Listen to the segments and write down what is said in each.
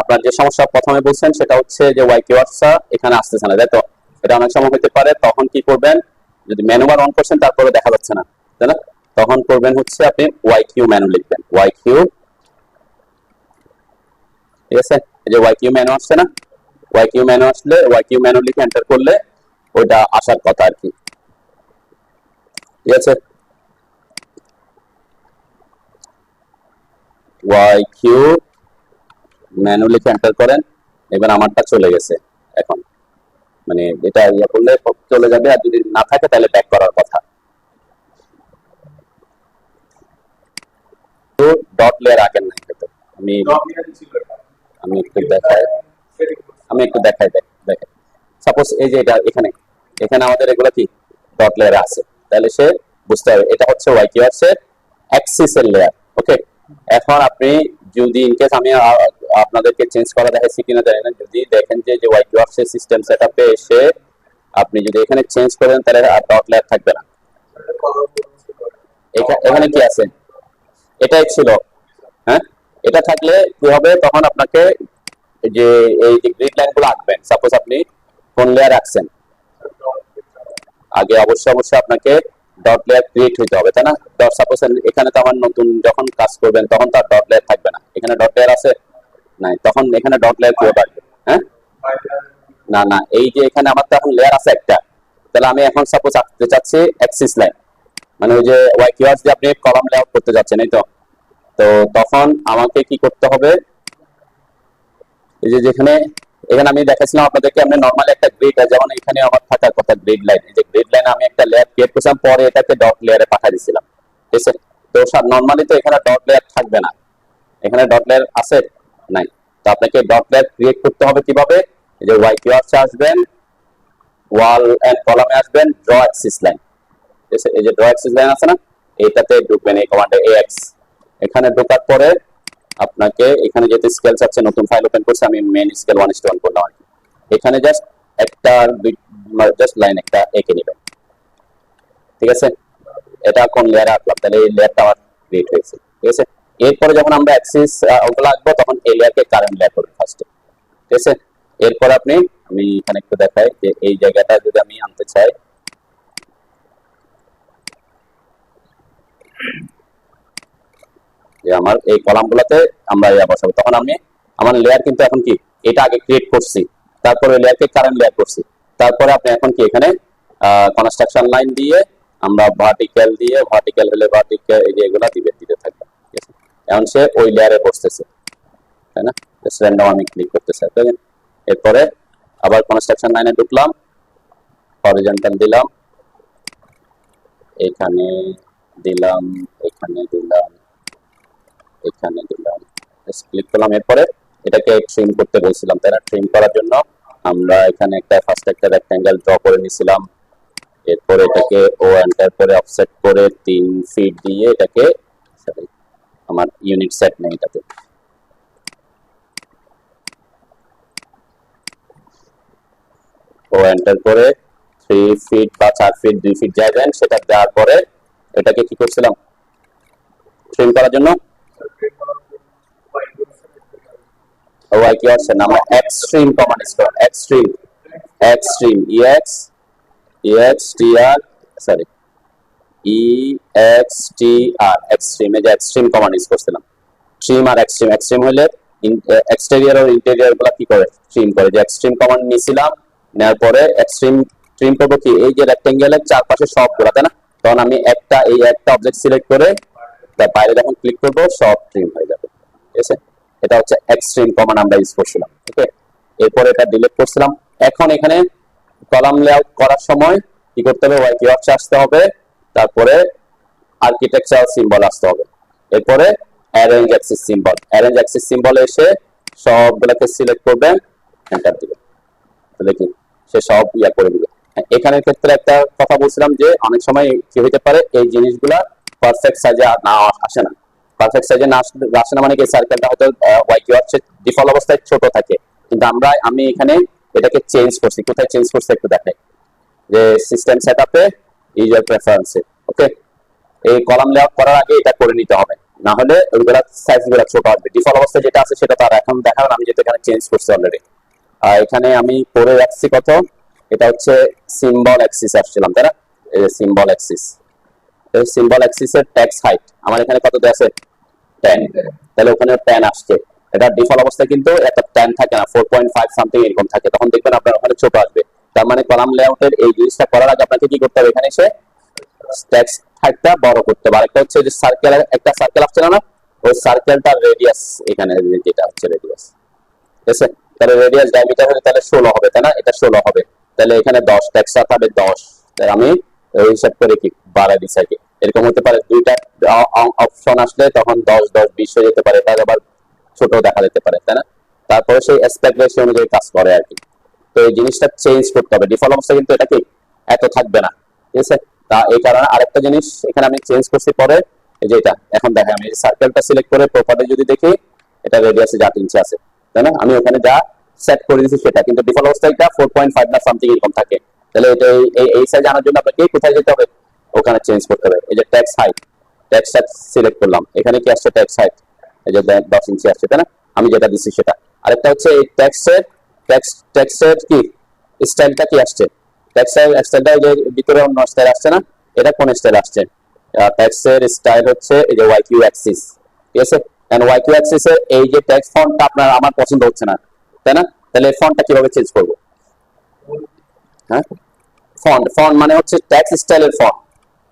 আপনার যে সমস্যা প্রথমে বলছেন সেটা হচ্ছে যে ওয়াই কিওয়ার্ডসটা এখানে আসতেছে না, তাই তো? এটা অনেক সময় হতে পারে। তখন কি করবেন, যদি মেনু বার অন করছেন তারপরে দেখা যাচ্ছে না, তাই না? তখন করবেন হচ্ছে আপনি ওয়াই কিউ মেনু লিখবেন, ওয়াই কিউ, ঠিক আছে? এই যে ওয়াই কিউ মেনু আসছে না, ওয়াই কিউ মেনু আসলে ওয়াই কিউ মেনু লিখে এন্টার করলে ওইটা আসার কথা আর কি, ঠিক আছে? ওয়াই কিউ মেনু লিখে এন্টার করেন, এবার আমারটা চলে গেছে এখন, মানে এটা ইয়ে করলে চলে যাবে, আর যদি না থাকে তাহলে ব্যাক করার কথা। তো ডট লেয়ার আগের নাই হয়তো, আমি আমি একটু দেখাই, দেখেন সাপোজ এই যে এটা এখানে, এখানে আমাদের এগুলো কি ডট লেয়ারে আছে, তাহলে সে বুঝতে হবে এটা হচ্ছে ওয়াই কিওয়ার্ডস এর অ্যাক্সিস এর লেয়ার। ওকে, এখন আপনি যদি ইনকেস আমি আপনাদেরকে চেঞ্জ করা দেখাচ্ছি কিনা জানি না, যদি দেখেন যে ওয়াই কিওয়ার্ডস এর সিস্টেম সেটআপে এসে আপনি যদি এখানে চেঞ্জ করেন তাহলে আর ডট লেয়ার থাকবে না। এখানে কি আছে, এটাই ছিল, হ্যাঁ? এটা থাকলে কি হবে, তখন আপনাকে যে এই যে গ্রিড লাইন গুলো আঁকবেন, সাপোজ আপনি কোন লেয়ার রাখছেন, আগে অবশ্যই আপনাকে ডট লেয়ার ক্রিয়েট হইতে হবে, তাই না? ডট সাপোজ এখানে তো আমার নতুন যখন কাজ করবেন তখন তার ডট লেয়ার থাকবে না, এখানে ডট লেয়ার আছে নাই, তখন এখানে ডট লেয়ার কিভাবে আসবে? হ্যাঁ, না না, এই যে এখানে আমার তো এখন লেয়ার আছে একটা, তাহলে আমি এখন সাপোজ আঁকতে চাচ্ছি অ্যাক্সিস লাইন, মানে ওই যে ওয়াই কিওয়ার্ডস দিয়ে আপনি কলাম লেআউট করতে যাচ্ছেন, এই তো। তো তখন আমাকে কি করতে হবে, এই যে যেখানে এখানে আমি দেখাচ্ছিলাম আপনাদেরকে, আমি নরমালি একটা গ্রিড, যেমন এখানে আমার থাকার কথা গ্রিড লাইন, এই যে গ্রিড লাইন আমি একটা লেয়ার ক্রিয়েট করেছিলাম, পরে এটাকে ডট লেয়ারে পাঠিয়ে দিয়েছিলাম, ঠিক আছে? তো নরমালি তো এখানে ডট লেয়ার থাকবে না, এখানে ডট লেয়ার আছে নাই, তো আপনাকে ডট লেয়ার ক্রিয়েট করতে হবে কিভাবে, এই যে ওয়াই কিওয়ার্ডসে আসবেন, ওয়াল এন্ড কলামে আসবেন, ড্র অ্যাক্সিস লাইন, ঠিক আছে? এই যে ড্র অ্যাক্সিস লাইন আছে না, এইটাতে ঢুকবেন, এই কমান্ডে এএক্স, এখানে ঢোকার পরে আপনাকে এখানে যেতে স্কেল চাচ্ছে, নতুন ফাইল ওপেন করছে, আমি মেন স্কেল 1:1 করলাম আর কি। এখানে জাস্ট একটা জাস্ট লাইন একটা এঁকে নেবেন, ঠিক আছে? এটা কোন লেয়ারে আঁকলাম, তাহলে এই লেয়ারটা আমার ক্রিয়েট হয়েছে, ঠিক আছে? এরপরে যখন আমরা অ্যাক্সিস ওগুলো আঁকবো তখন এই লেয়ারকে কারেন্ট লেয়ার করবো ফার্স্টে, ঠিক আছে? এরপর আপনি, আমি এখানে একটু দেখাই যে এই জায়গাটা যদি আমি আনতে চাই, যে আমার এই কলামগুলোতে আমরা ইয়া বসাবো, তখন আমি আমার লেয়ার কিন্তু এখন কি এটা আগে ক্রিয়েট করছি, তারপরে লেয়ারকে কারেন্ট লেয়ার করছি, তারপরে আপনি এখন কি এখানে কনস্ট্রাকশন লাইন দিয়ে আমরা ভার্টিক্যাল দিয়ে, ভার্টিক্যাল হলে ভার্টিক্যাল এই যে এগুলা দিতে থাকবে, ঠিক আছে? এখন সে ওই লেয়ারে বসতেছে, তাই না? জাস্ট র্যান্ডম আমি ক্লিক করতে চাই, তাই না? এরপরে আবার কনস্ট্রাকশন লাইনে ঢুকলাম, হরিজন্টাল দিলাম, এখানে দিলাম, এখানে দিলাম, এখানে দিলাম, ক্লিক করলাম। এরপরে এটাকে ট্রিম করতে বলছিলাম, তাই না? ট্রিম করার জন্য আমরা এখানে একটা ফার্স্ট একটা রেক্ট্যাঙ্গেল ড্র করে নিছিলাম, এরপরে এটাকে ও এন্টার করে অফসেট করে 3 ফিট দিয়ে এটাকে, আমার ইউনিট সেট নেই এটাতে, ও এন্টার করে 3 ফিট বা 4 ফিট 2 ফিট যা দেন সেটা দেওয়ার পরে এটাকে কি করছিলাম ট্রিম করার জন্য, ওয়াই কি অপশন আমরা এক্সট্রিম কমান্ড ইউজ করব, এক্সট্রিম ইএক্স ইএক্স টি আর সরি ইএক্সটিআর, এক্সট্রিম, এই যে এক্সট্রিম কমান্ড ইউজ করছিলাম। ট্রিম আর এক্সট্রিম, এক্সট্রিম হলে এক্সটেরিয়র আর ইন্টেরিয়র গুলা কি করে ট্রিম করে, যে এক্সট্রিম কমান্ড নিছিলাম, নেওয়ার পরে এক্সট্রিম ট্রিম করবো কি এই যে রেক্টেঙ্গেলের চারপাশে সবগুলা, তাই না? তখন আমি এই একটা অবজেক্ট সিলেক্ট করে তার বাইরে যখন ক্লিক করবো সব ট্রিম হয়ে যাবে, ঠিক আছে? এটা হচ্ছে এক্সট্রিম কমান্ড আমরা ইউজ করছিলাম, ওকে? এরপরে এটা ডিলিট করছিলাম। এখন এখানে কলাম লেআউট করার সময় কি করতে হবে, ওয়াই কিওয়ার্ডস আসতে হবে, তারপরে আর্কিটেকচারাল সিম্বল আসতে হবে, এরপরে arrange Axis symbol, arrange Axis symbol এসে সবগুলোকে সিলেক্ট করবেন, এন্টার দিবেন, তাহলে কি সে সব ইয়া করে দিবে। এখানের ক্ষেত্রে একটা কথা বলছিলাম যে অনেক সময় কি হইতে পারে এই জিনিসগুলা পারফেক্ট সাইজে না আসে না, পারফেক্ট সাইজে না আসে না, মানে কি সার্কেলটা হয়তো ওয়াই কিওয়ার্ডস ডিফল্ট অবস্থায় ছোট থাকে, কিন্তু আমি এখানে এটাকে চেঞ্জ করছি, কোথায় চেঞ্জ করছি একটু দেখাই, যে সিস্টেম সেটআপে ইউজার প্রেফারেন্সে, ওকে? এই কলাম লেআউট করার আগে এটা করে নিতে হবে, না হলে ওইগুলা সাইজ গুলা ছোট হবে। ডিফল্ট অবস্থায় যেটা আছে সেটা তো আর এখন দেখাবেন, আমি যেটা এখানে চেঞ্জ করছি অলরেডি। এখানে আমি পরে রাখছি কত, এটা হচ্ছে সিম্বল অ্যাক্সিস আসছিলাম, তাই না? এই যে সিম্বল অ্যাক্সিস, এই সিম্বল অ্যাক্সিস এর টেক্সট হাইট আমার এখানে কত দেয়া আছে 10, তাহলে ওখানে 10 আসছে। এটা ডিফল্ট অবস্থায় কিন্তু এত 10 থাকে না, 4.5 সামথিং এরকম থাকে, তখন দেখবেন আপনার ওখানে ছোট আসবে। তার মানে কলাম লেআউটের এই জিনিসটা করার আগে আপনাকে কি করতে হবে, এখানে এসে টেক্সট হাইটটা বড় করতে হবে। আরেকটা হচ্ছে যে সার্কেল, একটা সার্কেল আসছে না, ওই সার্কেলটার রেডিয়াস এখানে যেটা হচ্ছে রেডিয়াস, ঠিক আছে? তাহলে রেডিয়াস ডায়ামিটার হলে তাহলে 16 হবে, তাই না? এটা 16 হবে, তাহলে এখানে 10 টেক্সট হবে 10, তাই আমি হিসাব করে কি বাড়াই দিচ্ছি আর কি। এরকম হতে পারে দুইটা অপশন আসলে তখন 10 10 20 হয়ে যেতে পারে, তার আবার ছোট দেখা যেতে পারে, তাই না? তারপরে সেই অ্যাসপেক্ট রেশিও অনুযায়ী কাজ করে আর কি। তো এই জিনিসটা চেঞ্জ করতে হবে, ডিফল্ট অবস্থা কিন্তু এটা কি এত থাকবে না, ঠিক আছে? তা এই কারণে আরেকটা জিনিস এখানে আমি চেঞ্জ করছি পরে, এই যে এটা এখন দেখেন আমি সার্কেলটা সিলেক্ট করে প্রপার্টি যদি দেখি, এটা রেডিয়াসে 8 ইঞ্চি আছে, তাই না? আমি ওখানে যা সেট করে দিয়েছি সেটা, কিন্তু ডিফল্ট অবস্থায় এটা 4.5 না সামথিং এরকম থাকে। তাহলে এটা এই সাইজ আনার জন্য আপনাকে কোথায় যেতে হবে, ওখানে চেঞ্জ করতে হবে। এই যে text height, text height select করলাম, এখানে কি আসছে টেক্সট হাইট, এই যে 10 ইঞ্চি আসছে, তাই না? আমি যেটা দিচ্ছি সেটা। আরেকটা হচ্ছে এই টেক্সটের কি স্টাইলটা কি আসছে, টেক্সটের স্টাইলটা এই যে ভিতরে অন্য স্টাইল আসছে না, এটা কোন স্টাইল আসছে? টেক্সটের স্টাইল হচ্ছে এই যে ওয়াইকিউ অ্যাক্সিস, ঠিক আছে? এন্ড ওয়াইকিউ অ্যাক্সিস এর এই যে টেক্সট ফন্টটা আপনার আমার পছন্দ হচ্ছে না, তাই না? তাহলে এই ফন্টটা কিভাবে চেঞ্জ করব? হ্যাঁ, ফন্ট মানে হচ্ছে টেক্সট স্টাইলের ফন্ট।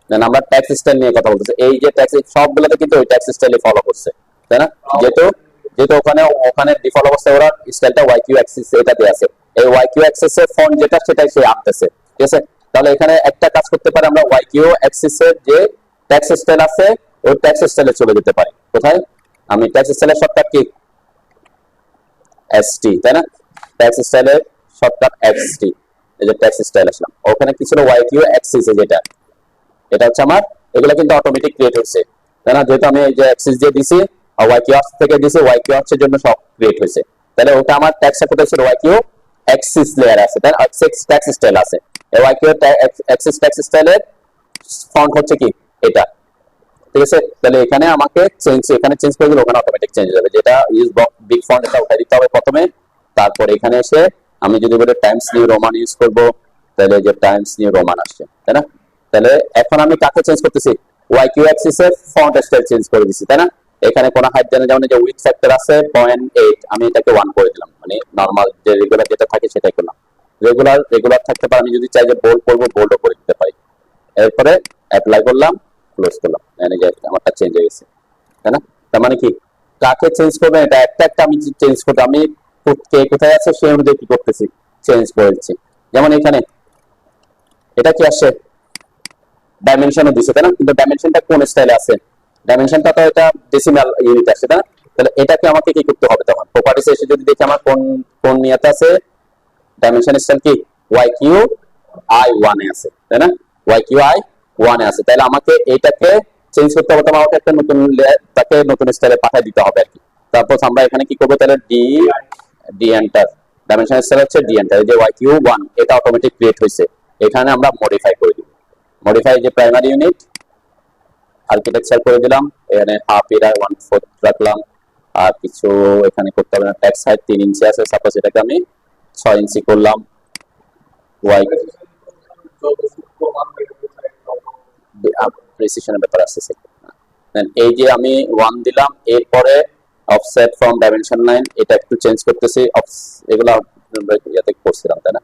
দেন আমরা টেক্সট স্টাইল নিয়ে কথা বলতেছি, এই যে টেক্সট সবগুলোতে কিন্তু ওই টেক্সট স্টাইলই ফলো করছে, তাই না? যেহেতু যেহেতু ওখানে ডিফল্ট অবস্থায় ওরা স্টাইলটা ওয়াইকিউ অ্যাক্সিস এটা দিয়ে আছে, এই ওয়াইকিউ অ্যাক্সিস এর ফন্ট যেটা সেটাই সে আনতেছে, ঠিক আছে? তাহলে এখানে একটা কাজ করতে পারে, আমরা ওয়াইকিউ অ্যাক্সিস এর যে টেক্সট স্টাইল আছে ওই টেক্সট স্টাইলে চলে যেতে পারি। কোথায়? আমি টেক্সট স্টাইলের শর্টকাট কি এসটি, তাই না? টেক্সট স্টাইলের শর্টকাট এসটি, এই যে টেক্সট স্টাইল আসলাম, ওখানে কি ছিল ওয়াইকিউ অ্যাক্সিস, যেটা এটা হচ্ছে আমার, এগুলো কিন্তু অটোমেটিক ক্রিয়েট হচ্ছে, তাই না? যেহেতু আমি এই যে অ্যাক্সিস দিয়ে দিছি আর ওয়াইকিউ থেকে দিছি, ওয়াইকিউ এর জন্য সব ক্রিয়েট হয়েছে, তাহলে ওটা আমার টেক্সট কোথায় ছিল, ওয়াইকিউ অ্যাক্সিস লেয়ার আছে, তাই না? টেক্সট স্টাইল আছে, এই ওয়াইকিউ অ্যাক্সিস টেক্সট স্টাইলের ফন্ট হচ্ছে কি এটা, ঠিক আছে? তাহলে এখানে আমাকে এখানে চেঞ্জ করে দিলে ওখানে অটোমেটিক চেঞ্জ হয়ে যাবে। যেটা ইউজ বিগ ফন্ট এটা উঠাই দিতে হবে প্রথমে, তারপর এখানে এসে আমি যদি বলি টাইমস নিউ রোমান ইউজ করব, তাহলে যে টাইমস নিউ রোমান আসছে, তাই না? তাহলে এখন আমি কাকে চেঞ্জ করতেছি, ওয়াইকিউ অ্যাক্সিস এর ফন্ট স্টাইল চেঞ্জ করে দিছি, তাই না? এখানে কোন হাইট জানা যেমন যে উইডথ ফ্যাক্টর আছে 0.8, আমি এটাকে 1 করে দিলাম, মানে নরমাল যে রেগুলার যেটা থাকে সেটাই করলাম। রেগুলার থাকতে পারে, আমি যদি চাই যে বোল্ড করব বোল্ডও করে দিতে পারি। এরপরে অ্যাপ্লাই করলাম, ক্লোজ করলাম, মানে যে আমারটা চেঞ্জ হয়ে গেছে, তাই না? তার মানে কি কাকে চেঞ্জ করবেন, এটা একটা একটা আমি চেঞ্জ করতে, আমি কে কোথায় আছে সেই অনুযায়ী কি করতেছি, চেঞ্জ করে দিচ্ছি। যেমন এখানে এটা কি আসছে, ডাইমেনশনও দিছে, তাই না? কিন্তু ডাইমেনশনটা কোন স্টাইলে আছে, ডাইমেনশনটা তো এটা ডেসিমাল ইউনিট আছে, তাই না? তাহলে এটাকে আমাকে কি করতে হবে, তখন প্রপার্টিস এসে যদি দেখি আমার কোন কোন নিয়াতে আছে, ডাইমেনশন স্টাইল কি ওয়াইকিউ i1 এ আছে, তাই না? ওয়াইকিউ i1 এ আছে, তাহলে আমাকে এটাকে চেঞ্জ করতে হবে, আমাকে একটা নতুন তাকে নতুন স্টাইলে পাঠিয়ে দিতে হবে আর কি। তারপর আমরা এখানে কি করব, তাহলে ডি এন্টার, ডাইমেনশন স্টাইল হচ্ছে ডি এন্টার, এই যে ওয়াইকিউ1 এটা অটোমেটিক ক্রিয়েট হয়েছে, এখানে আমরা মডিফাই করে দিব। মডিফাই যে প্রাইমারি ইউনিট আর্কিটেকচার করে দিলাম, এখানে হাফ এরা 1/4 রাখলাম, আর কিছু এখানে করতে হবে না। টেক্সট হাইট 3 ইঞ্চি আছে, সাপোজ এটাকে আমি 6 ইঞ্চি করলাম। ওয়াই প্রিসিশনের ব্যাপার আছে, এই যে আমি 1 দিলাম, এরপরে অফসেট ফ্রম ডাইমেনশন লাইন এটা একটু চেঞ্জ করতেছি, এগুলো ইয়াতে করছিলাম, তাই না?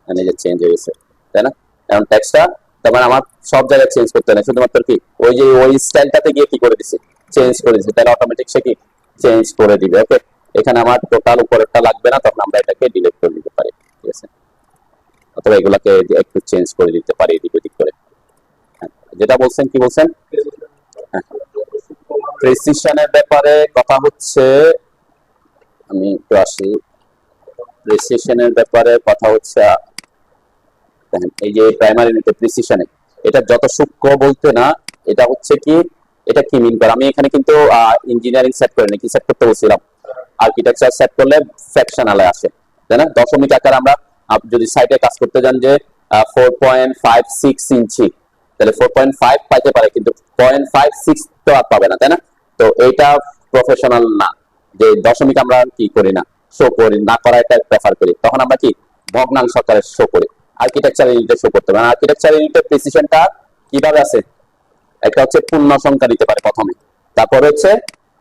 এই যে চেঞ্জ হয়ে গেছে, তাই না? এখন টেক্সটটা তারপরে আমার সব জায়গায় চেঞ্জ করতে নেই, শুধুমাত্র কি ওই যে ওই স্টাইলটাতে গিয়ে কি করে দিছি, চেঞ্জ করে দিছি, তাহলে অটোমেটিক সে কি চেঞ্জ করে দিবে। ওকে, এখানে আমার টোটাল উপরেরটা লাগবে না, তখন আমরা এটাকে ডিলিট করে দিতে পারি, ঠিক আছে? অথবা এগুলাকে একটু চেঞ্জ করে দিতে পারি এদিক ওদিক করে। যেটা বলছেন, কি বলছেন? প্রেসিশনের ব্যাপারে কথা হচ্ছে, আমি একটু আসি, প্রেসিশনের ব্যাপারে কথা হচ্ছে, এই যে প্রাইমারি ইউনিটে প্রিসিশনে এটা যত সূক্ষ্ম বলতে না, এটা হচ্ছে কি, এটা কি মিন করে, আমি এখানে কিন্তু ইঞ্জিনিয়ারিং সেট করিনি, কি সেট করতে বলছিলাম, আর্কিটেকচার সেট করলে ফ্র্যাকশনালে আসে, তাই না? দশমিক আকার আমরা যদি সাইটে কাজ করতে যান যে 4.56 ইঞ্চি, তাহলে 4.5 পাইতে পারে, কিন্তু 0.56 তো আর পাবে না, তাই না? তো তো এটা প্রফেশনাল না, যে দশমিক আমরা কি করি না, শো করি না, করা এটা প্রেফার করি, তখন আমরা কি ভগ্নাংশ আকারে শো করি। আর্কিটেকচার ইউনিটে শো করতে পারে। আর্কিটেকচার ইউনিটের প্রিসিশনটা কিভাবে আছে, একটা হচ্ছে পূর্ণ সংখ্যা দিতে পারে প্রথমে, তারপর হচ্ছে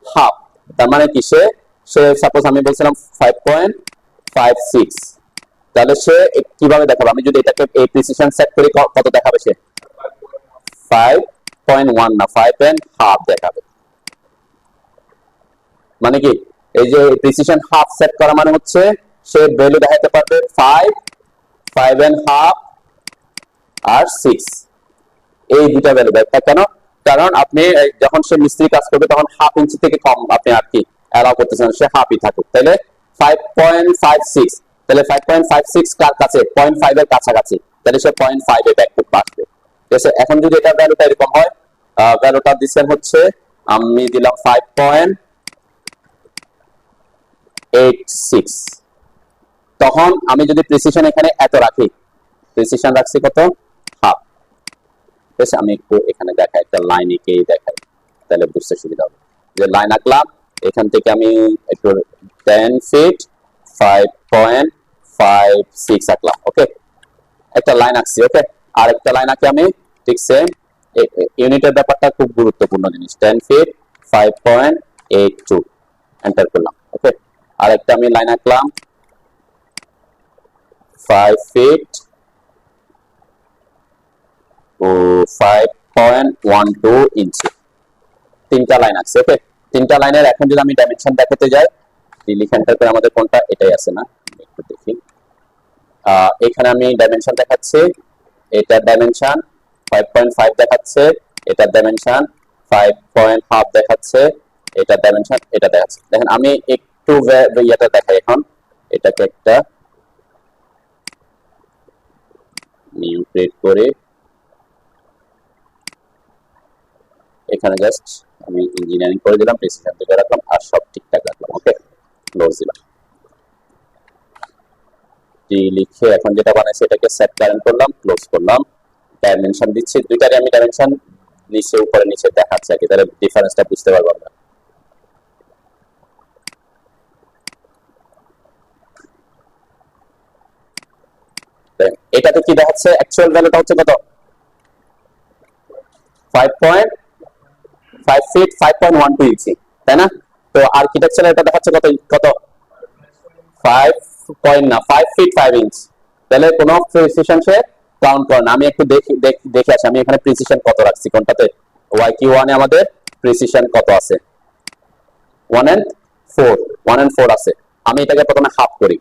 হাফ, তার মানে কি সে সাপোজ আমি বলছিলাম 5.56, তাহলে সে কিভাবে দেখাবে, আমি যদি এটাকে এই প্রিসিশন সেট করি কত দেখাবে, সে 5.1 না 5.5 দেখাবে। মানে কি এই যে প্রিসিশন হাফ সেট করা মানে হচ্ছে সে ভ্যালু দেখাতে পারবে 5, 5.5 আর 6, এই দুটা ভ্যালু দেয়। কেন? কারণ আপনি যখন সে মিস্ত্রি কাজ করবে তখন হাফ ইঞ্চি থেকে কম আপনি আর কি অ্যালাউ করতেছেন, সে হাফই থাকুক। তাহলে 5.56, তাহলে 5.56 কার কাছে, 0.5 এর কাছাকাছি, তাহলে সে 0.5 এ ব্যাক করতে আসবে। ঠিক আছে, এখন যদি এটা ভ্যালুটা এরকম হয়, ভ্যালুটা দিচ্ছেন হচ্ছে আমি দিলাম 5.86, তখন আমি যদি প্রিসিশন এখানে এত রাখি, প্রিসিশন রাখছি কত, হাফ। আমি একটু এখানে দেখাই, একটা লাইন এঁকেই দেখাই, তাহলে বুঝতে সুবিধা হবে। যে লাইন আঁকলাম, এখান থেকে আমি একটু 10 ফিট 5.56 আঁকলাম, ওকে, একটা লাইন আঁকছি, ওকে। আর একটা লাইন আঁকি আমি, ঠিক সেম, ইউনিটের ব্যাপারটা খুব গুরুত্বপূর্ণ জিনিস, 10 ফিট 5.82 এন্টার করলাম, ওকে। আর একটা আমি লাইন আঁকলাম 5 ফিট 5.12 ইঞ্চি, তিনটা লাইন আছে, ওকে। তিনটা লাইনের এখন যদি আমি ডাইমেনশন দেখাতে যাই, ডিলিশনটা করে আমাদের কোনটা, এটাই আছে না, একটু দেখি। এখানে আমি ডাইমেনশন দেখাচ্ছি, এটার ডাইমেনশন 5.5 দেখাচ্ছে, এটার ডাইমেনশন 5.5 দেখাচ্ছে, এটার ডাইমেনশন এটা দেখাচ্ছে। দেখেন আমি একটু ইয়েটা দেখাই এখন, এটাকে একটা নিউ ক্রিয়েট করে এখানে জাস্ট আমি ইঞ্জিনিয়ারিং করে দিলাম, প্রিসিশন থেকে রাখলাম, আর সব ঠিকঠাক রাখলাম, ওকে, ক্লোজ দিলাম। লিখে এখন যেটা বানাইছি এটাকে সেট কারেন্ট করলাম, ক্লোজ করলাম, ডাইমেনশন দিচ্ছি, দুইটারই আমি ডাইমেনশন নিচে উপরে নিচে দেখাচ্ছি আর কি, তাহলে ডিফারেন্সটা বুঝতে পারবো আমরা। এটাতে কি দেখাচ্ছে, অ্যাকচুয়াল ভ্যালুটা হচ্ছে কত, 5.5 ফিট 5.12 ইঞ্চি, তাই না? তো আর্কিটেকচার এটা দেখাচ্ছে কত, 5 ফিট 5 ইঞ্চ, তাহলে কোনো প্রিসিশন সে কাউন্ট করে না। আমি একটু দেখে আসি, আমি এখানে প্রিসিশন কত রাখছি, কোনটাতে, YQ1 এ আমাদের প্রিসিশন কত আছে, 1 and 4 আছে। আমি এটাকে প্রথমে হাফ করি,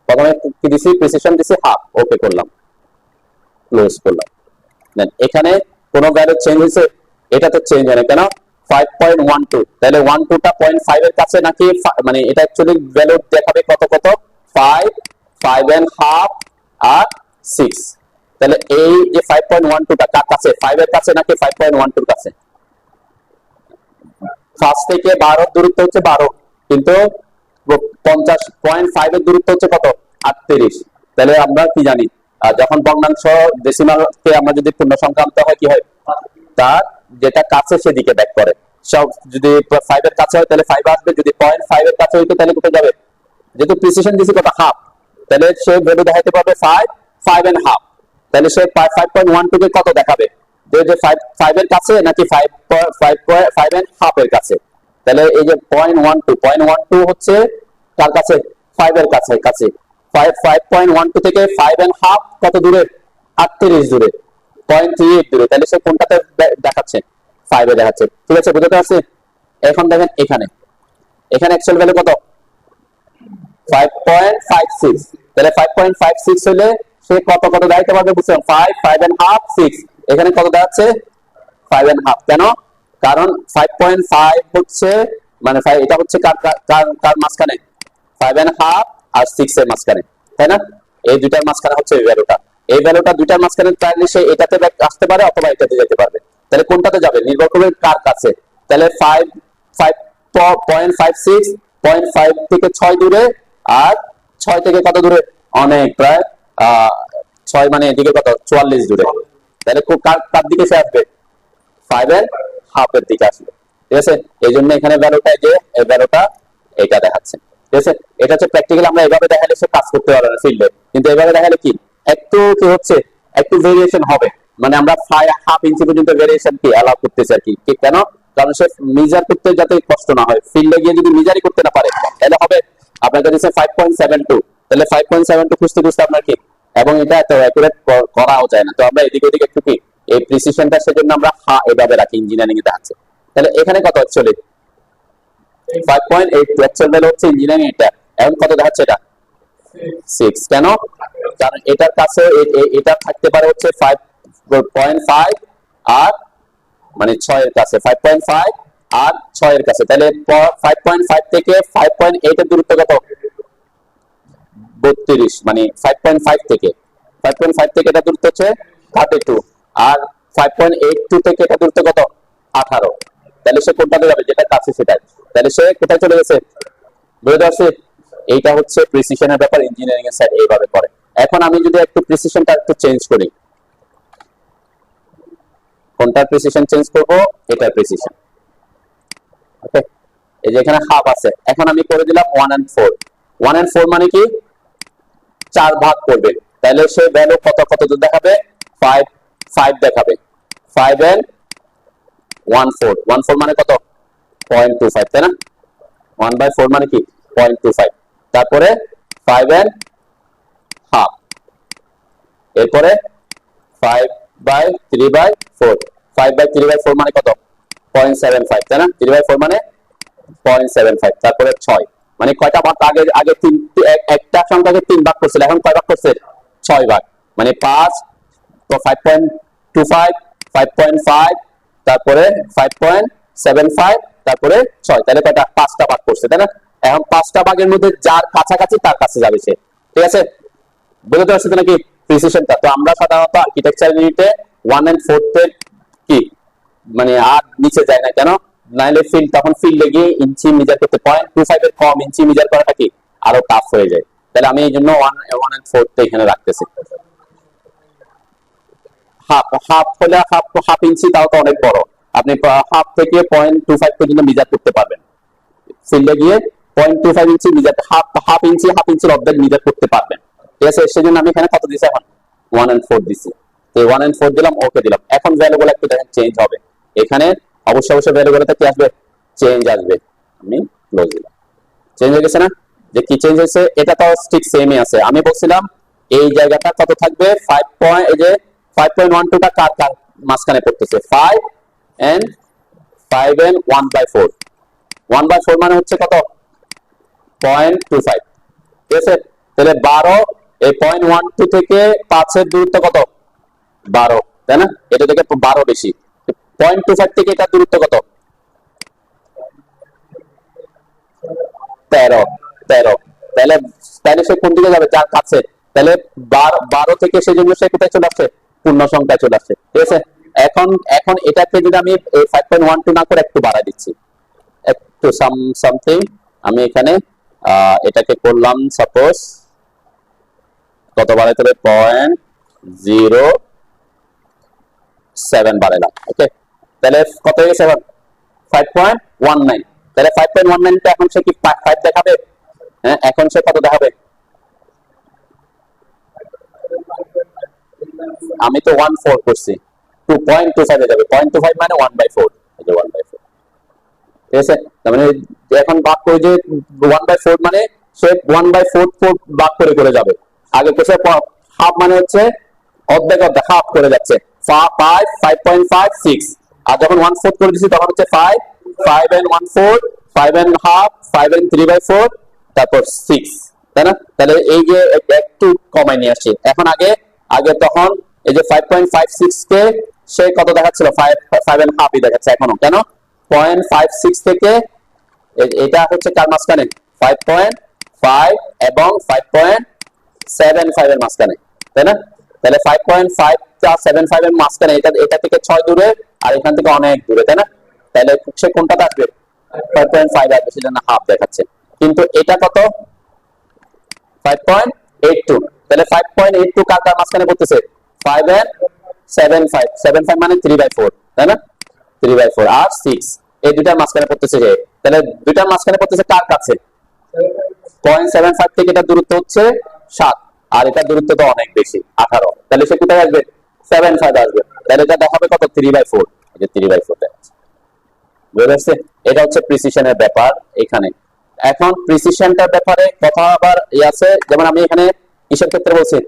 প্রথমে কি দিছি, প্রিসিশন দিছি হাফ, ওকে করলাম, ক্লোজ করলাম। দেন এখানে কোনো ভ্যালু চেঞ্জ হয়েছে, এটা তো চেঞ্জ হয় না, কেন, 5.12, তাহলে 12টা 0.5 এর কাছে নাকি, মানে এটা অ্যাকচুয়ালি ভ্যালু দেখাবে কত 5, 5.5 আর 6, তাহলে এই যে 5.12টা কার কাছে, 5 এর কাছে নাকি 5.12 এর কাছে, ফার্স্ট থেকে 12 দূরত্ব হচ্ছে 12, কিন্তু 50.5 এর দূরত্ব হচ্ছে কত, 38, তাহলে আমরা কি জানি, যখন ভগ্নাংশ ডেসিমালকে আমরা যদি পূর্ণ সংখ্যা আনতে হয় কি হয়, তার যেটা কাছে সেদিকে ব্যাক করে, সব যদি 5 এর কাছে হয় তাহলে 5 আসবে, যদি 0.5 এর কাছে হইতো তাহলে কোথায় যাবে, যেহেতু প্রিসিশন দিছি কত, হাফ, তাহলে সে ভ্যালু দেখাতে পারবে 5.5, তাহলে সে 5.12 কে কত দেখাবে, যে 5 এর কাছে নাকি 5.5 এর কাছে, তাহলে এই যে 0.12 হচ্ছে কার কাছে, 5 এর কাছে, 5.12 থেকে 5.5 কত দূরে, 38 দূরে, 0.38 দূরে, তাহলে সে কোনটাতে দেখাচ্ছে, 5 এ দেখাচ্ছে। ঠিক আছে, বুঝতে পারছি? এখন দেখেন এখানে অ্যাকচুয়াল ভ্যালু কত, 5.56, তাহলে 5.56 হলে সে কত দেখাতে পারবে, বুঝছেন, 5, 5.5, 6, এখানে কত দেখাচ্ছে, 5.5, কেন, কারণ 5.5 হচ্ছে মানে এটা হচ্ছে কার মাঝখানে, 5.5 আর 6 এর মাঝখানে, তাই না, এই দুইটার মাঝখানে হচ্ছে এই ভ্যালুটা দুইটার মাঝখানে, তাহলে সে এটাতে আসতে পারে অথবা এটাতে যেতে পারবে, তাহলে কোনটাতে যাবে নির্ভর করবে কার কাছে, তাহলে 5.56, 0.5 থেকে 6 দূরে, আর 6 থেকে কত দূরে, অনেক, প্রায় 6 মানে এদিকে কত, 44 দূরে, তাহলে কার দিকে সে আসবে, 5.5 হাফের দিকে আসবে, ঠিক আছে। এই জন্য এখানে ভ্যালুটা যে এই ভ্যালুটা এটা দেখাচ্ছে, ঠিক আছে। এটা হচ্ছে প্র্যাকটিক্যালি আমরা এভাবে দেখালে সে কাজ করতে পারবে না ফিল্ডে, কিন্তু এভাবে দেখালে কি একটু কি হচ্ছে, একটু ভেরিয়েশন হবে, মানে আমরা হাফ ইঞ্চি পর্যন্ত ভেরিয়েশন কি অ্যালাউ করতেছি আর কি। কেন? কারণ সে মেজার করতে যাতে কষ্ট না হয়, ফিল্ডে গিয়ে যদি মেজারই করতে না পারে তাহলে হবে আপনার কাছে 5.72, তাহলে 5.72 খুঁজতে খুঁজতে আপনার কি, এবং এটা এত অ্যাকুরেট করাও যায় না, তো আমরা এদিকে ওদিকে একটু কি এই প্রিসিশনটা সেজন্য আমরা এভাবে রাখি, ইঞ্জিনিয়ারিং এ দেখাচ্ছে। তাহলে এখানে কত অ্যাকচুয়ালি 5.8, অ্যাকচুয়াল ভ্যালু হচ্ছে ইঞ্জিনিয়ারিং এটা, এখন কত দেখাচ্ছে এটা 6। কেন? কারণ এটার কাছে এটা থাকতে পারে হচ্ছে 5.5 আর মানে 6 এর কাছে, 5.5 আর 6 এর কাছে, তাহলে 5.5 থেকে 5.8 এর দূরত্ব কত 32, মানে 5.5 থেকে এটা দূরত্ব হচ্ছে 32, আর 5.82 থেকে এটা দূরত্ব কত 18, তাহলে সে কোনটাতে যাবে যেটা কাছে সেটাই, তাহলে সে কোথায় চলে গেছে বুঝতে পারছি। এইটা হচ্ছে প্রিসিশনের ব্যাপার, ইঞ্জিনিয়ারিং এর সাইড এইভাবে করে। এখন আমি যদি একটু প্রিসিশনটা একটু চেঞ্জ করি, কোনটার প্রিসিশন চেঞ্জ করব, এটার প্রিসিশন, ওকে। এই যে এখানে হাফ আছে, এখন আমি করে দিলাম 1 and 4, 1 and 4 মানে কি 4 ভাগ করবে, তাহলে সে ভ্যালু কত কত দেখাবে 5 দেখাবে, 5 and 1/4 মানে কত 0.25, তাই না। 1/4 মানে কি 0.25, তারপরে 5 and half, এরপরে 5/3/4, 5/3/4 মানে কত 0.75, তাই না। 3/4 মানে 0.75, তারপরে 6, মানে কয়টা ভাগ, আগে একটা সংখ্যাকে 3 ভাগ করছিল, এখন কয় ভাগ করছে 6 ভাগ, মানে 5, তো 5.25, 5.5, তারপরে 5.75, তারপরে 6, তাহলে কয়টা 5টা ভাগ করছে, তাই না। এখন 5টা ভাগের মধ্যে যার কাছাকাছি তার কাছে যাবে সে, ঠিক আছে। বুঝতে পারছি তো নাকি প্রিসিশনটা। তো আমরা সাধারণত আর্কিটেকচার ইউনিটে 1 and 4 এর কি মানে আর নিচে যায় না, কেন নাইলে ফিল্ড তখন ফিল্ডে গিয়ে ইঞ্চি মেজার করতে 0.25 এর কম ইঞ্চি মেজার করাটা কি আরো টাফ হয়ে যায়, তাহলে আমি এই জন্য 1 and 4 এখানে রাখতেছি। হাফ হলে হাফ ইঞ্চি, তাও তো অনেক বড়, আপনি হাফ থেকে 0.25 পর্যন্ত মেজার করতে পারবেন, ফিল্ডে গিয়ে 0.25 ইঞ্চি মেজার, হাফ ইঞ্চির অর্ধেক মেজার করতে পারবেন, ঠিক আছে। সেজন্য আমি এখানে কত দিছি, এখন 1 and 4 দিছি, তো 1 and 4 দিলাম, ওকে দিলাম। এখন ভ্যালুগুলো একটু দেখেন চেঞ্জ হবে, এখানে অবশ্যই ভ্যালুগুলোতে কি আসবে চেঞ্জ আসবে, আমি ক্লোজ দিলাম, চেঞ্জ হয়ে গেছে না। যে কি চেঞ্জ হয়েছে, এটা তো ঠিক সেমই আছে, আমি বলছিলাম এই জায়গাটা কত থাকবে 5. এই যে 5.12 টা কার কার মাঝখানে পড়তেছে 5 and 1/4, 1/4 মানে হচ্ছে কত 0.25, ঠিক আছে। তাহলে 12, এই 0.12 থেকে 5 এর দূরত্ব কত 12, তাই না, এটা থেকে 12 বেশি, 0.25 থেকে এটা দূরত্ব কত 13, তাহলে সে কোন দিকে যাবে যার কাছে, তাহলে 12 থেকে সেজন্য সে কোথায় চলে আসছে পূর্ণ সংখ্যায় চলে আসছে, ঠিক আছে। এখন এটাকে যদি আমি 5.12 না করে একটু বাড়াই দিচ্ছি, একটু সামথিং, আমি এখানে এটাকে করলাম সাপোজ কত বাড়াইতে হবে 0.07 বাড়াইলাম, ওকে। তাহলে কত হয়ে গেছে এখন 5.19, তাহলে 5.19 টা এখন সে কি 5 দেখাবে, হ্যাঁ এখন সে কত দেখাবে, আমি তো 1/4 করছি, 2.25 এ যাবে, 0.25 মানে 1/4, এই যে 1/4, ঠিক আছে। তার মানে এখন ভাগ করে যে 1/4 মানে সে 1/4 ভাগ করে যাবে, আগে কোসে হাফ মানে হচ্ছে অর্ধেক হাফ করে যাচ্ছে, 5.5, 6, আর যখন 1/4 করে দিচ্ছি তখন হচ্ছে 5 and 1/4, 5 and half, 5 and 3/4, তারপর 6, তাই না। তাহলে এই যে একটু কমাই নিয়ে আসছি, এখন আগে তখন এই যে 5.56 কে সে কত দেখাচ্ছিল 5 and half দেখাচ্ছে এখনো, কেন 0.56 থেকে এটা হচ্ছে কার মাঝখানে 5.5 এবং 5.75 এর মাঝখানে, তাই না। তাহলে 5.5 আর 75 এর মাঝখানে, এটা থেকে 6 দূরে আর এখান থেকে অনেক দূরে, তাই না। তাহলে সে কোনটাতে আসবে 5.5 আসবে, সেজন্য হাফ দেখাচ্ছে, কিন্তু এটা কত 5.82, তাহলে 5.82 কার কার মাঝখানে পড়তেছে 5 and 75, 75 মানে 3/4, তাই না। 3/4 আর 6, এই দুইটার মাঝখানে পড়তেছে যে, তাহলে দুইটার মাঝখানে পড়তেছে কার কাছে? 0.75 থেকে এটা দূরত্ব হচ্ছে 7, আর এটা দূরত্ব তো অনেক বেশি 18, তাহলে সে কোথায় আসবে? 75 আসবে। তাহলে এটা দেখাবে কত? 3/4, এই যে 3/4 দেখাচ্ছে। বুঝতে পারছে? এটা হচ্ছে প্রিসিশনের ব্যাপার এখানে। এখন প্রিসিশনটার ব্যাপারে কথা আবার আছে, যেমন আমি এখানে কিসের ক্ষেত্রে বলছি,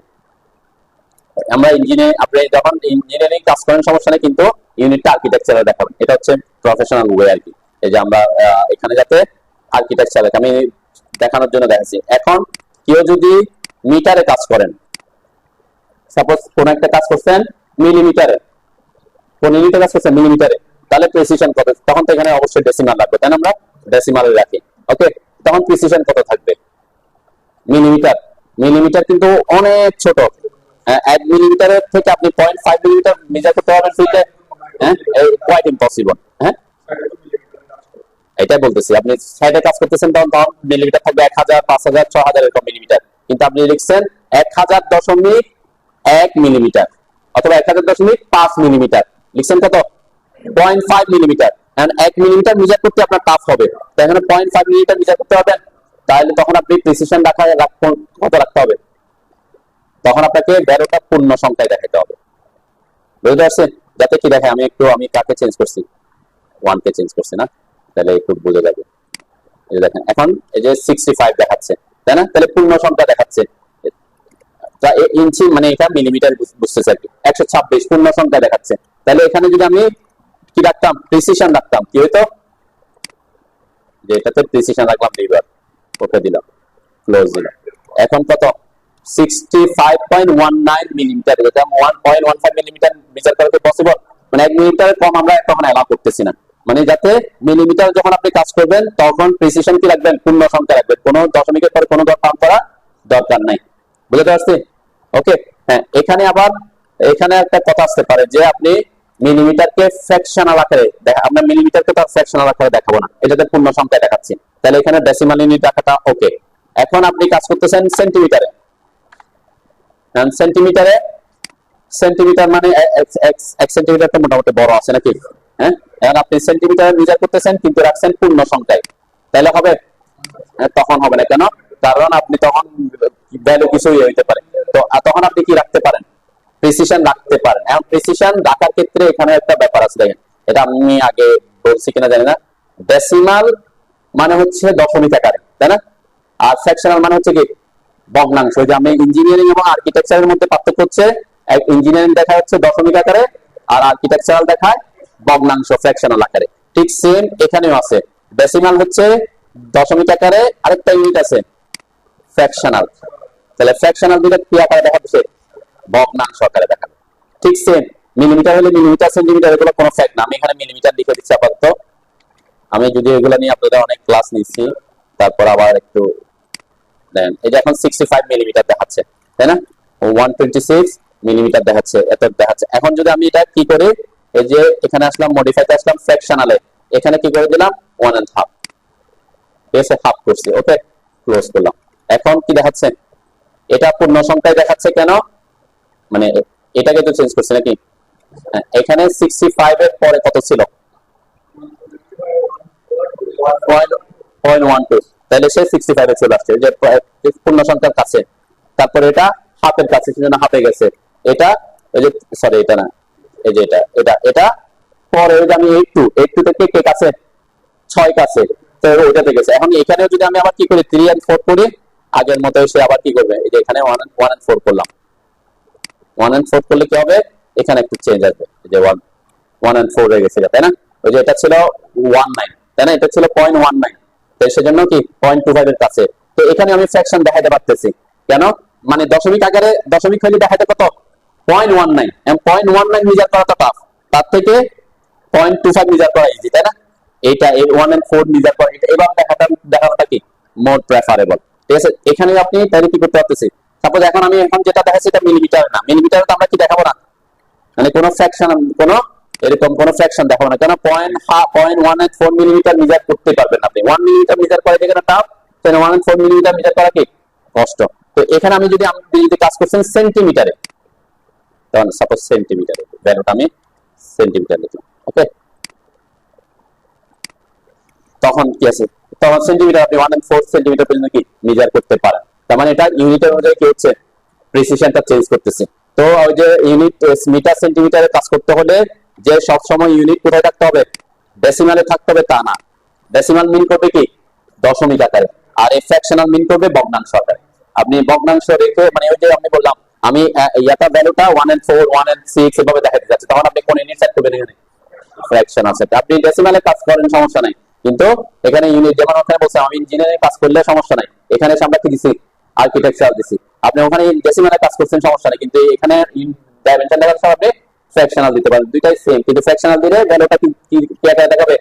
আমরা ইঞ্জিনিয়ারিং, আপনি যখন ইঞ্জিনিয়ারিং কাজ করেন সমস্যা নেই, কিন্তু ইউনিটটা আর্কিটেকচারে দেখাবেন, এটা হচ্ছে প্রফেশনাল ওয়ে আর কি। এই যে আমরা এখানে যাতে আর্কিটেকচার আমি দেখানোর জন্য দেখাচ্ছি। এখন কেউ যদি মিটারে কাজ করেন, সাপোজ কোন একটা কাজ করছেন মিলিমিটারে, কোন ইউনিটে কাজ করছেন মিলিমিটারে, তাহলে প্রিসিশন কত? তখন তো এখানে অবশ্যই ডেসিমাল লাগবে, তাই না? আমরা ডেসিমালে রাখি, ওকে। তখন প্রিসিশন কত থাকবে? মিলিমিটার, মিলিমিটার কিন্তু অনেক ছোট, 1 মিলিমিটারের থেকে আপনি 0.5 মিলিমিটার মেজার করতে পারবেন ফিটে, হ্যাঁ, কোয়াইট ইম্পসিবল। হ্যাঁ, এটাই বলতেছি, আপনি সাইডে কাজ করতেছেন তখন মিলিমিটার থাকবে 1000, 5000, 6000 এরকম মিলিমিটার, কিন্তু আপনি লিখছেন 1000.1 মিলিমিটার অথবা 1000.5 মিলিমিটার, লিখছেন কত? 0.5 মিলিমিটার। এন্ড 1 মিলিমিটার মেজার করতে আপনার টাফ হবে, তাই এখানে 0.5 মিলিমিটার মেজার করতে পারবেন, তাহলে তখন আপনি প্রিসিশন কত রাখতে হবে? তখন আপনাকে 12টা পূর্ণ সংখ্যায় দেখাতে হবে। বুঝতে পারছেন? যাতে কি দেখে, আমি কাকে চেঞ্জ করছি, 1 কে চেঞ্জ করছি না, তাহলে একটু বুঝে যাবে। এই যে দেখেন এখন এই যে 65 দেখাচ্ছে, তাই না? তাহলে পূর্ণ সংখ্যা দেখাচ্ছে, ইঞ্চি মানে এটা মিলিমিটার বুঝতেছে আর কি। 126 পূর্ণ সংখ্যা দেখাচ্ছে, তাহলে এখানে যদি আমি কি রাখতাম? প্রিসিশন রাখতাম, কি হইতো? যে এটাতে প্রিসিশন রাখলাম, লিভার ওকে দিলাম, ক্লোজ দিলাম। এখন কত? 65.19 মিলিমিটার, এটা 1.15 মিলিমিটার মেজার করা কি পসিবল? মানে 1 মিলিমিটারের কম আমরা তখন অ্যালাউ করতেছি না, মানে যাতে মিলিমিটার যখন আপনি কাজ করবেন তখন প্রিসিশন কি রাখবেন? পূর্ণ সংখ্যা রাখবেন, কোনো দশমিকের পরে কোনো দর কাউন্ট করা দরকার নাই। বুঝতে পারছি? ওকে। হ্যাঁ, এখানে আবার এখানে একটা কথা আসতে পারে যে আপনি মিলিমিটারকে ফ্র্যাকশনাল আকারে আমরা মিলিমিটারকে তো ফ্র্যাকশনাল আকারে দেখাবো না, এটাতে পূর্ণ সংখ্যা দেখাচ্ছি, তাহলে এখানে ডেসিমাল ইউনিট রাখাটা ওকে। এখন আপনি কাজ করতেছেন সেন্টিমিটারে, সেন্টিমিটারে, সেন্টিমিটার মানে 1 সেন্টিমিটার তো মোটামুটি বড় আছে নাকি? হ্যাঁ, এখন আপনি সেন্টিমিটার মেজার করতেছেন কিন্তু রাখছেন পূর্ণ সংখ্যায়, তাহলে হবে? তখন হবে না, কেন? কারণ আপনি তখন ভ্যালু কিছুই হইতে পারে, তো তখন আপনি কি রাখতে পারেন? প্রিসিশন রাখতে পারেন। এখন প্রিসিশন রাখার ক্ষেত্রে এখানে একটা ব্যাপার আছে, দেখেন, এটা আমি আগে বলছি কিনা জানি না। ডেসিমাল মানে হচ্ছে দশমিক আকারে, তাই না? আর ফ্র্যাকশনাল মানে হচ্ছে কি? ভগ্নাংশ। যে আমি ইঞ্জিনিয়ারিং এবং আর্কিটেকচারের মধ্যে পার্থক্য হচ্ছে, ইঞ্জিনিয়ারিং দেখা হচ্ছে দশমিক আকারে আর আর্কিটেকচারাল দেখায় ভগ্নাংশ, ফ্র্যাকশনাল আকারে। ঠিক সেম এখানেও আছে, ডেসিমাল হচ্ছে দশমিক আকারে, আরেকটা ইউনিট আছে ফ্র্যাকশনাল, তাহলে ফ্র্যাকশনাল দুটো কি আকারে দেখাচ্ছে? ভগ্নাংশ আকারে দেখাবে। ঠিক সেম মিলিমিটার হলে মিলিমিটার, সেন্টিমিটার, এগুলো কোনো ফ্যাক্ট না, আমি এখানে মিলিমিটার লিখে দিচ্ছি আপাতত। আমি যদি এগুলো নিয়ে আপনাদের অনেক ক্লাস নিচ্ছি, তারপর আবার একটু দেন, এই যে এখন 65 মিলিমিটার দেখাচ্ছে, তাই না? 126 মিলিমিটার দেখাচ্ছে, এত দেখাচ্ছে। এখন যদি আমি এটা কি করি, এই যে এখানে আসলাম, মডিফাইতে আসলাম, ফ্র্যাকশনালে, এখানে কি করে দিলাম? 1.5, এসে হাফ করছি, ওকে, ক্লোজ করলাম। এখন কি দেখাচ্ছে? এটা পূর্ণ সংখ্যায় দেখাচ্ছে, কেন? মানে এটাকে তো চেঞ্জ করছে নাকি? এখানে 65 এর পরে কত ছিল? 0.12, তাহলে সে 65 এ চলে আসছে, যে পূর্ণ সংখ্যার কাছে। তারপরে এটা হাফের কাছে, সেজন্য হাফে গেছে। এটা এই যে সরি, এটা না, এই যে এটা পরে ওই যে আমি 82 থেকে কে কাছে? 6 কাছে, তো ওইটাতে গেছে। এখন এখানেও যদি আমি আবার কি করি, 3 and 4 করি, আগের মতো সে আবার কি করবে? এই যে এখানে 1 and 4 করলাম, 1 and 4 করলে কি হবে? এখানে একটু চেঞ্জ আসবে, যে 1 and 4 হয়ে গেছে, তাই না? ওই যে এটা ছিল 19, তাই না? এটা ছিল 0.19, তো সেজন্য কি 0.25 এর কাছে। তো এখানে আমি ফ্র্যাকশন দেখাতে পারতেছি, কেন? মানে দশমিক আকারে, দশমিক হলে দেখাতে কত? 0.19, এবং 0.19 মেজার করা তো টাফ, তার থেকে 0.25 মেজার করা ইজি, তাই না? এইটা 1 and 4 মেজার করা, এটা এবার দেখানোটা কি মোর প্রেফারেবল। ঠিক আছে, এখানে আপনি তাহলে কি করতে পারতেছি, সাপোজ এখন আমি যেটা দেখাচ্ছি এটা মিলিমিটার না, মিলিমিটারে তো আমরা কি দেখাবো না, মানে কোনো ফ্র্যাকশন, কোনো এরকম কোনো ফ্র্যাকশন দেখাবো না, কেন? 0.1 মিলিমিটার মেজার করতে পারবেন আপনি। 1 মিলিমিটার মেজার করা যেখানে টাফ, সেখানে 1 and 4 মিলিমিটার মেজার করা কি কষ্ট। তো এখানে আমি যদি কাজ করছেন সেন্টিমিটারে, তখন সাপোজ সেন্টিমিটারে, ভ্যালুটা আমি সেন্টিমিটার লিখলাম, ওকে। তখন কি আছে, তখন সেন্টিমিটার আপনি 1 and 4 সেন্টিমিটার পর্যন্ত কি মেজার করতে পারেন। তার মানে এটা ইউনিটের অনুযায়ী কি হচ্ছে, প্রিসিশনটা চেঞ্জ করতেছে। তো ওই যে ইউনিট মিটার সেন্টিমিটারে কাজ করতে হলে যে সব সময় ইউনিট কোথায় থাকতে হবে, ডেসিমালে থাকতে হবে তা না। ডেসিমাল মিন করবে কি দশমিক আকারে, আর এই ফ্র্যাকশনাল মিন করবে ভগ্নাংশ আকারে। আপনি ভগ্নাংশ রেখে মানে ওই যে আমি বললাম আমি ইয়াটা ভ্যালুটা 1 and 4 1 and 6 এভাবে দেখাতে যাচ্ছে, তখন আপনি কোন ইউনিট সেট করবেন, এখানে ফ্র্যাকশন আছে। আপনি ডেসিমালে কাজ করেন সমস্যা নাই, কিন্তু এখানে ইউনিট যেমন ওখানে বলছে আমি ইঞ্জিনিয়ারিং কাজ করলে সমস্যা নাই, এখানে আমরা কি দিছি আর্কিটেকচার দিছি, আপনি ওখানে ডেসিমালে কাজ করছেন সমস্যা নাই, কিন্তু এখানে ডাইমেনশন দেখার সময় আপনি ফ্র্যাকশনাল দিতে পারেন, দুইটাই সেম, কিন্তু ফ্র্যাকশনাল দিলে ভ্যালুটা কি আকারে দেখাবে,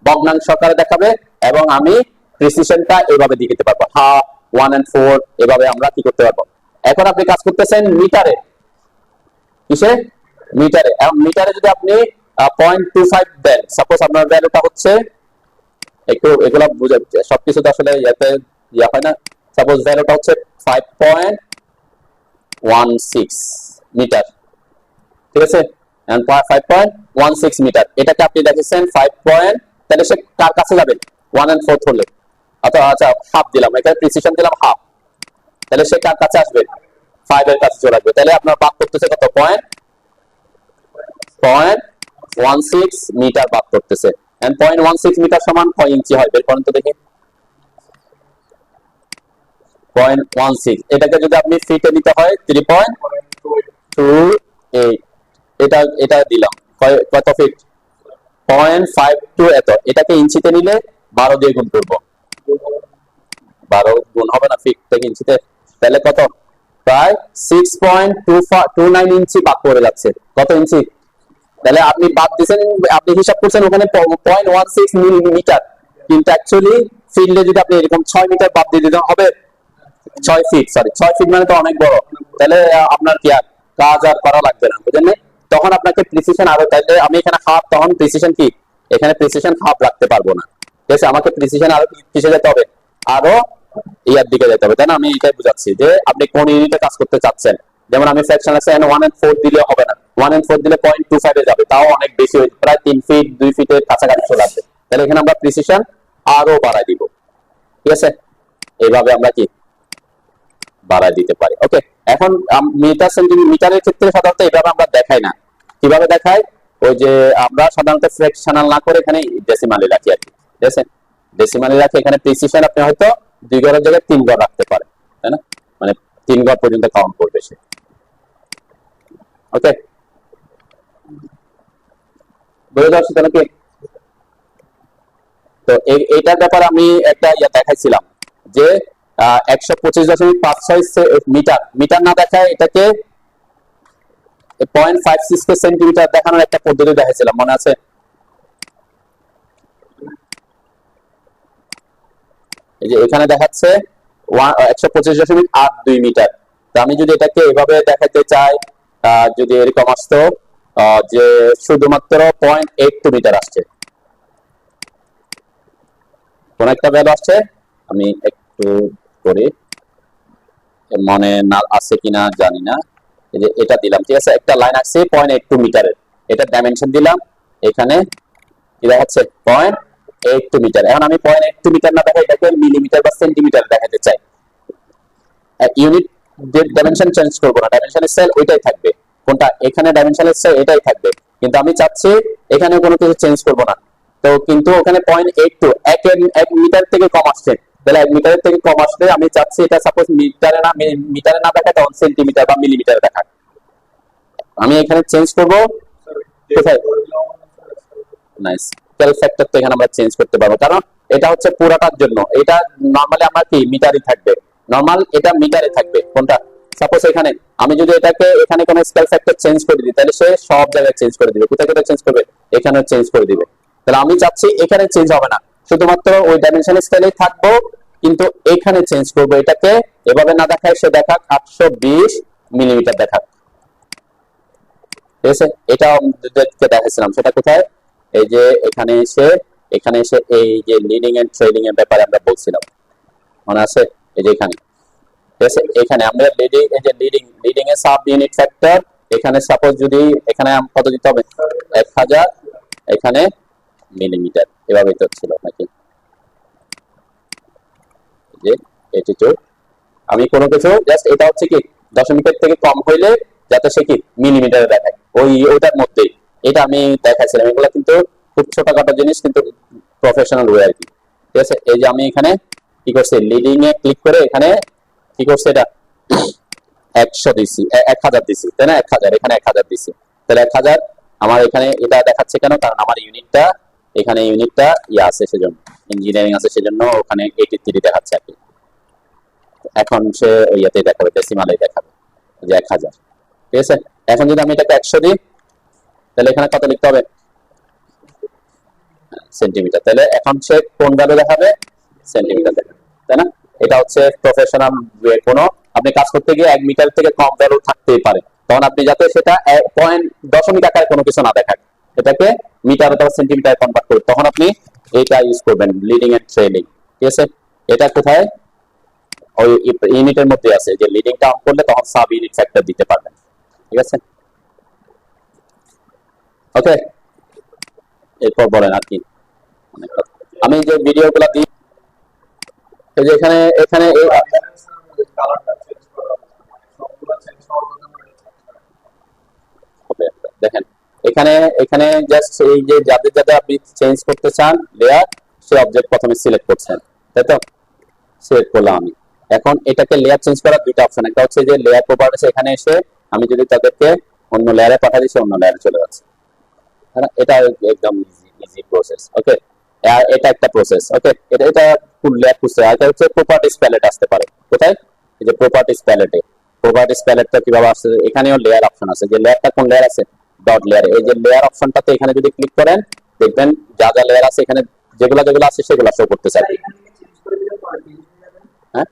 ভগ্নাংশ আকারে দেখাবে, এবং আমি প্রিসিশনটা এইভাবে দিয়ে দিতে পারবো, হাফ 1 and 4 এভাবে আমরা কি করতে পারবো। এখন আপনি কাজ করতেছেন মিটারে, কিসে, মিটারে। এবং মিটারে যদি আপনি 0.25 দেন, সাপোজ আপনার ভ্যালুটা হচ্ছে, একটু এগুলা বুঝে, সবকিছু তো আসলে ইয়াতে ইয়া হয় না, সাপোজ ভ্যালুটা হচ্ছে 5.16 মিটার, ঠিক আছে, 5.16 মিটার, এটাকে আপনি দেখেছেন 5 পয়েন্ট, তাহলে সে কার কাছে যাবে 1 and 4 হলে, আচ্ছা হাফ দিলাম, এখানে প্রিসিশন দিলাম হাফ, তাহলে সে কার কাছে আসবে 5 এর কাছে চলে আসবে, তাহলে আপনার বাদ করতেছে কত, 0.16 মিটার বাদ করতেছে। এন্ড 0.16 মিটার সমান কয় ইঞ্চি হয় বের করেন তো দেখি, 0.16, এটাকে যদি আপনি ফিটে নিতে হয় 3.28, এটা দিলাম কত ফিট, 0.52 এত, এটাকে ইঞ্চিতে নিলে 12 দিয়ে গুণ করব, 12 গুণ হবে না ফিট থেকে ইঞ্চিতে, তাহলে কত, প্রায় 6.29 ইঞ্চি বাদ পড়ে যাচ্ছে, কত ইঞ্চি, তাহলে আপনি বাদ দিচ্ছেন, আপনি হিসাব করছেন ওখানে 0.16 মিলিমিটার, কিন্তু অ্যাকচুয়ালি ফিল্ডে যদি আপনি এরকম 6 মিটার বাদ দিয়ে দিতে হবে, 6 ফিট, সরি 6 ফিট মানে তো অনেক বড়, তাহলে আপনার কি আর কাজ আর করা লাগবে না, বুঝলেন, তখন আপনাকে প্রিসিশন আরো, তাইলে আমি এখানে হাফ, তখন প্রিসিশন কি, এখানে প্রিসিশন হাফ রাখতে পারবো না, ঠিক আছে, আমাকে প্রিসিশন আরো কিসে যেতে হবে, আরো ইয়ার দিকে যেতে হবে, তাই না, আমি এটাই বুঝাচ্ছি যে আপনি কোন ইউনিটে কাজ করতে চাচ্ছেন। যেমন আমি ফ্র্যাকশন আছে 1 and 4 দিলে হবে না, 1 and 4 দিলে 0.25 এ যাবে, তাও অনেক বেশি হয়ে, প্রায় 3 ফিট 2 ফিটের কাছাকাছি চলে আসবে, তাহলে এখানে আমরা প্রিসিশন আরো বাড়াই দিব, ঠিক আছে, এইভাবে আমরা কি বাড়াই দিতে পারি। ওকে, এখন মিটার সেন্টিমিটারের ক্ষেত্রে সাধারণত এইভাবে আমরা দেখাই না, কিভাবে দেখাই, ওই যে আমরা সাধারণত ফ্র্যাকশনাল না করে এখানে ডেসিমালে রাখি আর কি, ঠিক আছে, ডেসিমালে রাখি, এখানে প্রিসিশন আপনি হয়তো 2 ঘরের জায়গায় 3 ঘর রাখতে পারেন, তাই না, মানে 3 ঘর পর্যন্ত কাউন্ট করবে সে। ওকে, বুঝে যাচ্ছে তাহলে কি, তো এইটার ব্যাপারে আমি একটা ইয়া দেখাইছিলাম যে 125.56 মিটার, মিটার না দেখায় এটাকে 0.56 সেন্টিমিটার দেখানোর একটা পদ্ধতি দেখাইছিলাম, মনে আছে, এই যে এখানে দেখাচ্ছে 125.82 মিটার, তো আমি যদি এটাকে এভাবে দেখাতে চাই, যদি এরকম আসতো যে শুধুমাত্র 0.82 মিটার আসছে, কোন একটা ভ্যালু আসছে, আমি একটু করি, মনে না আছে কিনা জানি না, এই যে এটা দিলাম, ঠিক আছে, একটা লাইন আসছে 0.82 মিটারের, এটা ডাইমেনশন দিলাম, এখানে কি দেখাচ্ছে 0.82 মিটার, এখন আমি 0.82 মিটার না দেখাই এটাকে মিলিমিটার বা সেন্টিমিটার দেখাতে চাই, ইউনিট ডাইমেনশন চেঞ্জ করব না, ডাইমেনশনের সেল ওইটাই থাকবে, কোনটা, এখানে ডাইমেনশনের সেল এটাই থাকবে, কিন্তু আমি চাচ্ছি এখানে কোনো কিছু চেঞ্জ করব না, তো কিন্তু ওখানে 0.82 এক মিটার থেকে কম আসছে, তাহলে 1 মিটারের থেকে কম আসলে আমি চাচ্ছি এটা সাপোজ মিটারে না দেখায়, তখন সেন্টিমিটার বা মিলিমিটারে দেখায়, আমি এখানে চেঞ্জ করব কোথায়, নাইস, স্কেল ফ্যাক্টর তো এখানে আমরা চেঞ্জ করতে পারবো, কারণ এটা হচ্ছে পুরাটার জন্য, এটা নরমালি আমার কি মিটারই থাকবে, নরমাল এটা মিটারে থাকবে, কোনটা, সাপোজ এখানে আমি যদি এটাকে এখানে কোনো স্কেল ফ্যাক্টর চেঞ্জ করে দিই, তাহলে সে সব জায়গায় চেঞ্জ করে দিবে, কোথায় কোথায় চেঞ্জ করবে, এখানে চেঞ্জ করে দিবে, তাহলে আমি চাচ্ছি এখানে চেঞ্জ হবে না, শুধুমাত্র ওই ডাইমেনশন স্কেলেই থাকবো, কিন্তু এখানে চেঞ্জ করব, এটাকে এভাবে না দেখায় সে দেখাক 820 মিলিমিটার দেখাক, ঠিক আছে, এটা দেখাইছিলাম, সেটা কোথায়, এই যে এখানে এসে এই যে লিডিং এন্ড ট্রেলিং এর ব্যাপারে আমরা বলছিলাম, মনে আছে, এই যে এখানে, ঠিক আছে, এখানে আমরা লিডিং এর সাব ইউনিট ফ্যাক্টর, এখানে সাপোজ যদি এখানে কত দিতে হবে 1000, এখানে মিলিমিটার, এভাবে তো ছিল নাকি, যে 82 আমি কোনো কিছু জাস্ট এটা হচ্ছে কি দশমিকের থেকে কম হইলে যাতে সে কি মিলিমিটারে দেখায় ওইটার মধ্যে এটা আমি দেখাইছিলাম। এগুলো কিন্তু খুব ছোটখাটো জিনিস, কিন্তু প্রফেশনাল ওয়ে আর কি। ঠিক আছে, এই যে আমি এখানে কি করছি, লিডিং এ ক্লিক করে এখানে কি করছে, এটা 100 দিছি, 1000 দিছি, তাই না? 1000, এখানে 1000 দিছি, তাহলে 1000 আমার এখানে এটা দেখাচ্ছে কেন? কারণ আমার ইউনিটটা এখানে ইউনিটটা আছে, সেজন্য ইঞ্জিনিয়ারিং আছে, সেজন্য ওখানে 83 দেখাচ্ছে আর কি। এখন সে ইয়াতে দেখাবে, ডেসিমালে দেখাবে যে 1000। ঠিক আছে, এখন যদি আমি এটাকে 100 দিই তাহলে এখানে কত লিখতে হবে? সেন্টিমিটার। তাহলে এখন সে কোন ভ্যালু দেখাবে? সেন্টিমিটার দেখাবে, তাই না? এটা হচ্ছে প্রফেশনাল ওয়ে। কোনো আপনি কাজ করতে গিয়ে 1 মিটার থেকে কম ভ্যালু থাকতেই পারে, তখন আপনি যাতে সেটা পয়েন্ট দশমিক আকারে কোনো কিছু না দেখায়, এটাকে মিটার অথবা সেন্টিমিটার কনভার্ট করে তখন আপনি এটা ইউজ করবেন, লিডিং এন্ড ট্রেলিং। ঠিক আছে, এটা কোথায়? ওই ইউনিটের মধ্যে আছে, যে লিডিংটা অন করলে তখন সাব ইউনিট ফ্যাক্টর দিতে পারবেন। ঠিক আছে, ওকে। এরপর বলেন আর কি। আমি যে ভিডিওগুলো দিই, এই যে এখানে এখানে দেখেন এখানে এখানে জাস্ট এই যে যাদের যাদের আপনি চেঞ্জ করতে চান লেয়ার, সে অবজেক্ট প্রথমে সিলেক্ট করছেন, তাই তো? সিলেক্ট করলাম আমি। এখন এটাকে লেয়ার চেঞ্জ করার দুইটা অপশন, একটা হচ্ছে যে লেয়ার প্রপার্টিস, এখানে এসে আমি যদি তাদেরকে অন্য লেয়ারে পাঠিয়ে দিই, অন্য লেয়ারে চলে যাচ্ছে। এটা একদম ইজি প্রসেস। ওকে, এটা একটা প্রসেস। ওকে, এটা ফুল লেয়ার খুঁজতে হয়। এটা হচ্ছে প্রপার্টিস প্যালেট আসতে পারে কোথায়? এই যে প্রপার্টিস প্যালেটে। প্রপার্টিস প্যালেটটা কিভাবে আসছে? এখানেও লেয়ার অপশন আছে, যে লেয়ারটা কোন লেয়ার আছে? Dot layer. এই যে লেয়ার অপশনটাতে এখানে যদি ক্লিক করেন, দেখবেন যা যা লেয়ার আছে এখানে যেগুলো যেগুলো আছে সেগুলো শো করতে চাই। হ্যাঁ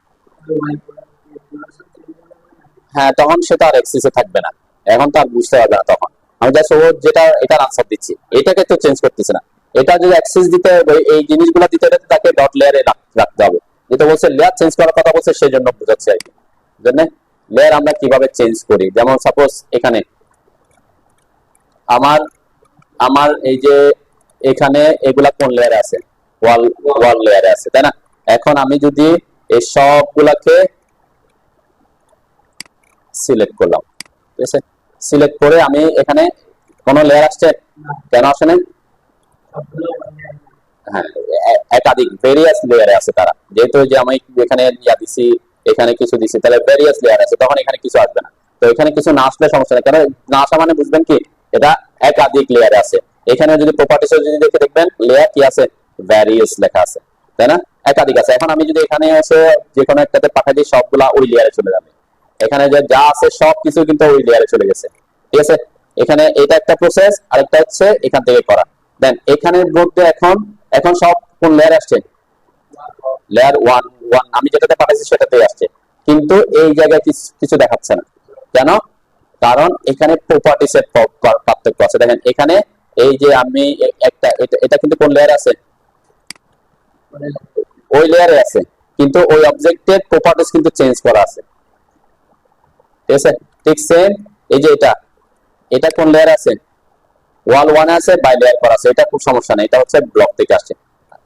হ্যাঁ, তখন সেটা আর এক্সিসে থাকবে না, এখন তো আর বুঝতে পারবে না তখন। আমি জাস্ট ও যেটা এটার আনসার দিচ্ছি, এটাকে তো চেঞ্জ করতেছে না। এটা যদি অ্যাক্সেস দিতে হবে, এই জিনিসগুলো দিতে হলে তাকে ডট লেয়ারে রাখতে হবে। যেটা বলছে লেয়ার চেঞ্জ করার কথা বলছে, সেই জন্য বোঝাচ্ছে আর কি। জন্য লেয়ার আমরা কিভাবে চেঞ্জ করি, যেমন সাপোজ এখানে আমার আমার এই যে এখানে এগুলা কোন লেয়ারে আছে? ওয়াল ওয়াল লেয়ারে আছে, তাই না? এখন আমি যদি এই সবগুলাকে সিলেক্ট করলাম, ঠিক আছে, সিলেক্ট করে আমি এখানে কোন লেয়ার আসছে? কেন আসে না? হ্যাঁ, একাধিক ভেরিয়াস লেয়ারে আছে তারা, যেহেতু যে আমি এখানে ইয়া দিছি, এখানে কিছু দিছি, তাহলে ভেরিয়াস লেয়ার আছে, তখন এখানে কিছু আসবে না। তো এখানে কিছু না আসলে সমস্যা নেই, কারণ না আসা মানে বুঝবেন কি এটা একাধিক লেয়ারে আছে। এখানে যদি প্রপার্টিস যদি দেখে দেখবেন লেয়ার কি আছে? ভ্যারিয়াস লেখা আছে, তাই না? একাধিক আছে। এখন আমি যদি এখানে এসে যে কোনো একটাতে পাঠিয়ে দিই, সবগুলা ওই লেয়ারে চলে যাবে। এখানে যে যা আছে সব কিছু কিন্তু ওই লেয়ারে চলে গেছে। ঠিক আছে, এখানে এটা একটা প্রসেস, আরেকটা হচ্ছে এখান থেকে করা। দেন এখানের মধ্যে এখন এখন সব কোন লেয়ার আসছে? লেয়ার ওয়ান ওয়ান, আমি যেটাতে পাঠাইছি সেটাতেই আসছে, কিন্তু এই জায়গায় কিছু দেখাচ্ছে না। কেন? কারণ এখানে প্রপার্টিস এর পার্থক্য আছে। দেখেন এখানে এই যে আমি একটা এটা কিন্তু কোন লেয়ারে আছে? ওই লেয়ারে আছে, কিন্তু ওই অবজেক্টের প্রপার্টিস কিন্তু চেঞ্জ করা আছে। ঠিক আছে, ঠিক সেম এই যে এটা এটা কোন লেয়ার আছে? ওয়াল ওয়ান আছে, বাই লেয়ার করা আছে, এটা খুব সমস্যা নেই, এটা হচ্ছে ব্লক থেকে আসছে।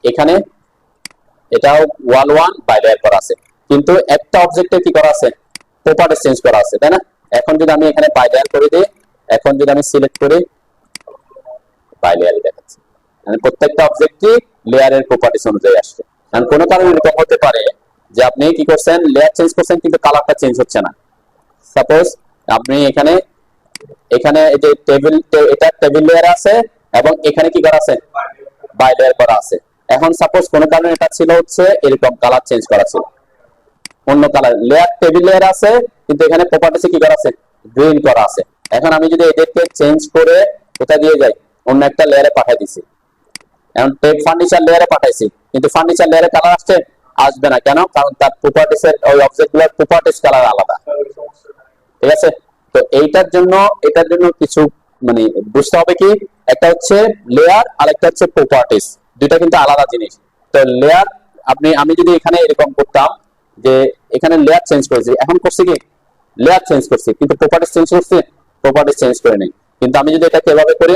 এখানে এটাও ওয়াল ওয়ান বাই লেয়ার করা আছে, কিন্তু একটা অবজেক্টে কি করা আছে? প্রপার্টিস চেঞ্জ করা আছে, তাই না? এখন যদি আমি এখানে বাই লেয়ার করে দিই, এখন যদি আমি সিলেক্ট করি, বাই লেয়ারই দেখাচ্ছে, মানে প্রত্যেকটা অবজেক্টই লেয়ারের প্রপার্টিস অনুযায়ী আসছে। কারণ কোনো কারণে এরকম হতে পারে যে আপনি কি করছেন, লেয়ার চেঞ্জ করছেন কিন্তু কালারটা চেঞ্জ হচ্ছে না। সাপোজ আপনি এখানে এখানে এই যে টেবিল, এটা টেবিল লেয়ার আছে, এবং এখানে কি করা আছে? বাই লেয়ার করা আছে। এখন সাপোজ কোনো কারণে এটা ছিল হচ্ছে এরকম কালার চেঞ্জ করা ছিল, অন্য কালার লেয়ার টেবিল লেয়ার আছে, কিন্তু এখানে প্রপার্টিসে কি করা আছে? গ্রিন করা আছে। এখন আমি যদি এদেরকে চেঞ্জ করে কোথায় দিয়ে যাই? অন্য একটা লেয়ারে পাঠিয়ে দিছি। এখন টেক ফার্নিচার লেয়ারে পাঠাইছি, কিন্তু ফার্নিচার লেয়ারে কালার আসছে? আসবে না। কেন? কারণ তার প্রপার্টিসের ওই অবজেক্টগুলোর প্রপার্টিস কালার আলাদা। ঠিক আছে, তো এটার জন্য কিছু মানে বুঝতে হবে কি, একটা হচ্ছে লেয়ার আর একটা হচ্ছে প্রপার্টিস, দুইটা কিন্তু আলাদা জিনিস। তো লেয়ার আমি যদি এখানে এরকম করতাম যে এখানে লেয়ার চেঞ্জ করেছি, এখন করছি কি লেয়ার চেঞ্জ করছি, কিন্তু প্রপার্টিস চেঞ্জ করছি? প্রপার্টিস চেঞ্জ করে নেই। কিন্তু আমি যদি এটাকে এভাবে করি,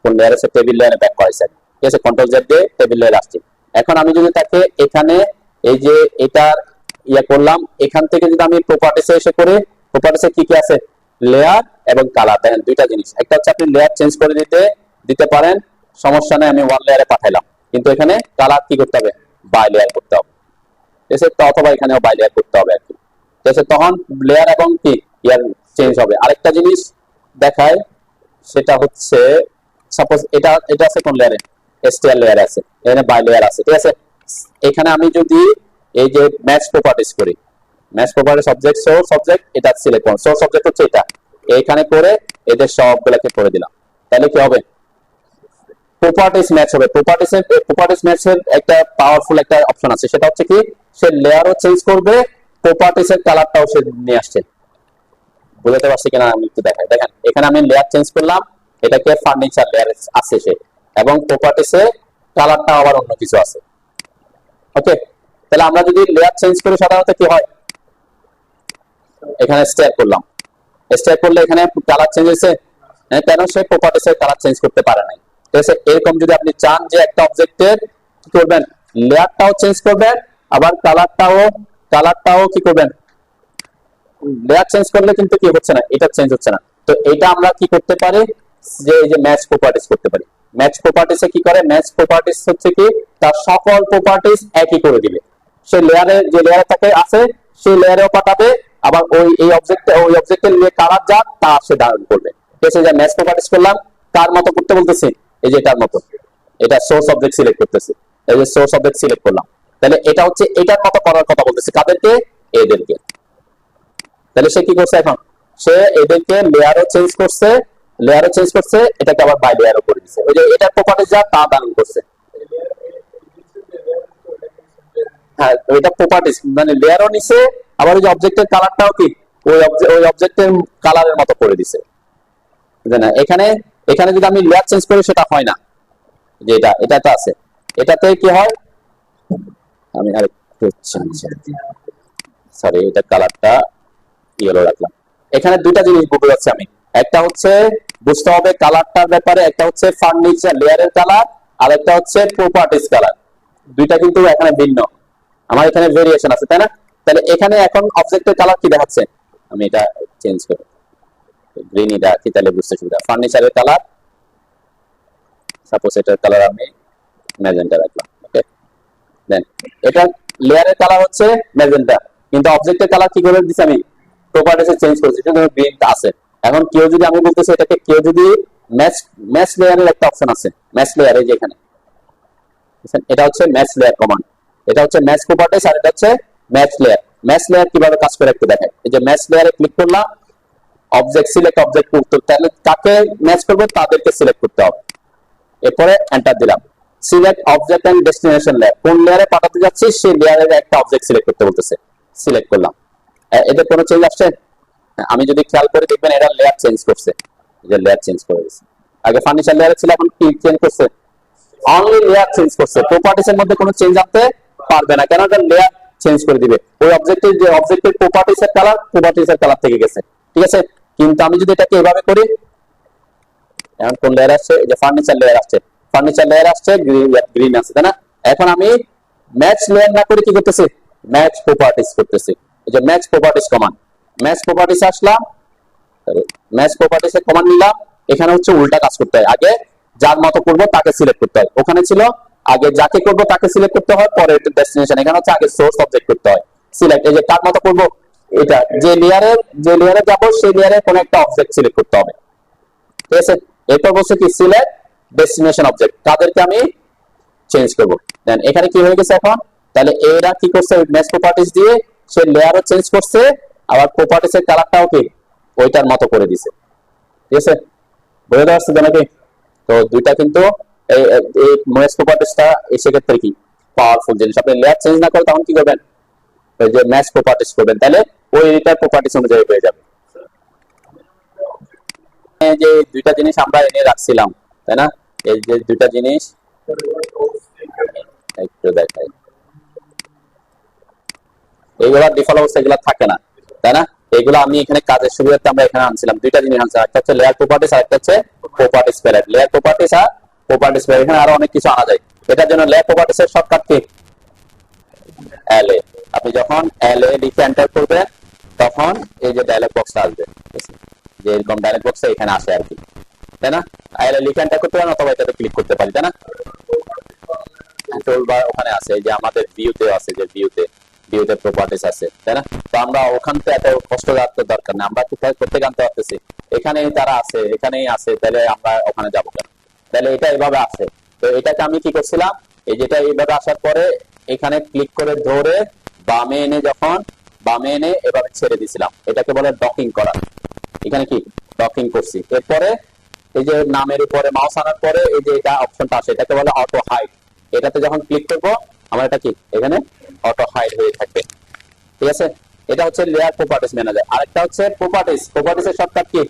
কোন লেয়ার আছে? টেবিল লেয়ারে ব্যাক করাইছে, ঠিক আছে, কন্ট্রোল জেড দিয়ে টেবিল লেয়ার আসছে। এখন আমি যদি তাকে এখানে এই যে এটার করলাম, এখান থেকে যদি আমি প্রপার্টিসে এসে করি, প্রপার্টিসে কি কি আছে, লেয়ার এবং কালার। দেখেন দুইটা জিনিস, একটা হচ্ছে আপনি লেয়ার চেঞ্জ করে দিতে পারেন, সমস্যা নেই, আমি ওয়ান লেয়ারে পাঠাইলাম, কিন্তু এখানে কালার কি করতে হবে, বাই লেয়ার করতে হবে, ঠিক আছে, অথবা এখানেও বাই লেয়ার করতে হবে আর কি, ঠিক আছে, তখন লেয়ার এবং কি ইয়ার চেঞ্জ হবে। আরেকটা জিনিস দেখায়, সেটা হচ্ছে সাপোজ এটা আছে কোন লেয়ারে, এসটিআর লেয়ার আছে, এখানে বাই লেয়ার আছে, ঠিক আছে। এখানে আমি যদি এই যে ম্যাচ প্রপার্টিস করি, match properties object source object, এটা সিলেক্ট করুন, সোর্স অবজেক্ট হচ্ছে এটা, এইখানে করে এদের সবগুলোকে করে দিলাম, তাহলে কি হবে, প্রপার্টিস ম্যাচ হবে। প্রপার্টিস ম্যাচের একটা পাওয়ারফুল একটা অপশন আছে, সেটা হচ্ছে কি, সে লেয়ারও চেঞ্জ করবে, প্রপার্টিসের কালারটাও সে নিয়ে আসছে। বুঝতে পারছি কিনা আমি একটু দেখাই, দেখেন এখানে আমি লেয়ার চেঞ্জ করলাম, এটাকে ফার্নিচার লেয়ার আছে সে, এবং প্রপার্টিসে কালারটা আবার অন্য কিছু আছে। ওকে, তাহলে আমরা যদি লেয়ার চেঞ্জ করি সাধারণত কি হয়, এখানে স্টেয়ার করলাম, স্টেয়ার করলে এখানে কালার চেঞ্জ হয়েছে, কেন, সে প্রপার্টিসের কালার চেঞ্জ করতে পারে নাই, ঠিক আছে। এরকম যদি আপনি চান যে একটা অবজেক্টের কি করবেন, লেয়ারটাও চেঞ্জ করবেন, আবার কালারটাও কি করবেন, লেয়ার চেঞ্জ করলে কিন্তু কি হচ্ছে না, এটা চেঞ্জ হচ্ছে না, তো এটা আমরা কি করতে পারি, যে এই যে ম্যাচ প্রপার্টিস করতে পারি। ম্যাচ প্রপার্টিসে কি করে, ম্যাচ প্রপার্টিস হচ্ছে কি, তার সকল প্রপার্টিস একই করে দিবে, সে লেয়ারে যে লেয়ারে থাকে আছে সেই লেয়ারেও পাঠাবে, আবার ওই অবজেক্টের যে কালার যা তা সে ধারণ করবে, ঠিক আছে। যে ম্যাচ প্রপার্টিস করলাম, কার মতো করতে বলতেছি, এই যে এটার মতো, এটা সোর্স অবজেক্ট সিলেক্ট করতেছি, এই যে সোর্স অবজেক্ট সিলেক্ট করলাম, তাহলে এটা হচ্ছে এটার মতো করার কথা বলতেছি, কাদেরকে, এদেরকে। তাহলে সে কি করছে, এখন সে এদেরকে লেয়ারও চেঞ্জ করছে, এটাকে আবার বাই লেয়ারও করে দিচ্ছে, ওই যে এটার প্রপার্টিস যা তা ধারণ করছে। হ্যাঁ, ওইটা প্রপার্টিস মানে লেয়ারও নিছে, আবার ওই যে অবজেক্টের কালারটাও কি ওই অবজেক্টের কালারের মতো করে দিছে, না। এখানে যদি আমি লেয়ার চেঞ্জ করি সেটা হয় না, যে এটাতে আছে, এটাতে কি হয়, আমি আরেকটু সরি, এটা কালারটা ইয়েলো রাখলাম। এখানে দুইটা জিনিস বুঝতে যাচ্ছে আমি, একটা হচ্ছে বুঝতে হবে কালারটার ব্যাপারে, একটা হচ্ছে ফার্নিচার লেয়ারের কালার, আর একটা হচ্ছে প্রপার্টিস কালার, দুইটা কিন্তু এখানে ভিন্ন, আমার এখানে ভেরিয়েশন আছে, তাই না। তাহলে এখানে এখন অবজেক্টের কালার কি দেখাচ্ছে, আমি এটা চেঞ্জ করি, গ্রিন এটা কি, তাহলে বুঝতে সুবিধা। ফার্নিচারের কালার, সাপোজ এটার কালার আমি ম্যাজেন্টা রাখলাম, ওকে, দেন এটা লেয়ারের কালার হচ্ছে ম্যাজেন্টা, কিন্তু অবজেক্টের কালার কি করে দিছি আমি, প্রপার্টিসে চেঞ্জ করেছি, কিন্তু গ্রিনটা আছে। এখন কেউ যদি, আমি বলতেছি এটাকে, কেউ যদি ম্যাচ লেয়ারের একটা অপশন আছে, ম্যাচ লেয়ার, এই যে এখানে, এটা হচ্ছে ম্যাচ লেয়ার কমান্ড, এটা হচ্ছে ম্যাচ প্রপার্টিস, আর এটা হচ্ছে ম্যাচ লেয়ার। ম্যাচ লেয়ার কিভাবে কাজ করে একটু দেখাই, এই যে ম্যাচ লেয়ারে ক্লিক করলাম, অবজেক্ট সিলেক্ট অবজেক্ট করতে, তাহলে কাকে ম্যাচ করবে তাদেরকে সিলেক্ট করতে হবে, এরপরে এন্টার দিলাম, select object and destination layer, কোন লেয়ারে পাঠাতে যাচ্ছি সেই লেয়ারের একটা অবজেক্ট সিলেক্ট করতে বলতেছে, সিলেক্ট করলাম। এতে কোনো চেঞ্জ আসছে, আমি যদি খেয়াল করে দেখবেন এটা লেয়ার চেঞ্জ করছে, যে লেয়ার চেঞ্জ করে দিয়েছে, আগে ফার্নিচার লেয়ারে ছিল, এখন কি চেঞ্জ করছে, অনলি লেয়ার চেঞ্জ করছে, প্রপার্টিস এর মধ্যে কোনো চেঞ্জ আনতে পারবে না, কেন, এটা লেয়ার চেঞ্জ করে দিবে, ওই অবজেক্টের যে অবজেক্টের প্রপার্টিস এর কালার থেকে গেছে, ঠিক আছে। কিন্তু আমি যদি এটাকে এভাবে করি, এখন কোন লেয়ার আসছে, এই যে ফার্নিচার লেয়ার আসছে, গ্রিন আছে, তাই না। এখন আমি ম্যাচ লেয়ার না করে কি করতেছি, ম্যাচ প্রপার্টিস করতেছি, এই যে match properties command, match properties আসলাম, ম্যাচ প্রপার্টিস এর কমান্ড নিলাম, এখানে হচ্ছে উল্টা কাজ করতে হয়, আগে যার মতো করবো তাকে সিলেক্ট করতে হয়, ওখানে ছিল আগে যাকে করবো তাকে সিলেক্ট করতে হয়, পরে ডেস্টিনেশন, এখানে হচ্ছে আগে সোর্স অবজেক্ট করতে হয়, সিলেক্ট, এই যে কার মতো করবো, এটা যে লেয়ারে যাবো সেই লেয়ারে কোন একটা অবজেক্ট সিলেক্ট করতে হবে, ঠিক আছে। এরপর বলছে কি, সিলেক্ট ডেস্টিনেশন অবজেক্ট, তাদেরকে আমি চেঞ্জ করবো, দেন এখানে কি হয়ে গেছে এখন, তাহলে এরা কি করছে, ম্যাচ প্রপার্টিস দিয়ে সে লেয়ারও চেঞ্জ করছে, আবার প্রপার্টিস এর কালারটাও কি ওইটার মতো করে দিছে, ঠিক আছে, বুঝতে পারছি নাকি। তো দুইটা কিন্তু এই ম্যাচ প্রপার্টিসটা সেক্ষেত্রে কি পাওয়ারফুল জিনিস, আপনি লেয়ার চেঞ্জ না করে তখন কি করবেন, ওই যে ম্যাচ প্রপার্টিস করবেন, তাহলে ওই এটার প্রপার্টিস অনুযায়ী হয়ে যাবে। যে দুইটা জিনিস আমরা এনে রাখছিলাম, তাই না, এই যে দুইটা জিনিস একটু দেখাই, এইগুলা ডিফল্ট অবস্থা এগুলা থাকে না, তাই না, এগুলো আমি এখানে কাজের সুবিধার্থে আমরা এখানে আনছিলাম, দুইটা জিনিস আনছিলাম, একটা হচ্ছে লেয়ার প্রপার্টিস আর একটা হচ্ছে প্রপার্টিস প্যালেট, লেয়ার প্রপার্টিস আর প্রপার্টিস প্যালেট, এখানে আরো অনেক কিছু আনা যায়, এটার জন্য লেয়ার প্রপার্টিস এর শর্টকাট কি, এলএ। আপনি যখন এলএ লিখে এন্টার করবেন তখন এই যে ডায়লগ বক্সটা আসবে, যে এরকম ডায়লগ বক্সটা এখানে আসে আর কি, তাই না? এলএ লিখে এন্টার করতে পারেন অথবা এটাতে ক্লিক করতে পারি, তাই না? টুলবার ওখানে আছে, এই যে আমাদের ভিউতে আছে, যে ভিউতে প্রপার্টিজ আছে, তাই না? তো আমরা ওখান থেকে এত কষ্ট করতে দরকার নেই, আমরা কোথায় করতে জানতে পারতেছি, এখানেই তারা আছে, এখানেই আছে, তাহলে আমরা ওখানে যাবো কেন? তাহলে এটা এভাবে আছে। তো এটাকে আমি কি করছিলাম, এই যেটা এইভাবে আসার পরে এখানে ক্লিক করে ধরে বামে এনে, যখন বামে এনে এভাবে ছেড়ে দিছিলাম, এটাকে বলে ডকিং করা। এখানে কি ডকিং করছি, এরপরে এই যে নামের উপরে মাউস আনার পরে এই যে এটা অপশনটা আসে, এটাকে বলে অটো হাইড। এটাতে যখন ক্লিক করবো আমার এটা কি এখানে অটো হাইড হয়ে থাকবে, ঠিক আছে? এটা হচ্ছে লেয়ার প্রপার্টিজ ম্যানেজার। আরেকটা হচ্ছে প্রপার্টিজের shortcut key,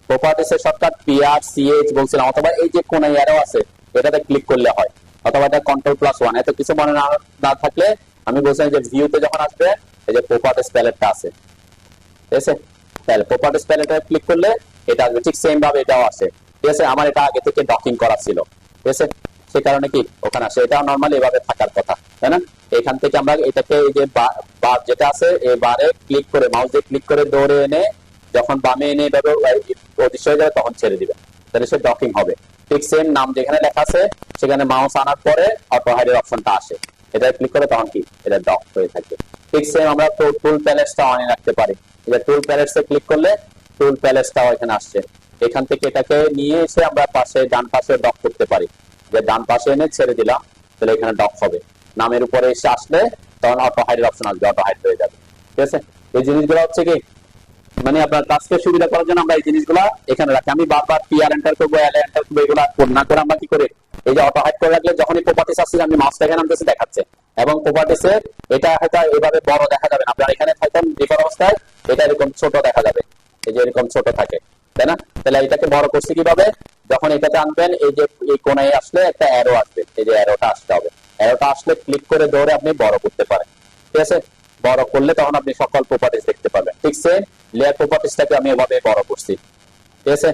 প্রপার্টিজের shortcut PR CH বলছিলাম, অথবা এই যে কোন অ্যারো আছে এটাতে ক্লিক করলে হয়, অথবা এটা কন্ট্রোল+1। এত কিছু মনে না থাকলে আমি বলছিলাম যে ভিউতে যখন আসবে এই যে প্রপার্টিজ প্যালেটটা আছে, ঠিক আছে? তাহলে প্রপার্টিজ প্যালেটে ক্লিক করলে এটা আসবে, ঠিক সেম ভাবে এটাও আসে, ঠিক আছে? আমার এটা আগে থেকে ডকিং করা ছিল, ঠিক আছে? সেই কারণে কি ওখানে আসে, এটা নরমালি এভাবে থাকার কথা, তাই না? এখান থেকে আমরা এটাকে এই যে বার যেটা আছে এই বারে ক্লিক করে, মাউস দিয়ে ক্লিক করে দৌড়ে এনে যখন বামে এনে এভাবে অদৃশ্য হয়ে যাবে তখন ছেড়ে দিবে, তাহলে সে ডকিং হবে। ঠিক সেম নাম যেখানে লেখা আছে সেখানে মাউস আনার পরে অটো হাইডের অপশনটা আসে, এটা ক্লিক করে তখন কি এটা ডক হয়ে থাকবে। ঠিক সেম আমরা তো টুল প্যালেটটা অন রাখতে পারি, এটা টুল প্যালেটসে ক্লিক করলে টুল প্যালেটটাও এখানে আসছে, এখান থেকে এটাকে নিয়ে এসে আমরা পাশে ডান পাশে ডক করতে পারি, যে ডান পাশে এনে ছেড়ে দিলাম তাহলে এখানে ডক হবে। নামের উপরে এসে আসলে তখন অটো হাইডের অপশন আসবে, অটো হাইড হয়ে যাবে, ঠিক আছে? এই জিনিসগুলো হচ্ছে কি মানে আপনার কাজকে সুবিধা করার জন্য আমরা এই জিনিসগুলো এখানে রাখি। আমি বারবার পিআর এন্টার করবো, এল এন্টার করবো, এগুলো না করে আমরা কি করি, এই যে অটো হাইড করে রাখলে যখনই প্রপার্টিস আসছে আমি মাউসটা এখানে আনতেছি দেখাচ্ছে, এবং প্রপার্টিসে এটা হয়তো এভাবে বড় দেখা যাবে না, আপনার এখানে থাকেন ডিফল্ট অবস্থায় এটা এরকম ছোট দেখা যাবে, এই যে এরকম ছোট থাকে, তাই না? তাহলে এটাকে বড় করছি কিভাবে, যখন এটাতে আনবেন এই যে এই কোণায় আসলে একটা অ্যারো আসবে, এই যে অ্যারোটা আসতে হবে, অ্যারোটা আসলে ক্লিক করে ধরে আপনি বড় করতে পারেন, ঠিক আছে? বড় করলে তখন আপনি সকল প্রপার্টিস দেখতে পাবেন। ঠিক সেম লেয়ার প্রপার্টিসটাকে আমি এভাবে বড় করছি, ঠিক আছে?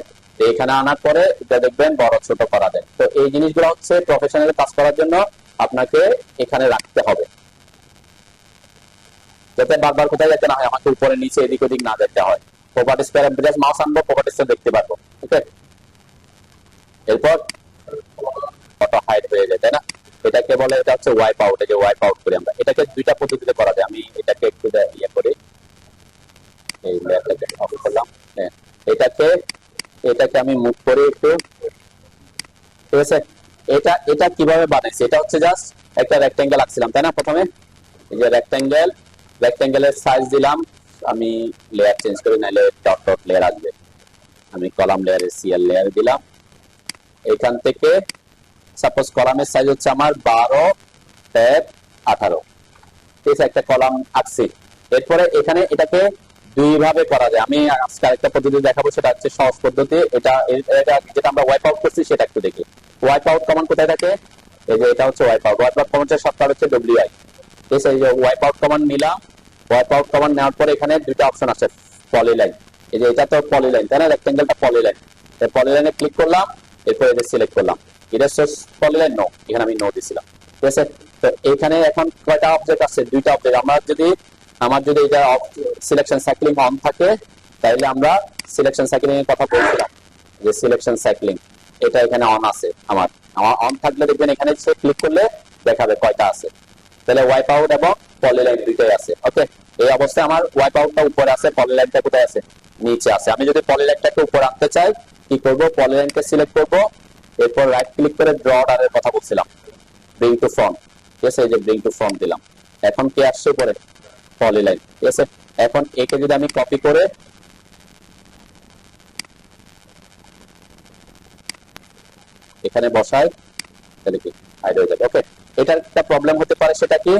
এখানে আনার পরে এটা দেখবেন বড় ছোট করা যায়। তো এই জিনিসগুলো হচ্ছে প্রফেশনাল কাজ করার জন্য আপনাকে এখানে রাখতে হবে, যাতে বারবার কোথায় যেতে না হয়, আমাকে উপরে নিচে এদিক ওদিক না যেতে হয়। প্রপার্টিস প্যারামিটার মাউস আনবো, প্রপার্টিসটা দেখতে পারবো, ওকে? এরপর অটো হাইড হয়ে যায়, তাই না? এটাকে বলে, এটা হচ্ছে ওয়াইপ আউট। এই যে ওয়াইপ আউট করি আমরা, এটাকে দুইটা পদ্ধতিতে করা যায়। আমি এটাকে একটু ইয়ে করি, এই লেয়ারটাকে অফ করলাম, হ্যাঁ, এটাকে আমি মুভ করি একটু, ঠিক আছে? এটা কিভাবে বানাইছি, এটা হচ্ছে জাস্ট একটা রেক্টেঙ্গেল আঁকছিলাম, তাই না? প্রথমে এই যে রেক্টেঙ্গেলের সাইজ দিলাম, আমি লেয়ার চেঞ্জ করি নাহলে ডট ডট লেয়ার আসবে, আমি কলাম লেয়ারে সিএল লেয়ার দিলাম। এখান থেকে সাপোজ কলামের সাইজ হচ্ছে আমার 12:18, ঠিক আছে? একটা কলাম আঁকছি। এরপরে এখানে এটাকে দুই ভাবে করা যায়, আমি আজকে আরেকটা পদ্ধতি দেখাবো, সেটা হচ্ছে সহজ পদ্ধতি। এটা যেটা আমরা ওয়াইপ আউট করছি সেটা একটু দেখি। ওয়াইপ আউট কমান্ড কোথায় থাকে, এই যে এটা হচ্ছে ওয়াইপ আউট কমান্ডের শর্টকাট হচ্ছে ডব্লিউআই, ঠিক আছে? এই যে ওয়াইপ আউট কমান্ড নিলাম, ওয়াইপ আউট কমান্ড নেওয়ার পরে এখানে দুইটা অপশন আছে, পলিলাইন, এই যে এটা তো পলিলাইন, তাই না? রেক্টেঙ্গেলটা পলিলাইন, এই পলিলাইনে ক্লিক করলাম, এরপর এটা সিলেক্ট করলাম, এটা পলিলাইন নো, এখানে আমি নো দিছিলাম, ঠিক আছে? তো এখানে এখন কয়টা অবজেক্ট আছে, দুইটা অবজেক্ট। আমার যদি এটা সিলেকশন সাইক্লিং অন থাকে তাহলে আমরা সিলেকশন সাইক্লিং এর কথা বলছিলাম, যে সিলেকশন সাইক্লিং এটা এখানে অন আছে। আমার অন থাকলে দেখবেন এখানে সে ক্লিক করলে দেখাবে কয়টা আছে, তাহলে ওয়াইপ আউট এবং পলিলাইন দুইটাই আছে, ওকে? এই অবস্থায় আমার ওয়াইপ আউটটা উপরে আছে, পলিলাইনটা কোথায় আছে, নিচে আছে। আমি যদি পলিলাইনটাকে উপরে আনতে চাই কি করব, পলিলাইনকে সিলেক্ট করব, এরপর রাইট ক্লিক করে ড্র অর্ডারের কথা বলছিলাম, ব্রিং টু ফ্রন্ট, ঠিক আছে? এই যে ব্রিং টু ফ্রন্ট দিলাম, এখন কি আসছে উপরে, পলিলাইন, ঠিক আছে? এখন একে যদি আমি কপি করে এখানে বসাই তাহলে কি হাইড হয়ে যাবে, ওকে? এটার একটা প্রবলেম হতে পারে, সেটা কি,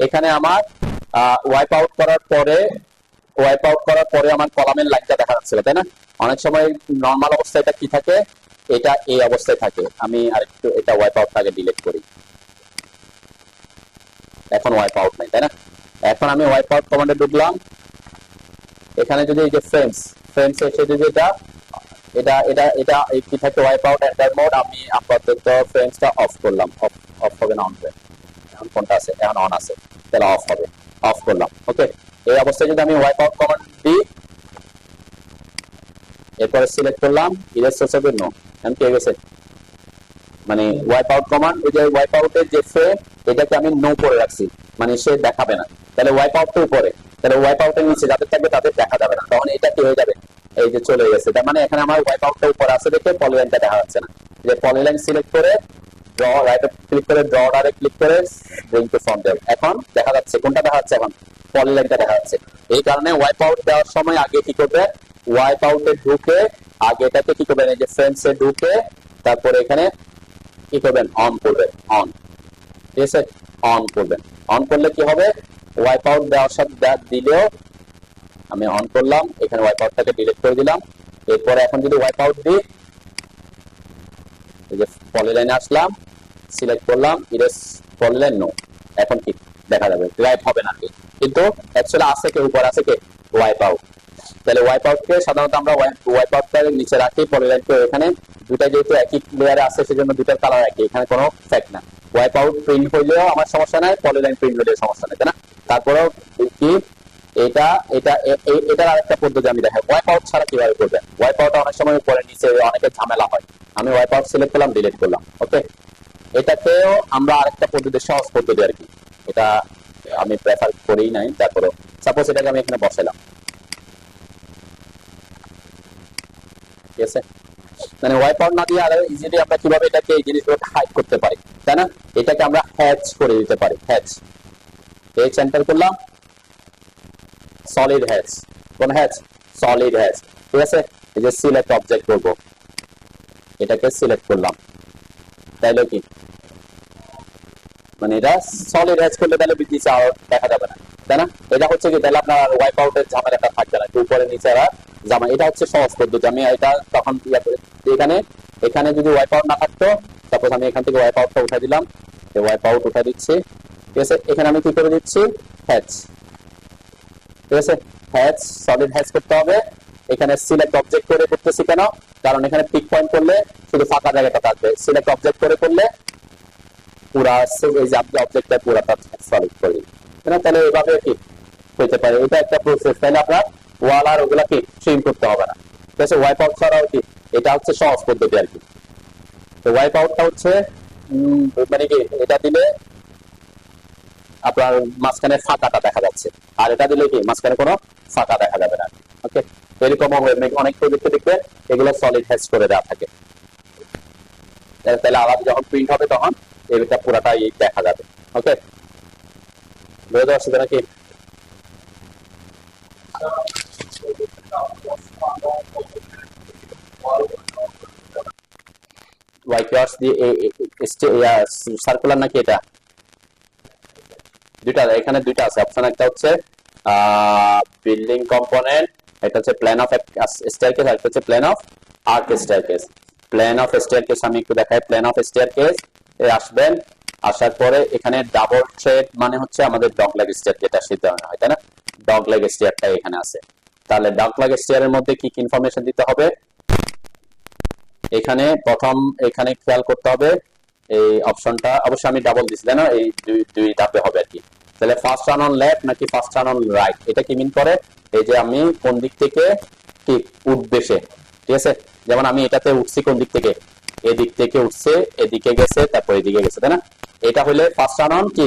এখানে আমার ওয়াইপ আউট করার পরে আমার কলামের লাইনটা দেখা যাচ্ছিল, তাই না? অনেক সময় নর্মাল অবস্থায় এটা কি থাকে, এটা এই অবস্থায় থাকে। আমি আরেকটু এটা ওয়াইপ আউটটাকে ডিলিট করি, এখন ওয়াইপ আউট নাই, তাই না? এখন আমি ওয়াইপ আউট কমান্ডে ঢুকলাম, এখানে যদি এই যে ফ্রেমস এসে যদি এটা কি থাকে, ওয়াইপ আউট এন্টার মোড, আমি আপাতত ফ্রেমসটা অফ করলাম, অফ হবে না, অন হবে, এখন কোনটা আছে, এখন অন আছে, তাহলে অফ হবে, অফ করলাম। ওকে, এই অবস্থায় যদি আমি ওয়াইপ আউট কমান্ড দিই, এরপরে সিলেক্ট করলাম, ইরেজ সোর্স হবে নো, আমি পেয়ে গেছে। মানে ওয়াইপ আউট কমান্ড, ওই যে ওয়াইপ আউটের যে ফ্রেম, এটাকে আমি নো করে রাখছি, মানে সে দেখাবে না। তাহলে ওয়াইপ আউট তো উপরে, তাহলে ওয়াইপ আউটের নিচে যাদের থাকবে তাদের দেখা যাবে না, তখন এটা কি হয়ে যাবে, এই যে চলে গেছে। তার মানে এখানে আমার ওয়াইপ আউটটা উপরে আছে দেখে পলিলাইনটা দেখা যাচ্ছে না। যে পলিলাইন সিলেক্ট করে ড্র রাইট ক্লিক করে ড্র ডারে ক্লিক করে ব্রিং টু ফ্রন্ট দেব, এখন দেখা যাচ্ছে কোনটা দেখা যাচ্ছে, এখন পলিলাইনটা দেখা যাচ্ছে। এই কারণে ওয়াইপ আউট দেওয়ার সময় আগে কি করবে, ওয়াইপ আউটে ঢুকে আগে এটাকে কি করবেন, এই যে ফ্রেমসে ঢুকে তারপরে এখানে কি করবেন, অন করবেন, অন, ঠিক আছে, অন করবেন। অন করলে কি হবে, ওয়াইপ আউট দেওয়ার সাথে দিলেও আমি অন করলাম, এখানে ওয়াইপ আউটটাকে ডিলিট করে দিলাম। এরপরে এখন যদি ওয়াইপ আউট দিই, এই যে পলিলাইনে আসলাম, সিলেক্ট করলাম, ইরেজ পলিলাইন নো, এখন কি দেখা যাবে, ওয়াইপ হবে না, কিন্তু অ্যাকচুয়ালি আছে কে, উপর আছে কে, ওয়াইপ আউট। তাহলে ওয়াইপ আউটকে সাধারণত আমরা ওয়াইপ আউটটা নিচে রাখি, পলিলাইনকে এখানে দুটা যেহেতু একই লেয়ারে আছে সেজন্য দুটার কালার একই, এখানে কোনো ফ্যাক্ট না। ওয়াইপ আউট প্রিন্ট হইলেও আমার সমস্যা নাই, পলিলাইন প্রিন্ট হইলেও সমস্যা নেই, তাই না? তারপরেও কি এটা এটা এটার আরেকটা পদ্ধতি আমি দেখাই, ওয়াইপ আউট ছাড়া কিভাবে করবেন। ওয়াইপ আউট অনেক সময় উপরে নিচে অনেকের ঝামেলা হয়, আমি ওয়াইপ আউট সিলেক্ট করলাম, ডিলিট করলাম। ওকে, এটাকেও আমরা আরেকটা পদ্ধতি, সহজ পদ্ধতি আর কি, এটা আমি প্রেফার করি নাই, তারপরে সাপোজ এটাকে আমি এখানে বসাইলাম, ঠিক আছে। মানে ওয়াইপ আউট না দিয়ে আরো ইজিলি আমরা কিভাবে এটাকে এই জিনিসগুলোকে হাইড করতে পারি, তাই না? এটাকে আমরা হ্যাচ করে দিতে পারি, হ্যাচ, এইচ এন্টার করলাম, সলিড হ্যাচ, কোন হ্যাচ, সলিড হ্যাচ, ঠিক আছে। এই যে সিলেক্ট অবজেক্ট করব, এটাকে সিলেক্ট করলাম, তাইলে কি মানে এটা সলিড হ্যাচ করলে তাহলে নিচে আর দেখা যাবে না, তাই না? এটা হচ্ছে কি, তাহলে আপনার ওয়াইপ আউটের ঝামেলাটা থাকবে না, উপরে নিচে আর জামা, এটা হচ্ছে সহজ পদ্ধতি। আমি এটা তখন এখানে এখানে যদি ওয়াইপ আউট না থাকতো, সাপোজ আমি এখান থেকে ওয়াইপ আউটটা উঠাই দিলাম, ওয়াইপ আউট উঠাই দিচ্ছি, ঠিক আছে। এখানে আমি কি করে দিচ্ছি, হ্যাচ, ঠিক আছে, হ্যাচ, সলিড হ্যাচ করতে হবে। এখানে সিলেক্ট অবজেক্ট করে করতেছি কেন, কারণ এখানে পিক পয়েন্ট করলে শুধু ফাঁকা জায়গাটা থাকবে, সিলেক্ট অবজেক্ট করে করলে পুরা এই যে আপনি অবজেক্টটা পুরাটা সলিড করে দিন, তাহলে এইভাবে কি হইতে পারে, এটা একটা প্রসেস। তাহলে আপনার ওয়াল আর ওগুলা কি ট্রিম করতে হবে না, ঠিক আছে। ওয়াইপ আউট ছাড়াও কি, এটা হচ্ছে সহজ পদ্ধতি আর কি। তো ওয়াইপ আউটটা হচ্ছে মানে কি, এটা দিলে আপনার মাঝখানে ফাঁকাটা দেখা যাচ্ছে, আর এটা দিলে কি মাঝখানে কোনো ফাঁকা দেখা যাবে না। ওকে, এরকম অনেক প্রজেক্টে দেখবে এগুলো সলিড হ্যাচ করে দেওয়া থাকে, তাহলে আলাদা যখন প্রিন্ট হবে তখন এটা পুরাটাই দেখা যাবে। ওকে, বুঝতে পারছি নাকি? ওয়াইকিওয়ার্স দিয়ে সার্কুলার নাকি, এটা দুইটা, এখানে দুইটা আছে অপশন, একটা হচ্ছে বিল্ডিং কম্পোনেন্ট, এটা হচ্ছে প্ল্যান অফ স্টেয়ারকেস, আর একটা হচ্ছে plan of arc staircase. Plan of staircase আমি একটু দেখাই, প্ল্যান অফ স্টেয়ারকেস এ আসবেন, আসার পরে এখানে ডাবল থ্রেড মানে হচ্ছে আমাদের ডগ লেগ স্টেয়ার, যেটা সেটা হয়, তাই না? ডগ লেগ স্টেয়ারটা এখানে আছে। তাহলে ডগ লেগ স্টেয়ারের মধ্যে কি কি ইনফরমেশন দিতে হবে, এখানে প্রথম এখানে খেয়াল করতে হবে এই অপশনটা, অবশ্যই আমি ডাবল দিছি, তাই না? এই দুই ধাপে হবে আর কি। তাহলে ফার্স্ট রান অন লেফট নাকি ফার্স্ট রান অন রাইট, এটা কি মিন করে, এই যে আমি কোন দিক থেকে কি উঠবে সে, ঠিক আছে। যেমন আমি এটাতে উঠছি কোন দিক থেকে, এদিক থেকে উঠছে, এদিকে গেছে, তারপর এদিকে গেছে, তাই না? এটা হলে ফার্স্ট রান অন কি,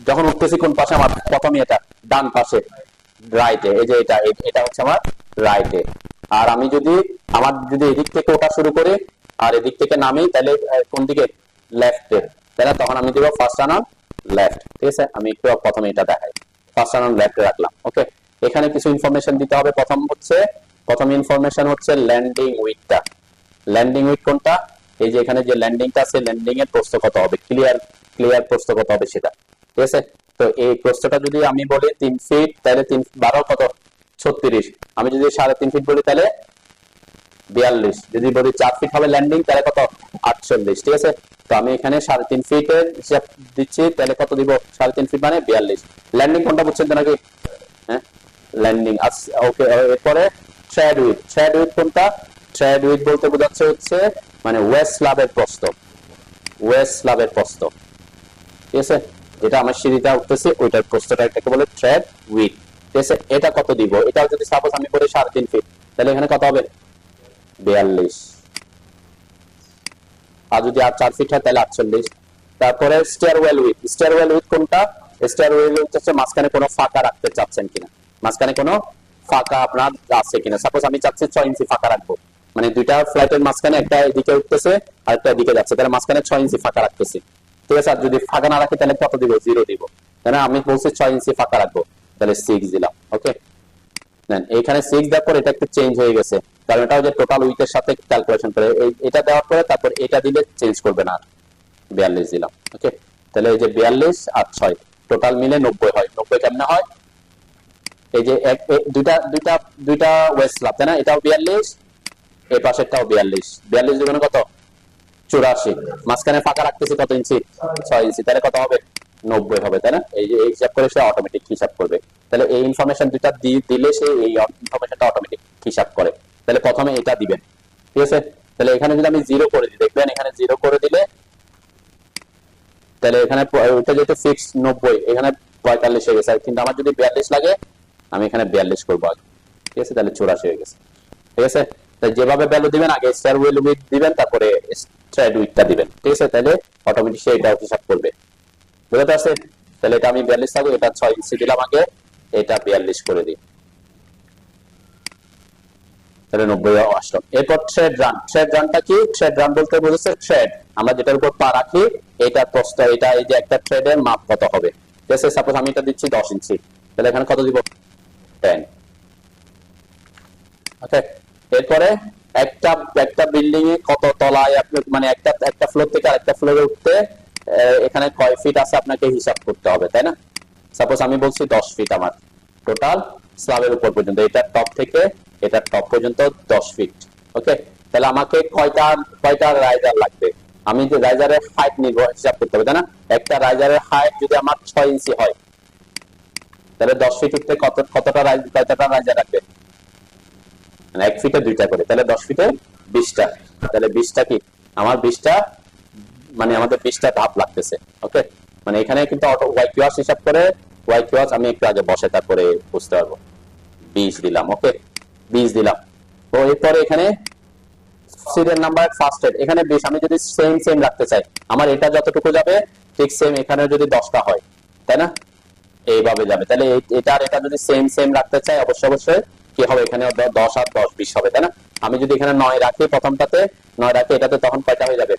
যখন উঠতেছি কোন পাশে, আমার প্রথমে এটা ডান পাশে রাইটে, এই যে এটা এটা হচ্ছে আমার রাইটে। আর আমি যদি এদিক থেকে ওঠা শুরু করি আর এদিক থেকে নামি, তাহলে কোন দিকে, লেফটে, তাই না? তখন আমি দিব ফার্স্ট রান অন লেফট, ঠিক আছে। আমি একটু প্রথমে এটা দেখাই, ফার্স্ট রান অন লেফটে রাখলাম। ওকে, এখানে কিছু ইনফরমেশন দিতে হবে। প্রথম ইনফরমেশন হচ্ছে ল্যান্ডিং উইডটা। ল্যান্ডিং উইড কোনটা, এই যে এখানে যে ল্যান্ডিংটা আছে, ল্যান্ডিং এর প্রস্থ কত হবে, ক্লিয়ার প্রস্থ কত হবে সেটা, ঠিক আছে। তো এই প্রস্থটা যদি আমি বলি 3 ফিট, তাহলে 3 12 কত 36, আমি যদি 3.5 ফিট বলি তাহলে 42, যদি বলি 4 ফিট হবে ল্যান্ডিং তাহলে কত 48, ঠিক আছে। তো আমি এখানে 3.5 ফিটের হিসাব দিচ্ছি, তাহলে কত দিব, 3.5 ফিট মানে 42। ল্যান্ডিং কোনটা বুঝছেন তো নাকি, হ্যাঁ ল্যান্ডিং। ওকে, এরপরে ট্রেড উইথ কোনটা, ট্রেড উইথ বলতে বোঝাচ্ছে হচ্ছে মানে ওয়েস্ট স্ল্যাবের প্রস্থ, ঠিক আছে, যেটা আমার সিঁড়িটা উঠতেছে ওইটার প্রস্থটা এটাকে বলে থ্রেড উইথ। ঠিক আছে, এটা কত দিব, এটাও যদি সাপোজ আমি করে 3.5 ফিট, তাহলে এখানে কত হবে 42। আর যদি আর 4 ফিট হয় তাহলে 48। তারপরে স্টেয়ারওয়েল উইথ কোনটা, স্টেয়ারওয়েল উইথ হচ্ছে মাঝখানে কোনো ফাঁকা রাখতে চাচ্ছেন কিনা, মাঝখানে কোনো ফাঁকা আপনার আছে কিনা। সাপোজ আমি চাচ্ছি 6 ইঞ্চি ফাঁকা রাখবো, মানে দুইটা ফ্লাইটের মাঝখানে একটা এদিকে উঠতেছে আর একটা এদিকে যাচ্ছে, তাহলে মাঝখানে 6 ইঞ্চি ফাঁকা রাখতেছি। ঠিক আছে, আর যদি ফাঁকা না রাখি তাহলে কত দিব, 0 দিব। তাহলে আমি বলছি 6 ইঞ্চি ফাঁকা রাখবো, তাহলে 6 দিলাম। ওকে, দেন এইখানে 6 দেওয়ার পর এটা একটু চেঞ্জ হয়ে গেছে, কারণ এটা যে টোটাল উইথের সাথে ক্যালকুলেশন করে এটা দেওয়ার পরে তারপর এটা দিলে চেঞ্জ করবে না, 42 দিলাম। ওকে, তাহলে এই যে 42 আর 6 টোটাল মিলে 90 হয়। 90 কেমনে হয়, এই যে দুইটা দুইটা দুইটা ওয়েস্ট স্ল্যাব, তাই না, এটাও 42, এই পাশেরটাও 42, 42 দুগুণে কত 84, মাঝখানে ফাঁকা রাখতেছি কত ইঞ্চি 6 ইঞ্চি, তাহলে কত হবে 90 হবে, তাই না। এই যে এই হিসাব করে সে অটোমেটিক হিসাব করবে। তাহলে এই ইনফরমেশন দুইটা দিলে সে এই ইনফরমেশনটা অটোমেটিক হিসাব করে। তাহলে প্রথমে এটা দিবেন। ঠিক আছে, তাহলে এখানে যদি আমি 0 করে দিই, দেখবেন এখানে 0 করে দিলে তাহলে এখানে ওটা যেহেতু ফিক্স 90, এখানে 45 হয়ে গেছে, কিন্তু আমার যদি 42 লাগে আমি এখানে 42 করবো আগে। ঠিক আছে, তাহলে 84 হয়ে গেছে। ঠিক আছে, তাই যেভাবে ভ্যালু দিবেন আগে স্টেয়ারওয়েল উইথ দিবেন, তারপরে থ্রেড উইথটা দিবেন। ঠিক আছে, তাহলে অটোমেটিক সে এটা হিসাব করবে। বুঝতে পারছেন, তাহলে এটা আমি 42 থাকবে, এটা 6 ইঞ্চি দিলাম আগে, এটা 42 করে দিই, তাহলে 90 আসলো। এরপর থ্রেড রানটা কি, থ্রেড রান বলতে বোঝাচ্ছে থ্রেড আমরা যেটার উপর পা রাখি এটা প্রস্থ, এটা এই যে একটা থ্রেডের মাপ কত হবে। ঠিক আছে, সাপোজ আমি এটা দিচ্ছি 10 ইঞ্চি, তাহলে এখানে কত দিব 10। ওকে, এরপরে একটা একটা বিল্ডিং এ কত তলায় আপনি, মানে একটা একটা ফ্লোর থেকে আরেকটা ফ্লোরে উঠতে এখানে কয় ফিট আছে আপনাকে হিসাব করতে হবে, তাই না। সাপোজ আমি বলছি 10 ফিট আমার টোটাল স্ল্যাবের উপর পর্যন্ত, এটা টপ থেকে এটা টপ পর্যন্ত 10 ফিট। ওকে, তাহলে আমাকে কয়টা কয়টা রাইজার লাগবে, আমি যে রাইজারের হাইট নিব হিসাব করতে হবে, তাই না। একটা রাইজারের হাইট যদি আমার 6 ইঞ্চি হয়, তাহলে 10 ফিট উঠতে কতটা রাইজার রাখবে, 1 ফিটে 2টা করে, তাহলে 10 ফিটে 20টা, তাহলে 20টা কি আমার 20টা, মানে আমাদের 20টা ধাপ লাগতেছে। ওকে, মানে এখানে কিন্তু অটো ওয়াই কিউআর হিসাব করে, ওয়াই কিউআর আমি একটু আগে বসে তারপরে বুঝতে পারবো। 20 দিলাম। ওকে, 20 দিলাম। তো এরপরে এখানে সিরিয়াল নাম্বার ফার্স্ট এড, এখানে 20, আমি যদি সেম রাখতে চাই, আমার এটা যতটুকু যাবে ঠিক সেম এখানে যদি 10টা হয়, তাই না, এইভাবে যাবে। তাহলে এটা আর এটা যদি সেম রাখতে চাই, অবশ্যই কি হবে, এখানে 10 আর 10 20 হবে, তাই না। আমি যদি এখানে 9 রাখি, প্রথমটাতে 9 রাখি, এটাতে তখন কয়টা হয়ে যাবে,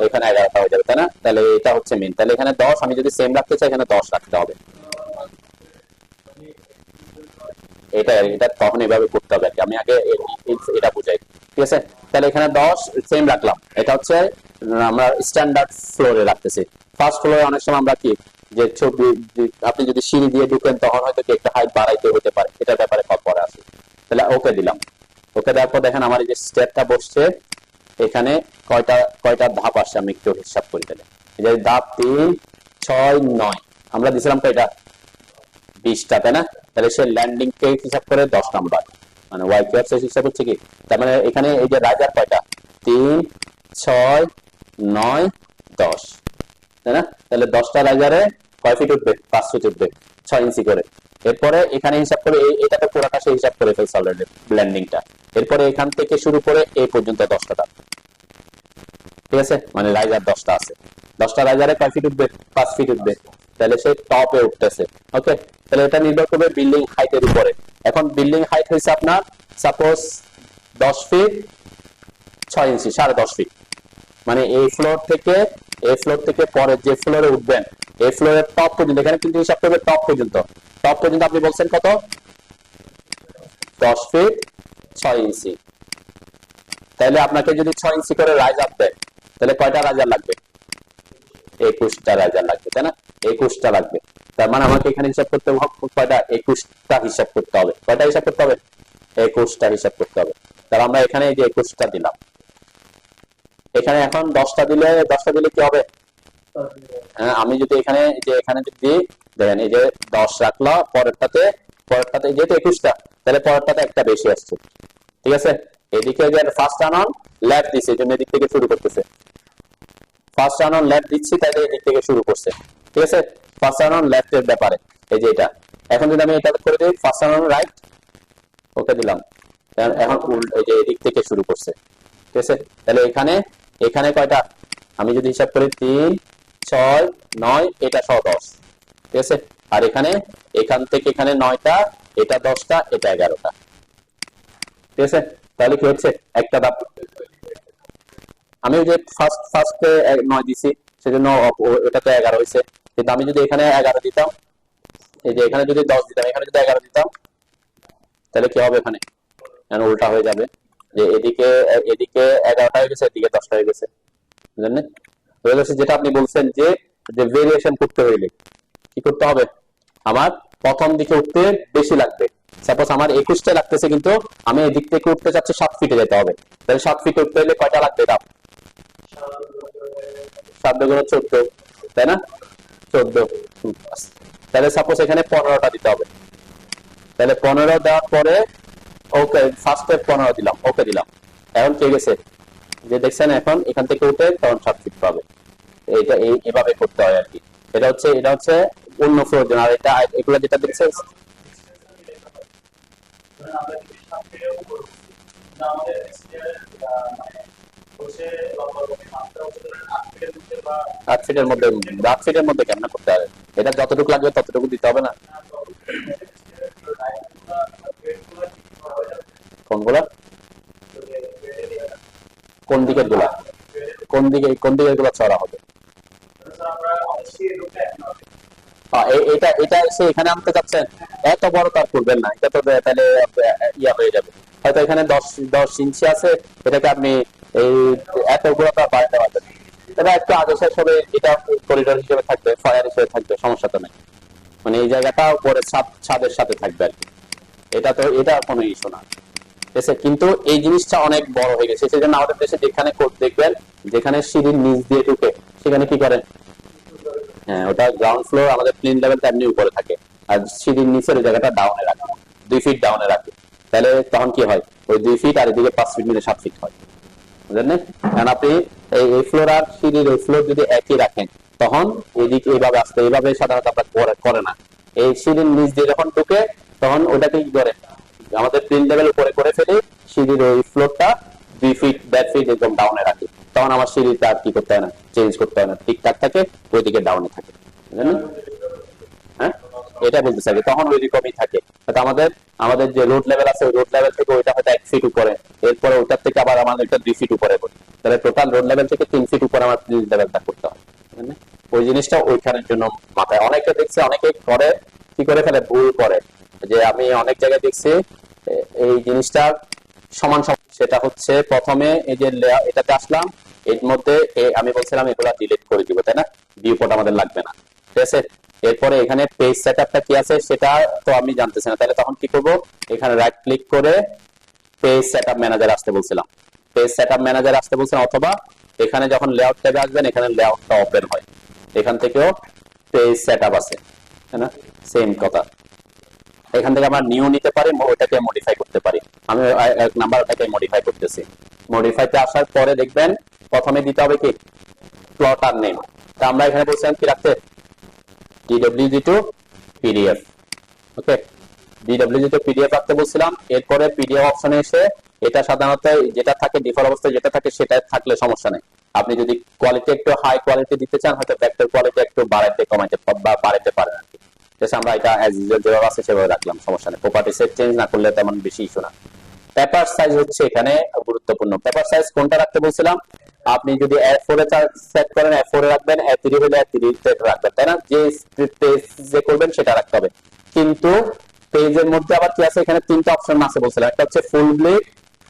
এখানে 11টা হয়ে যাবে, তাই না। তাহলে এটা হচ্ছে মেইন, তাহলে এখানে 10, আমি যদি সেম রাখতে চাই এখানে 10 রাখতে হবে। এটা তখন এইভাবে করতে হবে, আমি আগে এটা বুঝাই। ঠিক আছে, তাহলে এখানে 10 সেম রাখলাম, এটা হচ্ছে আমরা স্ট্যান্ডার্ড ফ্লোরে রাখতেছি। ফার্স্ট ফ্লোরে অনেক সময় আমরা কি যে ছবি, আপনি যদি সিঁড়ি দিয়ে ঢুকেন তখন হয়তো কি একটা হাইট বাড়াইতে হতে পারে, এটার ব্যাপারে পরে আসি। তাহলে ওকে দিলাম। ওকে দেওয়ার পর দেখেন আমার এই যে স্টেপটা বসছে, এখানে কয়টা ধাপ আসছে আমি একটু হিসাব করি। তাহলে এই যে ধাপ 3 6 9 আমরা দিছিলাম কয়টা 20টা, তাই না। তাহলে সে ল্যান্ডিং কে হিসাব করে 10 নাম্বার, মানে ওয়াই কিউআর হিসাব হচ্ছে কি, তার মানে এখানে এই যে রাইজার কয়টা 3 6 9 10, তাই না। তাহলে 10টা রাইজারে কয় ফিট উঠবে, 5 ফিট উঠবে, 6 ইঞ্চি করে। এরপরে এখানে হিসাব করে এটাতে পুরোটা সে হিসাব করে ফেলছে অলরেডি ল্যান্ডিংটা। এরপরে এখান থেকে শুরু করে এই পর্যন্ত 10টা, ঠিক আছে, মানে রাইজার 10টা আছে, 10টা রাইজারে কয় ফিট উঠবে, 5 ফিট উঠবে, তাহলে সে টপে উঠতেছে। ওকে, তাহলে এটা নির্ভর করবে বিল্ডিং হাইটের উপরে। এখন বিল্ডিং হাইট হয়েছে আপনার সাপোজ 10 ফিট 6 ইঞ্চি, 10.5 ফিট, মানে এই ফ্লোর থেকে পরের যে ফ্লোরে উঠবেন, এই ফ্লোরের টপ পর্যন্ত, এখানে কিন্তু হিসাব করবে টপ পর্যন্ত আপনি বলছেন কত 10 ফিট 6 ইঞ্চি। তাহলে আপনাকে যদি 6 ইঞ্চি করে রাইজার দেয়, তাহলে কয়টা রাইজার লাগবে, 21টা রাইজার লাগবে, তাই না, 21টা লাগবে। তার মানে আমাকে এখানে হিসাব করতে হবে কয়টা, 21টা হিসাব করতে হবে। কয়টা হিসাব করতে হবে, 21টা হিসাব করতে হবে। তাহলে আমরা এখানে এই যে 21টা দিলাম, এখানে এখন 10টা দিলে কি হবে, আমি যদি এখানে যদি দেখেন এই যে 10 রাখলাম, পরেরটাতে যেহেতু 21টা, তাহলে পরেরটাতে একটা বেশি আসছে। ঠিক আছে, এদিকে যে ফার্স্ট আনন লেফট দিছে, এই জন্য এদিক থেকে শুরু করতেছে, ফার্স্ট রান অন লেফট দিচ্ছি, তাহলে এদিক থেকে শুরু করছে, ঠিক আছে, ফার্স্ট রান অন লেফট এর ব্যাপারে এই যে এটা। এখন যদি আমি এটা করে দিই ফার্স্ট রান অন রাইট, ওকে দিলাম, এখন এই যে এদিক থেকে শুরু করছে, ঠিক আছে। তাহলে এখানে এখানে কয়টা, আমি যদি হিসাব করি 3 6 9, এটা সহ 10, ঠিক আছে। আর এখানে এখান থেকে এখানে 9টা, এটা 10টা, এটা 11টা, ঠিক আছে। তাহলে কি হচ্ছে একটা ধাপ, আমি ওই যে ফার্স্টে 9 দিছি সেজন্য এটাতে 11 হয়েছে, কিন্তু আমি যদি এখানে 11 দিতাম, এই যে এখানে যদি 10 দিতাম, এখানে যদি 11 দিতাম, তাহলে কি হবে, এখানে উল্টা হয়ে যাবে, যে এদিকে এদিকে 11টা হয়ে গেছে, এদিকে 10টা হয়ে গেছে, বুঝলেন? যেটা আপনি বলছেন যে যে ভেরিয়েশন করতে হইলে কি করতে হবে, আমার প্রথম দিকে উঠতে বেশি লাগবে। সাপোজ আমার 21টা লাগতেছে, কিন্তু আমি এদিক থেকে উঠতে চাচ্ছি 7 ফিটে যেতে হবে, তাহলে 7 ফিটে উঠতে হলে কয়টা লাগবে, ধাপ? 7 গুণ 14, তাই না? 14, তাহলে সাপোজ এখানে 15টা দিতে হবে, তাহলে 15 দেওয়ার পরে ওকে, ফার্স্টে 15 দিলাম, ওকে দিলাম, এখন ঠিক আছে, যে দেখছেন এখন এখান থেকে উঠে তখন 7 ফিট পাবে। এটা এইভাবে করতে হয় আর কি। এটা হচ্ছে অন্য ফ্লোর জন্য, আর এটা এগুলো যেটা দেখছেন আট ফিটের মধ্যে, 8 ফিটের মধ্যে কেমন করতে হবে, এটা যতটুকু লাগবে ততটুকু দিতে হবে না? কোনগুলা, কোন দিকের গুলা, কোন দিকের গুলা চড়া হবে? এটা এটা এসে এখানে আনতে চাচ্ছেন, এত বড় তার করবেন না, এটা তো তাহলে ইয়া হয়ে যাবে, হয়তো এখানে 10 ইঞ্চি আছে, এটাকে আপনি এই এতগুলো তো বাড়াতে পারবেন, তবে একটু আগে শেষ হবে, এটা করিডোর হিসেবে থাকবে, ফায়ার হিসেবে থাকবে, সমস্যা তো নেই, মানে এই জায়গাটা উপরে ছাদের সাথে থাকবে আর কি, এটা কোনো ইস্যু না, ঠিক আছে। কিন্তু এই জিনিসটা অনেক বড় হয়ে গেছে, সেজন্য আমাদের দেশে যেখানে দেখবেন যেখানে সিঁড়ির নিচ দিয়ে ঢুকে সেখানে কি করেন, হ্যাঁ, ওটা গ্রাউন্ড ফ্লোর, আমাদের প্লেন লেভেল এমনি উপরে থাকে, আর সিঁড়ির নিচের জায়গাটা ডাউনে রাখে, 2 ফিট ডাউনে রাখে, তাহলে তখন কি হয়, ওই 2 ফিট আর এদিকে 5 ফিট মিলে 7 ফিট হয়, বুঝলেন? কারণ আপনি এই ফ্লোর আর সিঁড়ির ওই ফ্লোর যদি একই রাখেন, তখন এদিকে এইভাবে আসতে, এইভাবে সাধারণত আপনার করে না, এই সিঁড়ির নিচ দিয়ে যখন ঢুকে তখন ওটাকে কি করে, আমাদের প্লেন লেভেল উপরে করে ফেলে সিঁড়ির ওই ফ্লোরটা 2 ফিট 1.5 ফিট একদম ডাউনে রাখি, তখন আমার সিঁড়িটা আর কি করতে হয় না, চেঞ্জ করতে হয় না, ঠিকঠাক থাকে, ওইদিকে ডাউনে থাকে, বুঝলেন? হ্যাঁ, এটা বলতে চাই, তখন ওই রকমই থাকে, আমাদের আমাদের যে রোড লেভেল আছে, ওই রোড লেভেল থেকে ওইটা হয়তো 1 ফিট উপরে, এরপরে ওইটার থেকে আবার আমার ওইটা 2 ফিট উপরে করি, তাহলে টোটাল রোড লেভেল থেকে 3 ফিট উপরে আমার প্লেন লেভেলটা করতে হয়, ওই জিনিসটা ওইখানের জন্য মাথায় অনেকে দেখছে, অনেকে করে কি করে ফেলে, ভুল করে, যে আমি অনেক জায়গায় দেখছি এই জিনিসটা সমান সমান, সেটা হচ্ছে প্রথমে এই যে এটাতে আসলাম, এর মধ্যে আমি বলছিলাম এগুলা ডিলিট করে দিব, তাই না, ভিউ পোর্ট আমাদের লাগবে না, ঠিক আছে। এরপরে এখানে পেজ সেটআপটা কি আছে সেটা তো আমি জানতেছি না, তাহলে তখন কি করব, এখানে রাইট ক্লিক করে পেজ সেটআপ ম্যানেজার আসতে বলছিলাম, পেজ সেটআপ ম্যানেজার আসতে বলছিলাম, অথবা এখানে যখন লেআউট ট্যাবে আসবেন এখানে লেআউটটা ওপেন হয়, এখান থেকেও পেজ সেটআপ আছে, তাই না, সেম কথা, এখান থেকে আমরা নিউ নিতে পারি, ওটাকে মডিফাই করতে পারি, আমি এক নাম্বার ওটাকে মডিফাই করতেছি, মডিফাইতে আসার পরে দেখবেন প্রথমে দিতে হবে কি, প্লটার নেম, তা আমরা এখানে বলছিলাম কি রাখতে, DWG to PDF, okay, DWG to PDF রাখতে বলছিলাম, এরপরে PDF অপশনে এসে এটা সাধারণত যেটা থাকে ডিফল্ট অবস্থায় যেটা থাকে সেটা থাকলে সমস্যা নেই, আপনি যদি কোয়ালিটি একটু হাই কোয়ালিটি দিতে চান, হয়তো ভেক্টর কোয়ালিটি একটু বাড়াইতে কমাইতে বা বাড়াইতে পারেন আর কি, আমরা এটা অ্যাজ ইউজুয়াল যেভাবে আছে সেভাবে রাখলাম, সমস্যা নেই, প্রপার্টি সেট চেঞ্জ না করলে তেমন বেশি ইস্যু না। পেপার সাইজ হচ্ছে এখানে গুরুত্বপূর্ণ, পেপার সাইজ কোনটা রাখতে বলছিলাম, আপনি যদি A4 এ সেট করেন A4 এ রাখবেন, A3 হলে A3 তে রাখবেন, তাই না, যে পেজে করবেন সেটা রাখতে হবে, কিন্তু পেজের মধ্যে আবার কি আছে, এখানে 3টা অপশন আছে বলছিলাম, একটা হচ্ছে ফুল ব্লিড,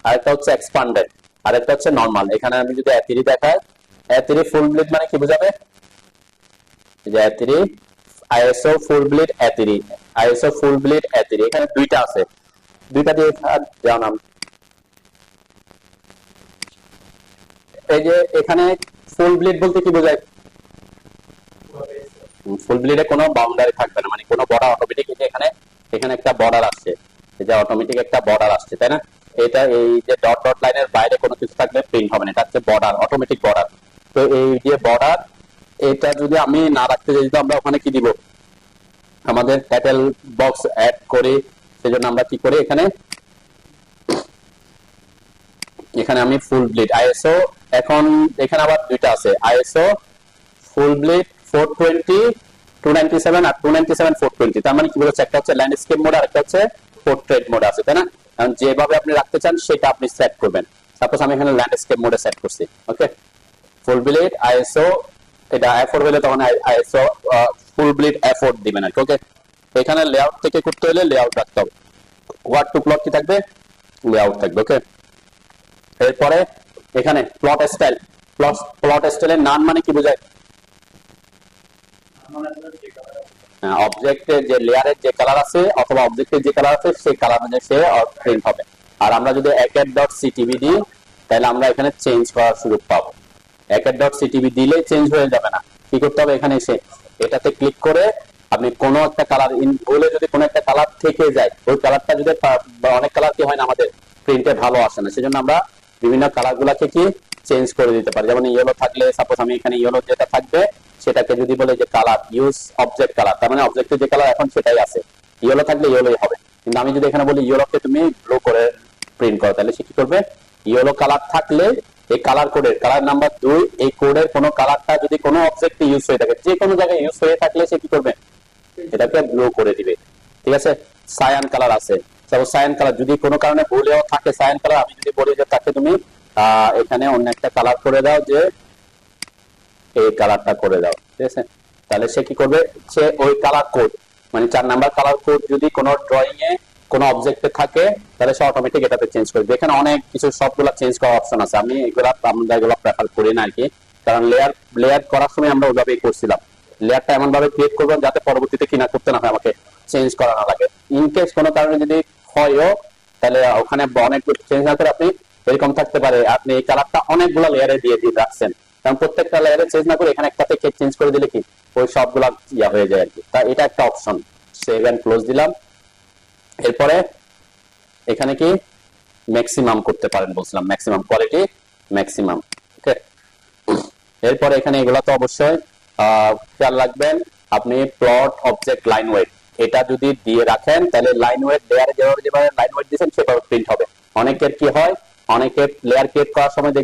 আরেকটা হচ্ছে এক্সপান্ডেড, আরেকটা হচ্ছে নরমাল। এখানে আমি যদি A3 দেখাই, A3 ফুল ব্লিড মানে কি বোঝাবে, যে A3 ISO ফুল ব্লিড A3, ISO ফুল ব্লিড A3, এখানে 2টা আছে, 2টা দিয়ে যাও নাম, এই যে এখানে ফুল ব্লিড বলতে কি বোঝায়, ফুল ব্লিডে কোনো বাউন্ডারি থাকবে না, মানে কোনো বর্ডার অটোমেটিক, এখানে এখানে একটা বর্ডার আসছে, এই যে অটোমেটিক একটা বর্ডার আসছে, তাই না, এটা এই যে ডট ডট লাইনের বাইরে কোনো কিছু থাকলে প্রিন্ট হবে না, এটা হচ্ছে বর্ডার, অটোমেটিক বর্ডার, তো এই যে বর্ডার, এটা যদি আমি না রাখতে চাই, তো আমরা ওখানে কি দিব, আমাদের টাইটেল বক্স অ্যাড করি, সেজন্য আমরা কি করি, এখানে আমি ফুল ব্লিড আইএসও, এখন এখানে আবার দুইটা আছে, আইএসও ফুল ব্লিড 420 297 আর 297 420, তার মানে কি বলছে, একটা হচ্ছে ল্যান্ডস্কেপ মোড আর একটা হচ্ছে পোর্ট্রেট মোড আছে, তাই না? কারণ যেভাবে আপনি রাখতে চান সেটা আপনি সেট করবেন। সাপোজ আমি এখানে ল্যান্ডস্কেপ মোডে সেট করছি, ওকে, ফুল ব্লিড আইএসও, এটা এফোর হলে তখন আইএসও ফুল ব্লিড এফোর দিবেন আর কি, ওকে। এখানে লেআউট থেকে করতে হলে লেআউট রাখতে হবে, ওয়ার্ড টু প্লট কি থাকবে, লেআউট থাকবে, ওকে। এরপরে এখানে প্লট স্টাইল, প্লট স্টাইলের নাম মানে কি বোঝায়, অবজেক্টের যে লেয়ারের যে কালার আছে অথবা অবজেক্টের যে কালার আছে সেই কালার অনুযায়ী সে প্রিন্ট হবে। আর আমরা যদি একের.সিটিবি দিই তাহলে আমরা এখানে চেঞ্জ করার সুযোগ পাবো। একের.সিটিবি দিলে চেঞ্জ হয়ে যাবে না, কি করতে হবে, এখানে এসে এটাতে ক্লিক করে আপনি কোনো একটা কালার ভুলে যদি কোনো একটা কালার থেকে যায়, ওই কালারটা যদি, অনেক কালার কি হয় না আমাদের প্রিন্টে ভালো আসে না, সেজন্য আমরা বিভিন্ন কালার গুলাকে কি চেঞ্জ করে দিতে পারি। যেমন ইয়েলো থাকলে, সাপোজ আমি এখানে ইয়েলো যেটা থাকবে সেটাকে যদি বলে যে কালার ইউজ অবজেক্ট কালার, তার মানে অবজেক্টের যে কালার এখন সেটাই আছে, ইয়েলো থাকলে ইয়েলোই হবে। কিন্তু আমি যদি এখানে বলি ইয়েলোকে তুমি ব্লু করে প্রিন্ট করো, তাহলে সে কি করবে, ইয়েলো কালার থাকলে এই কালার কোডের কালার নাম্বার 2, এই কোডের কোনো কালারটা যদি কোনো অবজেক্টে ইউজ হয়ে থাকে, যে কোনো জায়গায় ইউজ হয়ে থাকলে সে কি করবে, এটাকে ব্লু করে দিবে, ঠিক আছে। সায়ান কালার আছে, সায়ান কালার যদি কোনো কারণে ভুলেও থাকে সায়ান কালার, আমি যদি বলি যে তাকে তুমি এখানে অন্য একটা কালার করে দাও, যে এই কালারটা করে দাও, ঠিক আছে, তাহলে সে কি করবে, সে ওই কালার কোড মানে 4 নাম্বার কালার কোড যদি কোনো ড্রয়িং এ কোনো অবজেক্টে থাকে তাহলে সে অটোমেটিক এটাতে চেঞ্জ করবে। এখানে অনেক কিছু সবগুলা চেঞ্জ করার অপশন আছে, আমি এগুলো প্রেফার করি না আর কি, কারণ লেয়ার করার সময় আমরা ওইভাবেই করছিলাম, লেয়ারটা এমন ভাবে ক্রিয়েট করবেন যাতে পরবর্তীতে কিনা করতে না হয়, আমাকে চেঞ্জ করা না লাগে। ইনকেস কোনো কারণে যদি হয়ও তাহলে ওখানে অনেক চেঞ্জ না করে আপনি এরকম থাকতে পারে, আপনি এই কালারটা অনেকগুলো লেয়ারে দিয়ে রাখছেন, কারণ প্রত্যেকটা লেয়ারে চেঞ্জ না করে এখানে একটাতে চেঞ্জ করে দিলে কি ওই সবগুলা ইয়া হয়ে যায় আর কি। তা এটা একটা অপশন, সেভ এন্ড ক্লোজ দিলাম। এরপরে এখানে কি ম্যাক্সিমাম করতে পারেন বলছিলাম, ম্যাক্সিমাম কোয়ালিটি ম্যাক্সিমাম, ওকে। এরপরে এখানে এগুলা তো অবশ্যই খেয়াল রাখবেন, আপনি প্লট অবজেক্ট লাইন ওয়েট এটা যদি দিয়ে রাখেন তাহলে লাইন ওয়েট লেয়ারে যেভাবে লাইন ওয়েট দিয়েছেন সেভাবে প্রিন্ট হবে। অনেকের কি হয়, অনেকে লেয়ার ক্রিয়েট করার সময়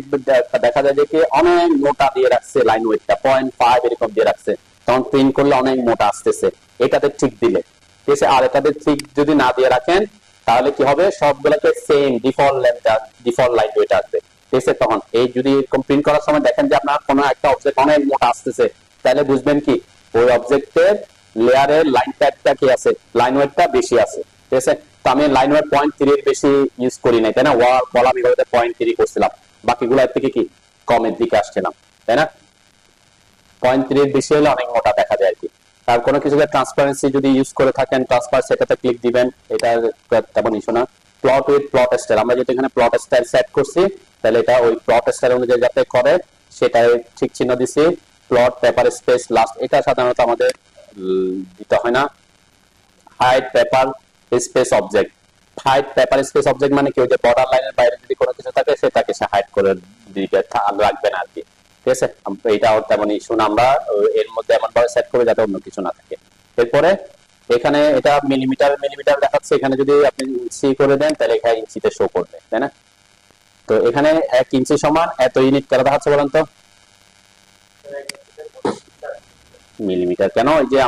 দেখা যায় যে কি অনেক মোটা দিয়ে রাখছে, লাইন ওয়েটটা 0.5 এরকম দিয়ে রাখছে, তখন প্রিন্ট করলে অনেক মোটা আসতেছে, এটাতে ঠিক দিলে ঠিক আছে। আর এটাতে ঠিক যদি না দিয়ে রাখেন তাহলে কি হবে, সবগুলোকে সেম ডিফল্ট লাইন ওয়েট আসবে, ঠিক আছে। তখন এই যদি এরকম প্রিন্ট করার সময় দেখেন যে আপনার কোনো একটা অবজেক্ট অনেক মোটা আসতেছে, তাহলে বুঝবেন কি ওই অবজেক্টের লেয়ারের লাইন টাইপটা কি আছে, লাইন ওয়েটটা বেশি আছে, ঠিক আছে। তো আমি লাইন ওয়েট 0.3 এর বেশি ইউজ করি নাই, তাই না, কলাম এগুলোতে 0.3 করছিলাম, বাকিগুলো এর থেকে কি কমের দিকে আসছিলাম, তাই না। 0.3 এর বেশি হলে অনেক মোটা দেখা যায় আর কি। আর কোনো কিছুতে ট্রান্সপারেন্সি যদি ইউজ করে থাকেন, ট্রান্সপার সেটাতে ক্লিক দিবেন, এটা তেমন ইস্যু না। প্লট উইথ প্লট স্টাইল, আমরা যেহেতু এখানে প্লট স্টাইল সেট করছি তাহলে এটা ওই প্লট স্টাইল অনুযায়ী যাতে করে সেটাই ঠিক চিহ্ন দিছি। প্লট পেপার স্পেস লাস্ট, এটা সাধারণত আমাদের দিতে হয় না। Hide paper space object, hide paper space object মানে কি, ওই যে বর্ডার লাইনের বাইরে যদি কোনো কিছু থাকে সেটাকে সে হাইড করে দিবে, রাখবে না আর কি, ঠিক আছে। এটা তেমন ইস্যু না, আমরা এর মধ্যে এমন ভাবে সেট করে যাতে অন্য কিছু না থাকে। এরপরে এখানে এটা মিলিমিটার দেখাচ্ছে, এখানে যদি আপনি ইঞ্চি করে দেন তাহলে এখানে ইঞ্চিতে শো করবে, তাই না। তো এখানে 1 ইঞ্চি সমান এত ইউনিট কেন দেখাচ্ছে বলেন তো, মিলিমিটার কেন, ওই যে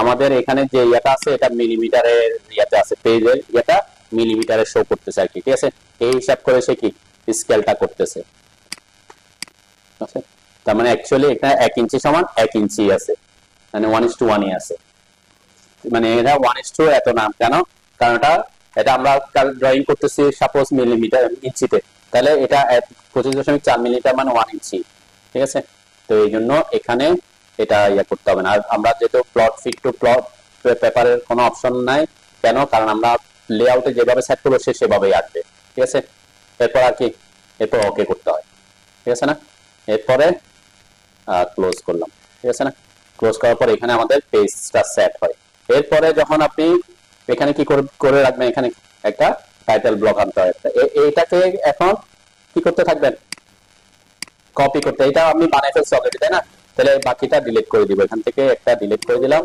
আমাদের এখানে যে ইয়েটা আছে এটা মিলিমিটারের ইয়েতে আছে, পেজের ইয়েটা মিলিমিটারে শো করতেছে আর কি, ঠিক আছে। এই হিসাব করে সে কি স্কেলটা করতেছে, তার মানে অ্যাকচুয়ালি এখানে 1 ইঞ্চি সমান 1 ইঞ্চি আছে, মানে 1:1 আছে, মানে এটা 1:, এত নাম কেন, কারণ এটা আমরা ড্রয়িং করতেছি সাপোজ মিলিমিটার ইঞ্চিতে, তাহলে এটা 25.4 মিলিমিটার মানে 1 ইঞ্চি, ঠিক আছে। তো এই জন্য এখানে এটা ইয়া করতে হবে না। আর আমরা যেহেতু প্লট ফিট টু প্লট পেপারের কোনো অপশন নাই, কেন, কারণ আমরা লেআউটে যেভাবে সেট করবো সে সেভাবেই আসবে, ঠিক আছে। এরপর আর কি, এরপর ওকে করতে হয়, ঠিক আছে না। এরপরে ক্লোজ করলাম, ঠিক আছে না। ক্লোজ করার পর এখানে আমাদের পেজটা সেট হয়। এরপরে যখন আপনি এখানে কি করে রাখবেন, এখানে একটা টাইটেল ব্লক আনতে হয়, এইটাকে এখন কি করতে থাকবেন, কপি করতে, এটা আমি বানাই ফেলছি অলরেডি, তাই না? তাহলে বাকিটা ডিলিট করে দিব, এখান থেকে একটা ডিলিট করে দিলাম,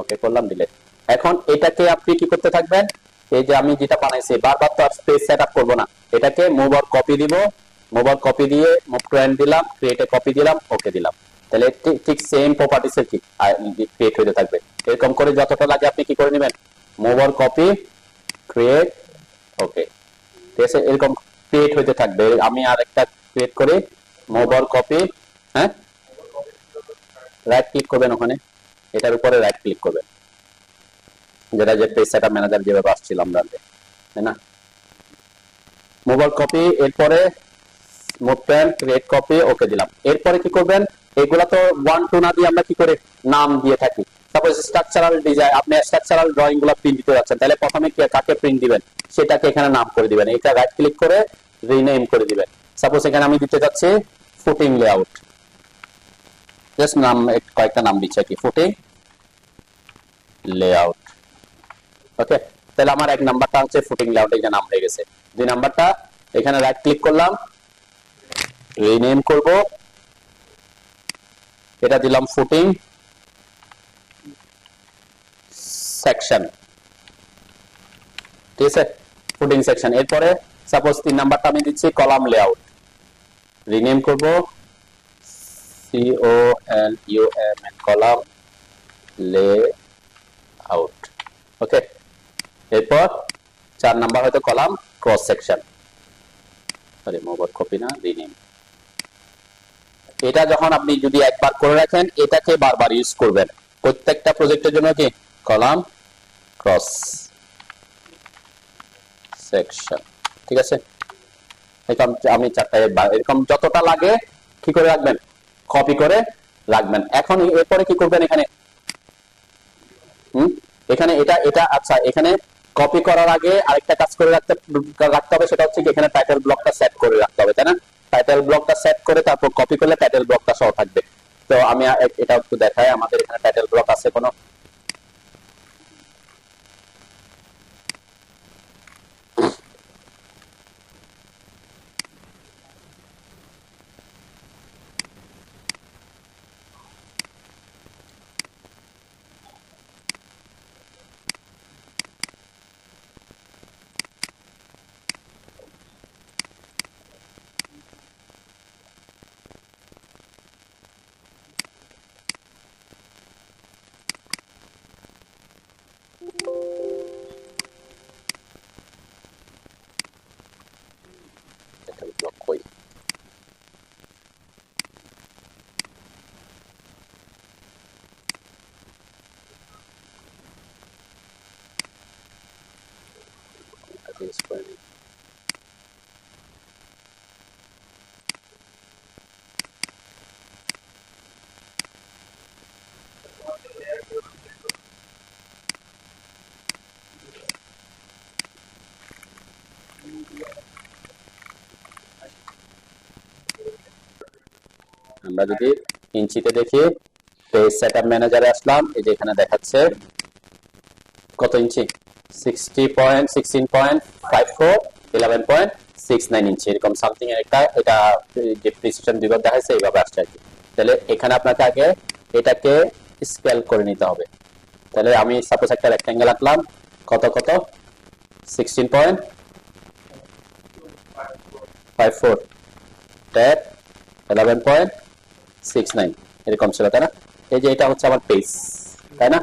ওকে করলাম ডিলিট। এখন এটাকে আপনি কি করতে থাকবেন, এই যে আমি যেটা বানাইছি বারবার তো আর স্পেস সেটআপ করব না, এটাকে মুভ অর কপি দিব, মুভ অর কপি দিয়ে মুভ টু এন্ড দিলাম, ক্রিয়েট এ কপি দিলাম, ওকে দিলাম। তাহলে ঠিক সেম প্রপার্টিস এর কি ক্রিয়েট হতে থাকবে। এরকম করে যতটা লাগে আপনি কি করে নেবেন, মুভ অর কপি, ক্রিয়েট, ওকে, ঠিক আছে, এরকম ক্রিয়েট হতে থাকবে। আমি আরেকটা ক্রিয়েট করি, মুভ অর কপি, হ্যাঁ, রাইট ক্লিক করবেন ওখানে, এটার উপরে রাইট ক্লিক করবেন, যেটা যে পেজ সেটআপ ম্যানেজার যেভাবে আসছিল আমরা, তাই না? মুভ অর কপি, এরপরে move to end, create copy, okay দিলাম। এরপরে কি করবেন, এগুলা তো 1 2 না দিয়ে আমরা কি করে নাম দিয়ে থাকি। সাপোজ স্ট্রাকচারাল ডিজাইন, আপনি স্ট্রাকচারাল ড্রয়িং গুলো প্রিন্ট দিতে যাচ্ছেন, তাহলে প্রথমে কাকে প্রিন্ট দিবেন সেটাকে এখানে নাম করে দিবেন, এটা রাইট ক্লিক করে রিনেম করে দিবেন। সাপোজ এখানে আমি দিতে যাচ্ছি ফুটিং লেআউট, জাস্ট নাম কয়েকটা নাম দিচ্ছি কি, ফুটিং লেআউট, ওকে। তাহলে আমার এক নাম্বারটা হচ্ছে ফুটিং লেআউট, এটা নাম হয়ে গেছে। দুই নাম্বারটা এখানে রাইট ক্লিক করলাম, রিনেম করব, এটা দিলাম ফুটিং সেকশন, ঠিক আছে, ফুটিং সেকশন। এরপরে সাপোজ 3 নাম্বারটা আমি দিচ্ছি কলাম লেআউট, রিনেম করব COLUM, কলাম লেআউট, ওকে। এরপর 4 নাম্বার হয়তো column cross section, sorry move or copy না, রিনেম। এটা যখন আপনি যদি একবার করে রাখেন, এটাকে বারবার ইউজ করবেন প্রত্যেকটা প্রজেক্টের জন্য, কি কলাম ক্রস সেকশন, ঠিক আছে। এরকম আমি 4টা এরকম যতটা লাগে কি করে রাখবেন, কপি করে রাখবেন। এখন এরপরে কি করবেন, এখানে এখানে এটা এটা আচ্ছা, এখানে কপি করার আগে আরেকটা কাজ করে রাখতে হবে, সেটা হচ্ছে কি এখানে টাইটেল ব্লকটা সেট করে রাখতে হবে, তাই না? টাইটেল ব্লকটা সেট করে তারপর কপি করলে টাইটেল ব্লকটা সহ থাকবে। তো আমি এটা একটু দেখাই, আমাদের এখানে টাইটেল ব্লক আছে কোনো, টাইটেল ব্লক কই, আমরা যদি ইঞ্চিতে দেখি, পেজ সেটআপ ম্যানেজারে আসলাম, এই যে এখানে দেখাচ্ছে কত ইঞ্চি, 16.54 11.69 ইঞ্চি, এরকম সামথিং একটা, এটা যে প্রিসিশন বিভাগ দেখাচ্ছে এইভাবে আসছে আর কি। তাহলে এখানে আপনাকে আগে এটাকে স্কেল করে নিতে হবে। তাহলে আমি সাপোজ একটা রেক্ট্যাঙ্গেল আঁকলাম, কত কত 16.54 ট্যাব 11.69 এরকম ছিল, তাই না? এই যে এটা হচ্ছে আমার পেজ, তাই না?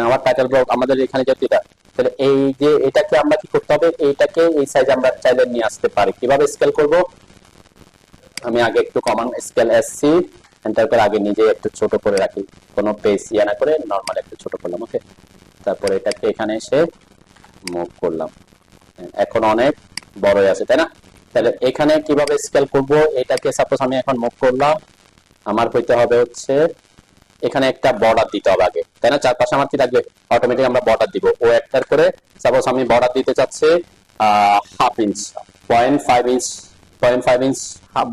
আমার টাইটেল ব্লক আমাদের এখানে যেহেতু এটা, তাহলে এই যে এটাকে আমরা কি করতে হবে, এইটাকে এই সাইজে আমরা চাইলে নিয়ে আসতে পারি। কিভাবে স্কেল করব, আমি আগে একটু কমন স্কেল এসসি এন্টার করে আগে নিজে একটু ছোট করে রাখি, কোনো পেজ ইয়া না করে নরমাল একটু ছোট করলাম, ওকে। তারপরে এটাকে এখানে এসে মুভ করলাম, এখন অনেক বড় হয়ে আছে, তাই না? তাহলে এখানে কিভাবে স্কেল করব, এটাকে সাপোজ আমি এখন মুভ করলাম, আমার হইতে হবে হচ্ছে এখানে একটা বর্ডার দিতে হবে আগে, তাই না? চারপাশে আমার কি থাকবে, অটোমেটিক আমরা বর্ডার দিব, ও একটার করে। সাপোজ আমি বর্ডার দিতে চাচ্ছি 1/2 ইঞ্চ, 0.5 ইঞ্চ, 0.5 ইঞ্চ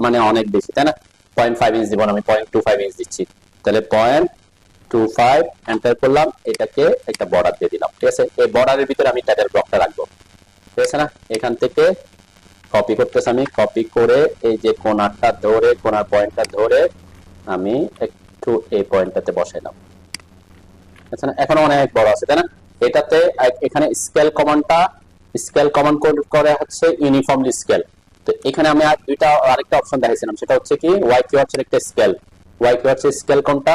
মানে অনেক বেশি, তাই না? 0.5 ইঞ্চ দিব না, আমি 0.25 ইঞ্চ দিচ্ছি। তাহলে 0.25 এন্টার করলাম, এটাকে একটা বর্ডার দিয়ে দিলাম, ঠিক আছে। এই বর্ডারের ভিতরে আমি টাইটেল ব্লকটা রাখবো, ঠিক আছে না? এখান থেকে কপি করতেছি, আমি কপি করে এই যে কোণারটা ধরে, কোণার পয়েন্টটা ধরে আমি একটু এই পয়েন্টটাতে বসাইলাম। আচ্ছা, এখন অনেক বড় আছে তাই না? এটাতে এখানে স্কেল কমান্ডটা, স্কেল কমান্ড করে হচ্ছে ইউনিফর্মলি স্কেল। তো এখানে আমি আর আরেকটা অপশন দেখাইছিলাম, সেটা হচ্ছে কি ওয়াই কিওয়ার্ডস এর একটা স্কেল। ওয়াই কিওয়ার্ডস এর স্কেল কোনটা?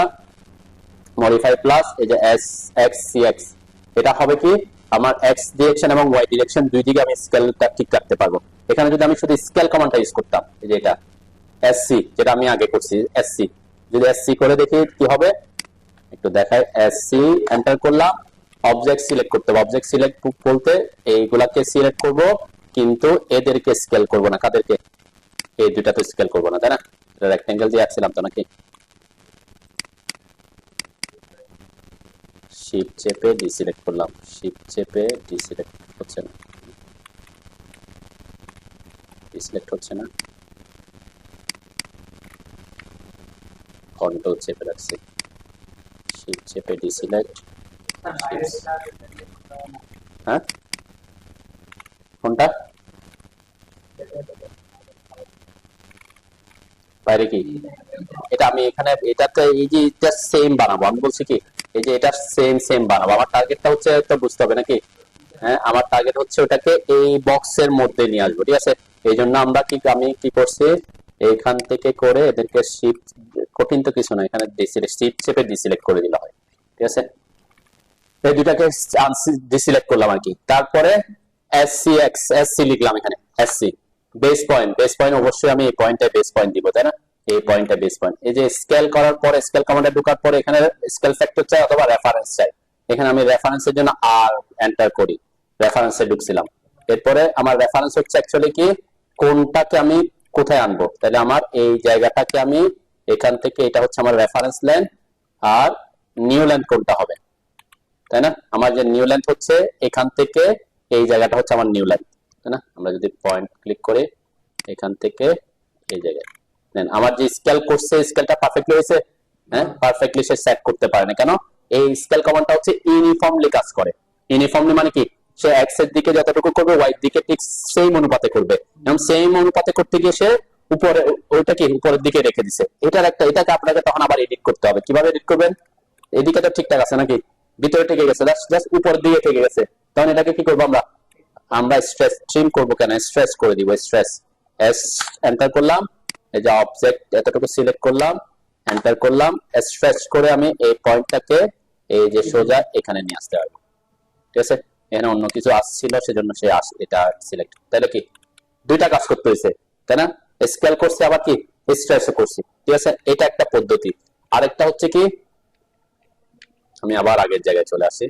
মডিফাই প্লাস এই যে এস এক্স সি এক্স। এটা হবে কি আমার এক্স ডিরেকশন এবং ওয়াই ডিরেকশন দুই দিকে আমি স্কেলটা ঠিক রাখতে পারবো। এখানে যদি আমি শুধু স্কেল কমান্ডটা ইউজ করতাম, এই যে এটা এসসি, যেটা আমি আগে করছি এসসি, যদি এসসি করে দেখি কি হবে একটু দেখায়। এসসি এন্টার করলাম, অবজেক্ট সিলেক্ট করতে হবে। অবজেক্ট সিলেক্ট বলতে এইগুলাকে সিলেক্ট করব, কিন্তু এদেরকে স্কেল করব না। কাদেরকে? এই দুইটা তো স্কেল করব না তাই না? রেক্টেঙ্গেল দিয়ে আসছিলাম তো নাকি? শিফট চেপে ডিসিলেক্ট করলাম, শিফট চেপে ডিসিলেক্ট হচ্ছে না, ডিসিলেক্ট হচ্ছে না, কন্ট্রোল চেপে রাখছি, শিফট চেপে ডিসিলেক্ট। হ্যাঁ কোনটা বাইরে কি? এটা আমি এখানে এটাতে এই যে এটা সেম বানাবো, আমি বলছি কি এই যে এটা সেম সেম বানাবো। আমার টার্গেটটা হচ্ছে তো বুঝতে হবে নাকি? হ্যাঁ, আমার টার্গেট হচ্ছে ওটাকে এই বক্সের মধ্যে নিয়ে আসবো, ঠিক আছে? এই জন্য আমরা আমি কি করছি, এইখান থেকে করে এদেরকে শিফট, কঠিন তো কিছু না, এখানে শিফট চেপে ডিসিলেক্ট করে দিলে হয়, ঠিক আছে? এই দুটাকে ডিসিলেক্ট করলাম আর কি। তারপরে এসসি এক্স এসসি লিখলাম এখানে, SC base point. Base point অবশ্যই আমি এই পয়েন্টে বেস পয়েন্ট দিব তাই না? এই পয়েন্টে বেস পয়েন্ট। এই যে স্কেল করার পরে, স্কেল কমান্ডে ঢোকার পরে এখানে স্কেল ফ্যাক্টর চাই অথবা রেফারেন্স চাই। এখানে আমি রেফারেন্সের জন্য আর এন্টার করি, রেফারেন্সে ঢুকছিলাম। এরপরে আমার রেফারেন্স হচ্ছে অ্যাকচুয়ালি কি কোনটাকে আমি কোথায় আনবো, তাহলে আমার এই জায়গাটাকে আমি এখান থেকে, এটা হচ্ছে আমার রেফারেন্স লেন্থ, আর নিউ লেন্থ কোনটা হবে তাই না? আমার যে নিউ লেন্থ হচ্ছে এখান থেকে এই জায়গাটা হচ্ছে আমার নিউ লেন্থ তাই না? আমরা যদি পয়েন্ট ক্লিক করি এখান থেকে এই জায়গায় দেন আমার যে স্কেল করছে স্কেলটা পারফেক্টলি হয়েছে। হ্যাঁ, পারফেক্টলি সে সেট করতে পারে না কেন? এই স্কেল কমান্ডটা হচ্ছে ইউনিফর্মলি কাজ করে। ইউনিফর্মলি মানে কি সে এক্স এর দিকে যতটুকু করবে ওয়াই এর দিকে ঠিক সেম অনুপাতে করবে, এবং সেম অনুপাতে করতে গিয়ে সে উপরে ওইটা কি উপরের দিকে রেখে দিছে। এটার একটা, এটাকে আপনাকে তখন আবার এডিট করতে হবে। কিভাবে এডিট করবেন? এদিকে তো ঠিকঠাক আছে নাকি, ভিতরে থেকে গেছে, জাস্ট উপর দিকে থেকে গেছে, তখন এটাকে কি করবো আমরা? আমরা স্ট্রেস ট্রিম করবো কেন, স্ট্রেস করে দিব। স্ট্রেস এস এন্টার করলাম, এই যে অবজেক্ট এতটুকু সিলেক্ট করলাম, এন্টার করলাম, স্ট্রেচ করে আমি এই পয়েন্টটাকে এই যে সোজা এখানে নিয়ে আসতে পারবো, ঠিক আছে? এখানে অন্য কিছু আসছিল সেজন্য সে এটা সিলেক্ট, তাহলে কি দুইটা কাজ করতে হয়েছে তাই না? স্কেল করছে আবার কি স্ট্রেচ করছি, ঠিক আছে? এটা একটা পদ্ধতি। আরেকটা হচ্ছে কি, আমি আবার আগের জায়গায় চলে আসি,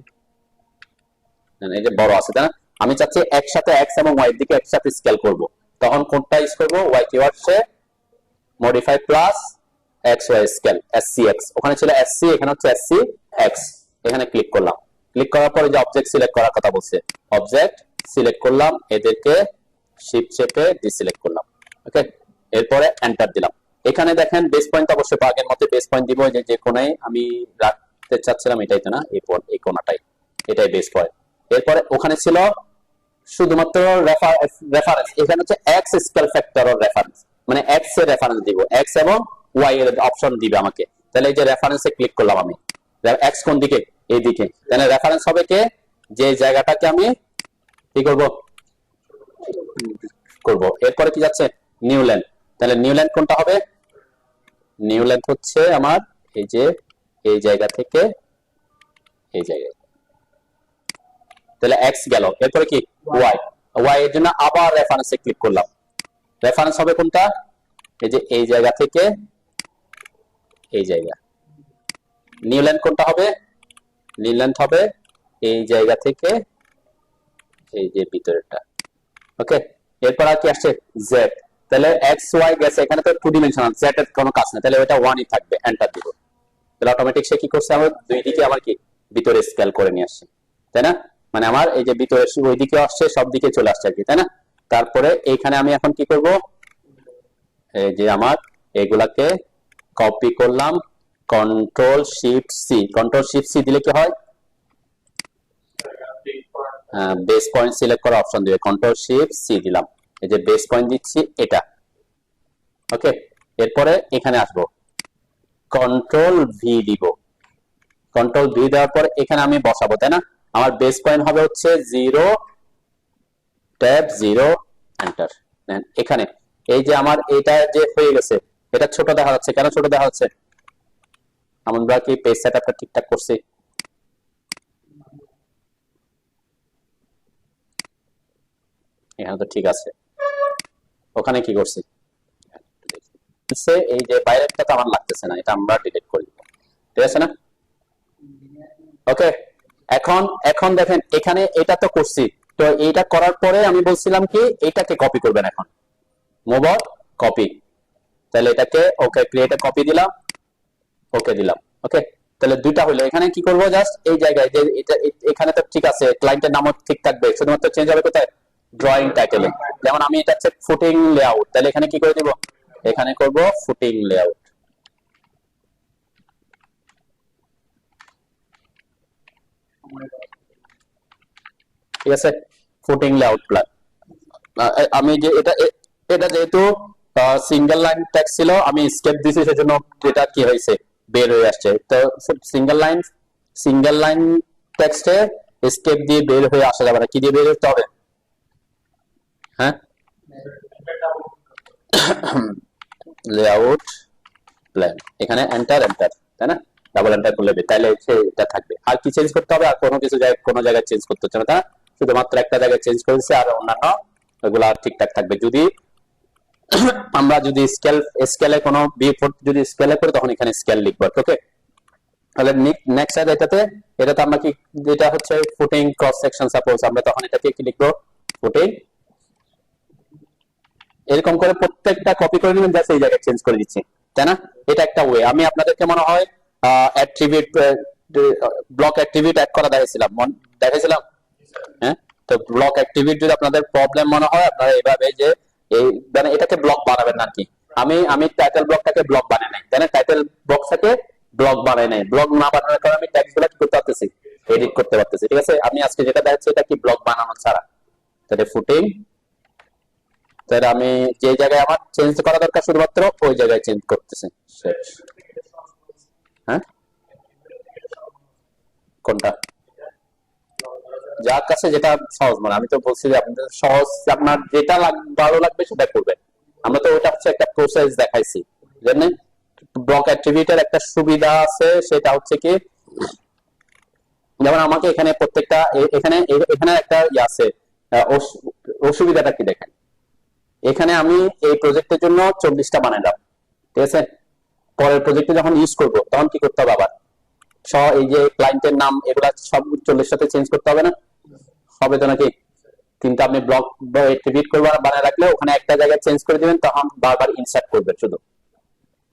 এই যে বড় আছে তাই না? আমি চাচ্ছি একসাথে এক্স এবং ওয়াই দিকে একসাথে স্কেল করব, তখন কোনটা ইউজ করব? ওয়াই কিওয়ার্ডসে modify plus X Y scale SC X, ওখানে ছিল এসসি, এখানে হচ্ছে এসসি এক্স। এখানে ক্লিক করলাম, ক্লিক করার পরে যে অবজেক্ট সিলেক্ট করার কথা বলছে, অবজেক্ট সিলেক্ট করলাম, এদেরকে শিফট চেপে ডিসিলেক্ট করলাম, ওকে? এরপরে এন্টার দিলাম। এখানে দেখেন বেস পয়েন্ট অবশ্যই আগের মতো বেস পয়েন্ট দিব, যে কোণায় আমি রাখতে চাচ্ছিলাম এটাই তো না, এই কোণাটাই, এটাই বেস পয়েন্ট। এরপরে ওখানে ছিল শুধুমাত্র রেফারেন্স, এখানে হচ্ছে x scale factor or reference, মানে এক্স এর রেফারেন্স দিব, এক্স এবং ওয়াই এর অপশন দিবে আমাকে। তাহলে এই যে রেফারেন্সে ক্লিক করলাম আমি, এক্স কোন দিকে? এই দিকে, তাহলে রেফারেন্স হবে কে? যে জায়গাটাকে আমি কি করব করব। এরপরে কি যাচ্ছে? নিউ লেন্থ, তাহলে নিউ লেন্থ কোনটা হবে? নিউ লেন্থ হচ্ছে আমার এই যে এই জায়গা থেকে এই জায়গায়, তাহলে এক্স গেল। এরপরে কি ওয়াই, ওয়াই এর জন্য আবার রেফারেন্সে ক্লিক করলাম, রেফারেন্স হবে কোনটা? এই যে এই জায়গা থেকে এই জায়গা। নিউ লেন্থ কোনটা হবে? নিউ লেন্থ হবে এই জায়গা থেকে এই যে ভিতরেরটা, ওকে? এরপর আর কি আসছে? জেড, তাহলে এক্স ওয়াই গেছে, এখানে তো টু ডিমেনশনাল, জেড এর কোনো কাজ নেই, তাহলে ওটা 1ই থাকবে। এন্টার দিব, তাহলে অটোমেটিক সে কি করছে আমার দুই দিকে আমার কি ভিতরে স্কেল করে নিয়ে আসছে তাই না? মানে আমার এই যে ভিতরে ওই দিকে আসছে, সব দিকে চলে আসছে আর কি তাই না? তারপরে এইখানে আমি এখন কি করব? এই যে আমার এগুলাকে কপি করলাম, control shift C, control shift C দিলে কি হয়? বেস পয়েন্ট সিলেক্ট করা অপশন দিবে, কন্ট্রোল শিফট সি দিলাম। এই যে বেস পয়েন্ট দিচ্ছি এটা, ওকে। এরপরে এখানে আসবো, কন্ট্রোল ভি দিব, কন্ট্রোল ভি দেওয়ার পর এখানে আমি বসাবো, তাই না? আমার বেস পয়েন্ট হবে হচ্ছে 0 ট্যাব 0 এন্টার। এখানে এই যে আমার এটা যে হয়ে গেছে, এটা ছোট দেখা যাচ্ছে, কেন ছোট দেখা যাচ্ছে? আমরা কি পেজ সেটআপটা ঠিকঠাক করছি? এখানে তো ঠিক আছে, ওখানে কি করছি? এই যে বাইরেরটা তো আমার লাগতেছে না, এটা আমরা ডিলিট করি, ঠিক আছে না? ওকে, এখন এখন দেখেন এখানে এটা তো করছি, তো এইটা করার পরে আমি বলছিলাম কি এটাকে কপি করবেন, এখন মুভ কপি, তাহলে এটাকে ওকে ক্রিয়েট কপি দিলাম, ওকে দিলাম, ওকে। তাহলে দুইটা হলো, এখানে কি করব, জাস্ট এই জায়গায় যে এটা এখানে তো ঠিক আছে, ক্লায়েন্টের নামও ঠিক থাকবে, শুধুমাত্র চেঞ্জ হবে কোথায়, ড্রয়িং টাইটেলে। যেমন আমি এটা হচ্ছে ফুটিং লেআউট, তাহলে এখানে কি করে দিব, এখানে করব ফুটিং লেআউট, ঠিক আছে, ফুটিং লেআউট প্লাস। আমি যে এটা এটা যেহেতু সিঙ্গেল লাইন টেক্সট ছিল, আমি স্কেপ দিয়েছি, সেজন্য এটা কি হয়েছে, বের হয়ে আসছে। তো সিঙ্গেল লাইন টেক্সটে স্কেপ দিয়ে বের হয়ে আসা যাবে না, কি দিয়ে বের হতে হবে, হ্যাঁ, লেআউট প্ল্যান, এখানে এন্টার এন্টার, তাই না? ডাবল এন্টার করলে তাহলে এটা থাকবে। আর কি চেঞ্জ করতে হবে, আর কোনো কিছু জায়গায় কোনো জায়গায় চেঞ্জ করতে হচ্ছে না, তা শুধুমাত্র একটা জায়গায় চেঞ্জ করেছে, আর অন্যান্য এগুলা ঠিকঠাক থাকবে। যদি আমরা যদি স্কেলে কোনো যদি স্কেলে করি, তখন এখানে স্কেল লিখবো, ওকে। তাহলে নেক্সট সাইড এটাতে আমরা কি, যেটা হচ্ছে ফুটিং ক্রস সেকশন, সাপোজ আমরা তখন এটাকে কি লিখবো, ফুটিং, এরকম করে প্রত্যেকটা কপি করে নেবেন, জাস্ট এই জায়গায় চেঞ্জ করে দিচ্ছি, তাই না? এটা একটা ওয়ে। আমি আপনাদেরকে মনে হয় অ্যাট্রিবিউট, ব্লক অ্যাট্রিবিউট অ্যাড করা দেখাইছিলাম, হ্যাঁ। তো ব্লক অ্যাট্রিবিউট যদি আপনাদের প্রবলেম মনে হয়, আপনারা এইভাবে যে এই মানে এটাকে ব্লক বানাবেন না কি। আমি টাইটেল ব্লকটাকে ব্লক বানাই নাই, তাই না? টাইটেল বক্সটাকে ব্লক বানাই নাই, ব্লক না বানানোর কারণে আমি টেক্সট গুলো কি করতে পারতেছি, এডিট করতে পারতেছি, ঠিক আছে। আমি আজকে যেটা দেখাচ্ছি এটা কি ব্লক বানানো ছাড়া, তাহলে ফুটিং, তাহলে আমি যে জায়গায় আমার চেঞ্জ করা দরকার শুধুমাত্র ওই জায়গায় চেঞ্জ করতেছি, হ্যাঁ। কোনটা, যার কাছে যেটা সহজ মনে, আমি তো বলছি যে আপনাদের সহজ, আপনার যেটা ভালো লাগবে সেটা করবেন। আমরা তো ওটা হচ্ছে একটা প্রসেস দেখাইছি, জানেন? ব্লক অ্যাট্রিবিউটের একটা সুবিধা আছে, সেটা হচ্ছে কি, যেমন আমাকে এখানে প্রত্যেকটা এখানে এখানে একটা আছে, অসুবিধাটা কি দেখেন, এখানে আমি এই প্রজেক্টের জন্য 40টা বানাইলাম, ঠিক আছে। পরের প্রজেক্টে যখন ইউজ করব, তখন কি করতে হবে, আবার এই যে ক্লায়েন্টের নাম এগুলা সব 40 সাথে চেঞ্জ করতে হবে না, হবে তো নাকি? কিন্তু আপনি ব্লক অ্যাট্রিবিউট করবে বানায় রাখলে, ওখানে একটা জায়গায় চেঞ্জ করে দিবেন, তখন বারবার ইনসার্ট করবেন শুধু,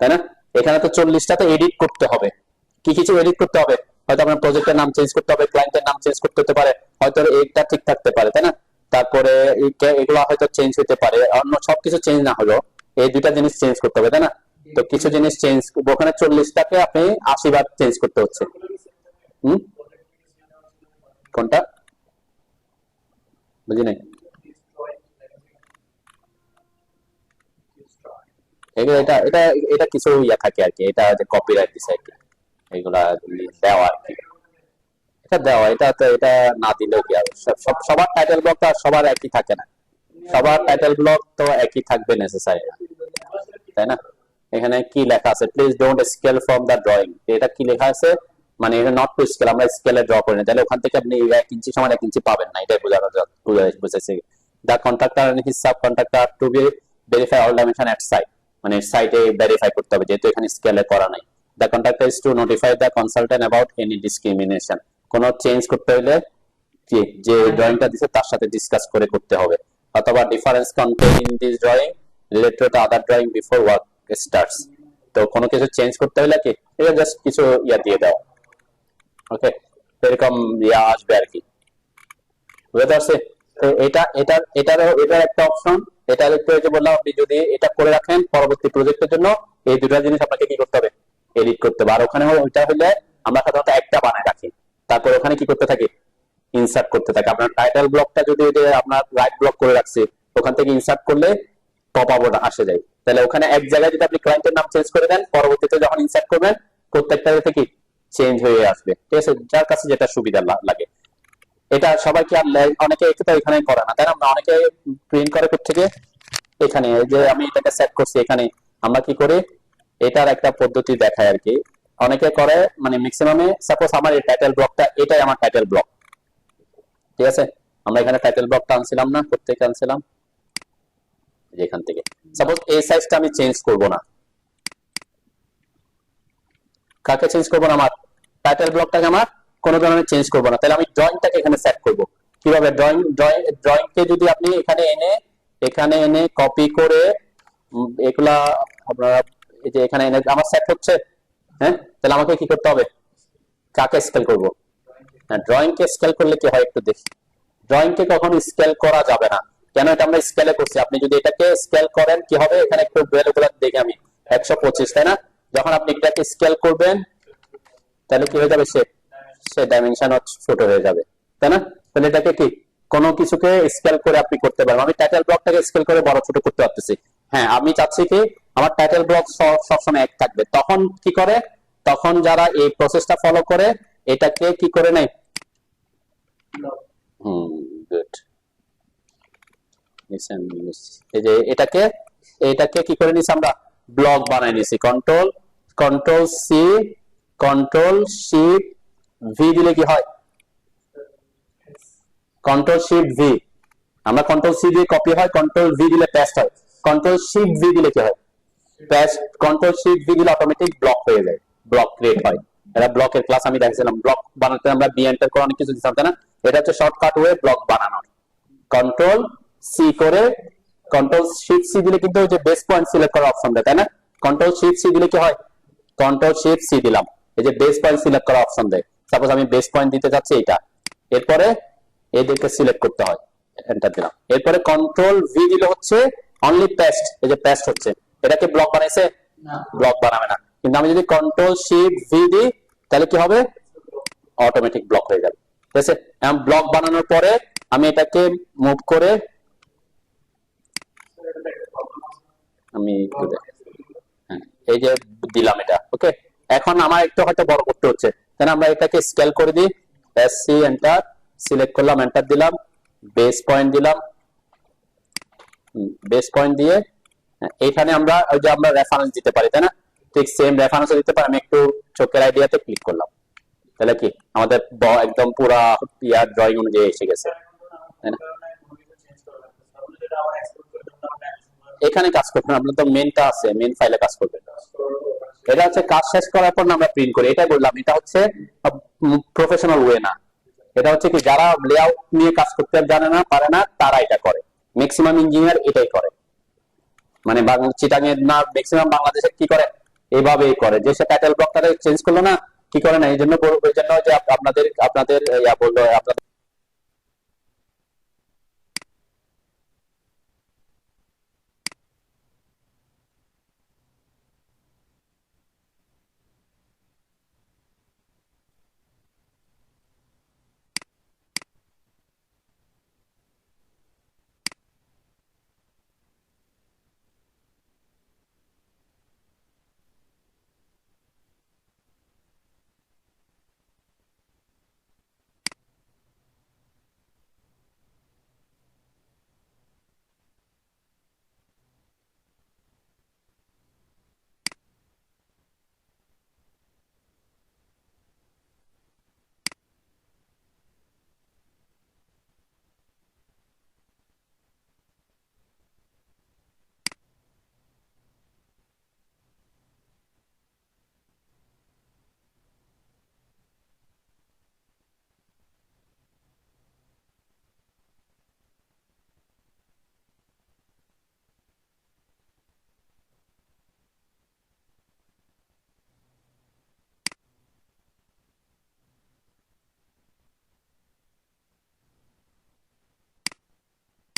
তাই না? এখানে তো 40টাতে এডিট করতে হবে, কি কিছু এডিট করতে হবে, হয়তো আপনার প্রজেক্টের নাম চেঞ্জ করতে হবে, ক্লায়েন্টের নাম চেঞ্জ করতে হতে পারে, হয়তো এইটা ঠিক থাকতে পারে, তাই না? তারপরে এগুলো হয়তো চেঞ্জ হতে পারে, অন্য সবকিছু চেঞ্জ না হলো এই দুইটা জিনিস চেঞ্জ করতে হবে, তাই না? তো কিছু জিনিস চেঞ্জ, ওখানে 40টাকে আপনি 80 বার চেঞ্জ করতে হচ্ছে। কোনটা বুঝি নাই, এটা এটা এটা কিছু ইয়া থাকে আর কি, এটা যে কপিরাইট দিছে আর কি, এগুলা দেওয়া আর কি, এটা দেওয়া, এটা তো এটা না দিলেও কি আর, সবার টাইটেল ব্লক তো আর সবার একই থাকে না, সবার টাইটেল ব্লক তো একই থাকবে নেসেসারি না, তাই না? এখানে কি লেখা আছে, please don't scale from the drawing, এটা কি লেখা আছে, মানে এটা নট টু স্কেল, আমরা স্কেলে ড্র করি না, তাহলে ওখান থেকে আপনি 1 ইঞ্চি সমান 1 ইঞ্চি পাবেন না, এটাই বুঝাইছে। The contractor and his sub contractor to be verify all dimension at site, মানে সাইটে ভেরিফাই করতে হবে, যেহেতু এখানে স্কেলে করা নাই। The contractor is to notify the consultant about any discrimination, কোন চেঞ্জ করতে হলে যে ড্রয়িংটা দিছে তার সাথে ডিসকাস করে করতে হবে, অথবা difference contain in this drawing related to other drawing before work starts, তো কোনো কিছু চেঞ্জ করতে হলে কি এটা জাস্ট কিছু ইয়া দিয়ে দাও, ওকে, এরকম ইয়া আসবে আর কি, বুঝতে পারছি? তো এটার একটা অপশন, এটা দেখতে হচ্ছে, বললাম আপনি যদি এটা করে রাখেন পরবর্তী প্রজেক্টের জন্য, এই দুটো জিনিস আপনাকে কি করতে হবে, এডিট করতে হবে। আর ওখানে ওইটা হলে আমরা সাধারণত একটা বানায় রাখি, তারপর ওখানে কি করতে থাকি, ইনসার্ট করতে থাকি। আপনার টাইটেল ব্লকটা যদি আপনার রাইট ব্লক করে রাখছি, ওখান থেকে ইনসার্ট করলে পপ আপ আসে যায়। তাহলে ওখানে এক জায়গায় যদি আপনি ক্লায়েন্টের নাম চেঞ্জ করে দেন, পরবর্তীতে যখন ইনসার্ট করবেন প্রত্যেকটা থেকে চেঞ্জ হয়ে আসবে। ঠিক আছে, যার কাছে যেটা সুবিধা লাগে। এটা সবাই কি আর অনেকে তো এখানে করে না, তাই না? আমরা অনেকে প্রিন্ট করে থেকে এখানে যে আমি এটাকে সেট করছি, এখানে আমরা কি করি এটার একটা পদ্ধতি দেখায় আর কি। অনেকে করে মানে ম্যাক্সিমামে সাপোজ আমার এই টাইটেল ব্লকটা, এটাই আমার টাইটেল ব্লক। ঠিক আছে, আমরা এখানে টাইটেল ব্লকটা আনছিলাম না, প্রত্যেকে আনছিলাম এখান থেকে। সাপোজ এই সাইজটা আমি চেঞ্জ করব না, কাকে চেঞ্জ করব না? আমার টাইটেল ব্লকটাকে আমার কোনো ধরনের চেঞ্জ করব না। তাহলে আমি ড্রয়িংটাকে এখানে সেট করব কিভাবে? ড্রয়িংকে যদি আপনি এখানে এনে কপি করে এগুলা আপনারা এই যে এখানে এনে আমার সেট হচ্ছে, হ্যাঁ, তাহলে আমাকে কি করতে হবে? কাকে স্কেল করব? হ্যাঁ, ড্রয়িং কে স্কেল করলে কি হয় একটু দেখি। ড্রয়িং কে কখনো স্কেল করা যাবে না, কেন? এটা আমরা স্কেলে করছি। আপনি যদি এটাকে স্কেল করেন কি হবে? এখানে একটু ভ্যালুগুলো দেখে আমি 125, তাই না? যখন আপনি এটাকে স্কেল করবেন তাহলে কি হয়ে যাবে? সে ডাইমেনশন ছোট হয়ে যাবে, তাই না? তাহলে এটাকে কি কোনো কিছুকে স্কেল করে আপনি করতে পারবেন। আমি টাইটেল ব্লকটাকে স্কেল করে বড় ছোট করতে পারতেছি। হ্যাঁ, আমি চাচ্ছি কি আমার টাইটেল ব্লক সবসময় এক থাকবে। তখন কি করে? তখন যারা এই প্রসেসটা ফলো করে এটাকে কি করে নেয়? গুড। এই যে এটাকে কি করে নিছি আমরা? ব্লক বানাই নিছি। Control C control shift V দিলে কি হয়? Control shift V. আমরা কন্ট্রোল সি দিয়ে কপি হয়, কন্ট্রোল ভি দিলে পেস্ট হয়। কন্ট্রোল শিফট ভি দিলে কি হয়? পেস্ট। কন্ট্রোল শিফট ভি দিলে অটোমেটিক ব্লক হয়ে যায়, ব্লক ক্রিয়েট হয়। এটা ব্লকের ক্লাস আমি দেখাইছিলাম। ব্লক বানাতে আমরা বি এন্টার করে অনেক কিছু দিতাম, তাই না? এটা হচ্ছে শর্টকাট ওয়ে ব্লক বানানোর। কন্ট্রোল সি করে কন্ট্রোল শিফট সি দিলে কিন্তু ওই যে বেস পয়েন্ট সিলেক্ট করার অপশন দেয়, তাই না? কন্ট্রোল শিফট সি দিলে কি হয়? কন্ট্রোল শিফট সি দিলাম, এই যে বেস পয়েন্ট সিলেক্ট করার অপশন দেয়। সাপোজ আমি বেস পয়েন্ট দিতে যাচ্ছি এটা, এরপরে এদেরকে সিলেক্ট করতে হয়, এন্টার দিলাম। এরপরে কন্ট্রোল ভি দিলে হচ্ছে অনলি পেস্ট, এই যে পেস্ট হচ্ছে। এটাকে ব্লক বানাইছে? ব্লক বানাবে না। কিন্তু আমি যদি কন্ট্রোল শিফট ভি দিই তাহলে কি হবে? অটোমেটিক ব্লক হয়ে যাবে। ঠিক আছে, এখন ব্লক বানানোর পরে আমি এটাকে মুভ করে আমি এই যে দিলাম এটা। ওকে, এখন আমার একটু হয়তো বড় করতে হচ্ছে, তাই আমরা এটাকে স্কেল করে দিই। এসসি এন্টার, সিলেক্ট করলাম, এন্টার দিলাম, বেস পয়েন্ট দিলাম। বেস পয়েন্ট দিয়ে এখানে আমরা ওই যে আমরা রেফারেন্স দিতে পারি, তাই না? ঠিক সেম রেফারেন্স দিতে পারি। আমি একটু চোখের আইডিয়াতে ক্লিক করলাম, তাহলে কি আমাদের একদম পুরা ইয়ার ড্রয়িং অনুযায়ী এসে গেছে, তাই না? এখানে কাজ করবেন, আপনার তো মেনটা আছে, মেন ফাইলে কাজ করবেন। এটা হচ্ছে কাজ শেষ করার পর আমরা প্রিন্ট করি, এটাই বললাম। এটা হচ্ছে প্রফেশনাল ওয়ে না। এটা হচ্ছে কি যারা লেআউট নিয়ে কাজ করতে জানে না, পারে না, তারা এটা করে। ম্যাক্সিমাম ইঞ্জিনিয়ার এটাই করে। মানে চিটাঙের না, ম্যাক্সিমাম বাংলাদেশে কি করে? এইভাবেই করে, যে সে টাইটেল ব্লকটা চেঞ্জ করলো না, কি করে না, এই জন্য যে আপনাদের ইয়া বললো আপনাদের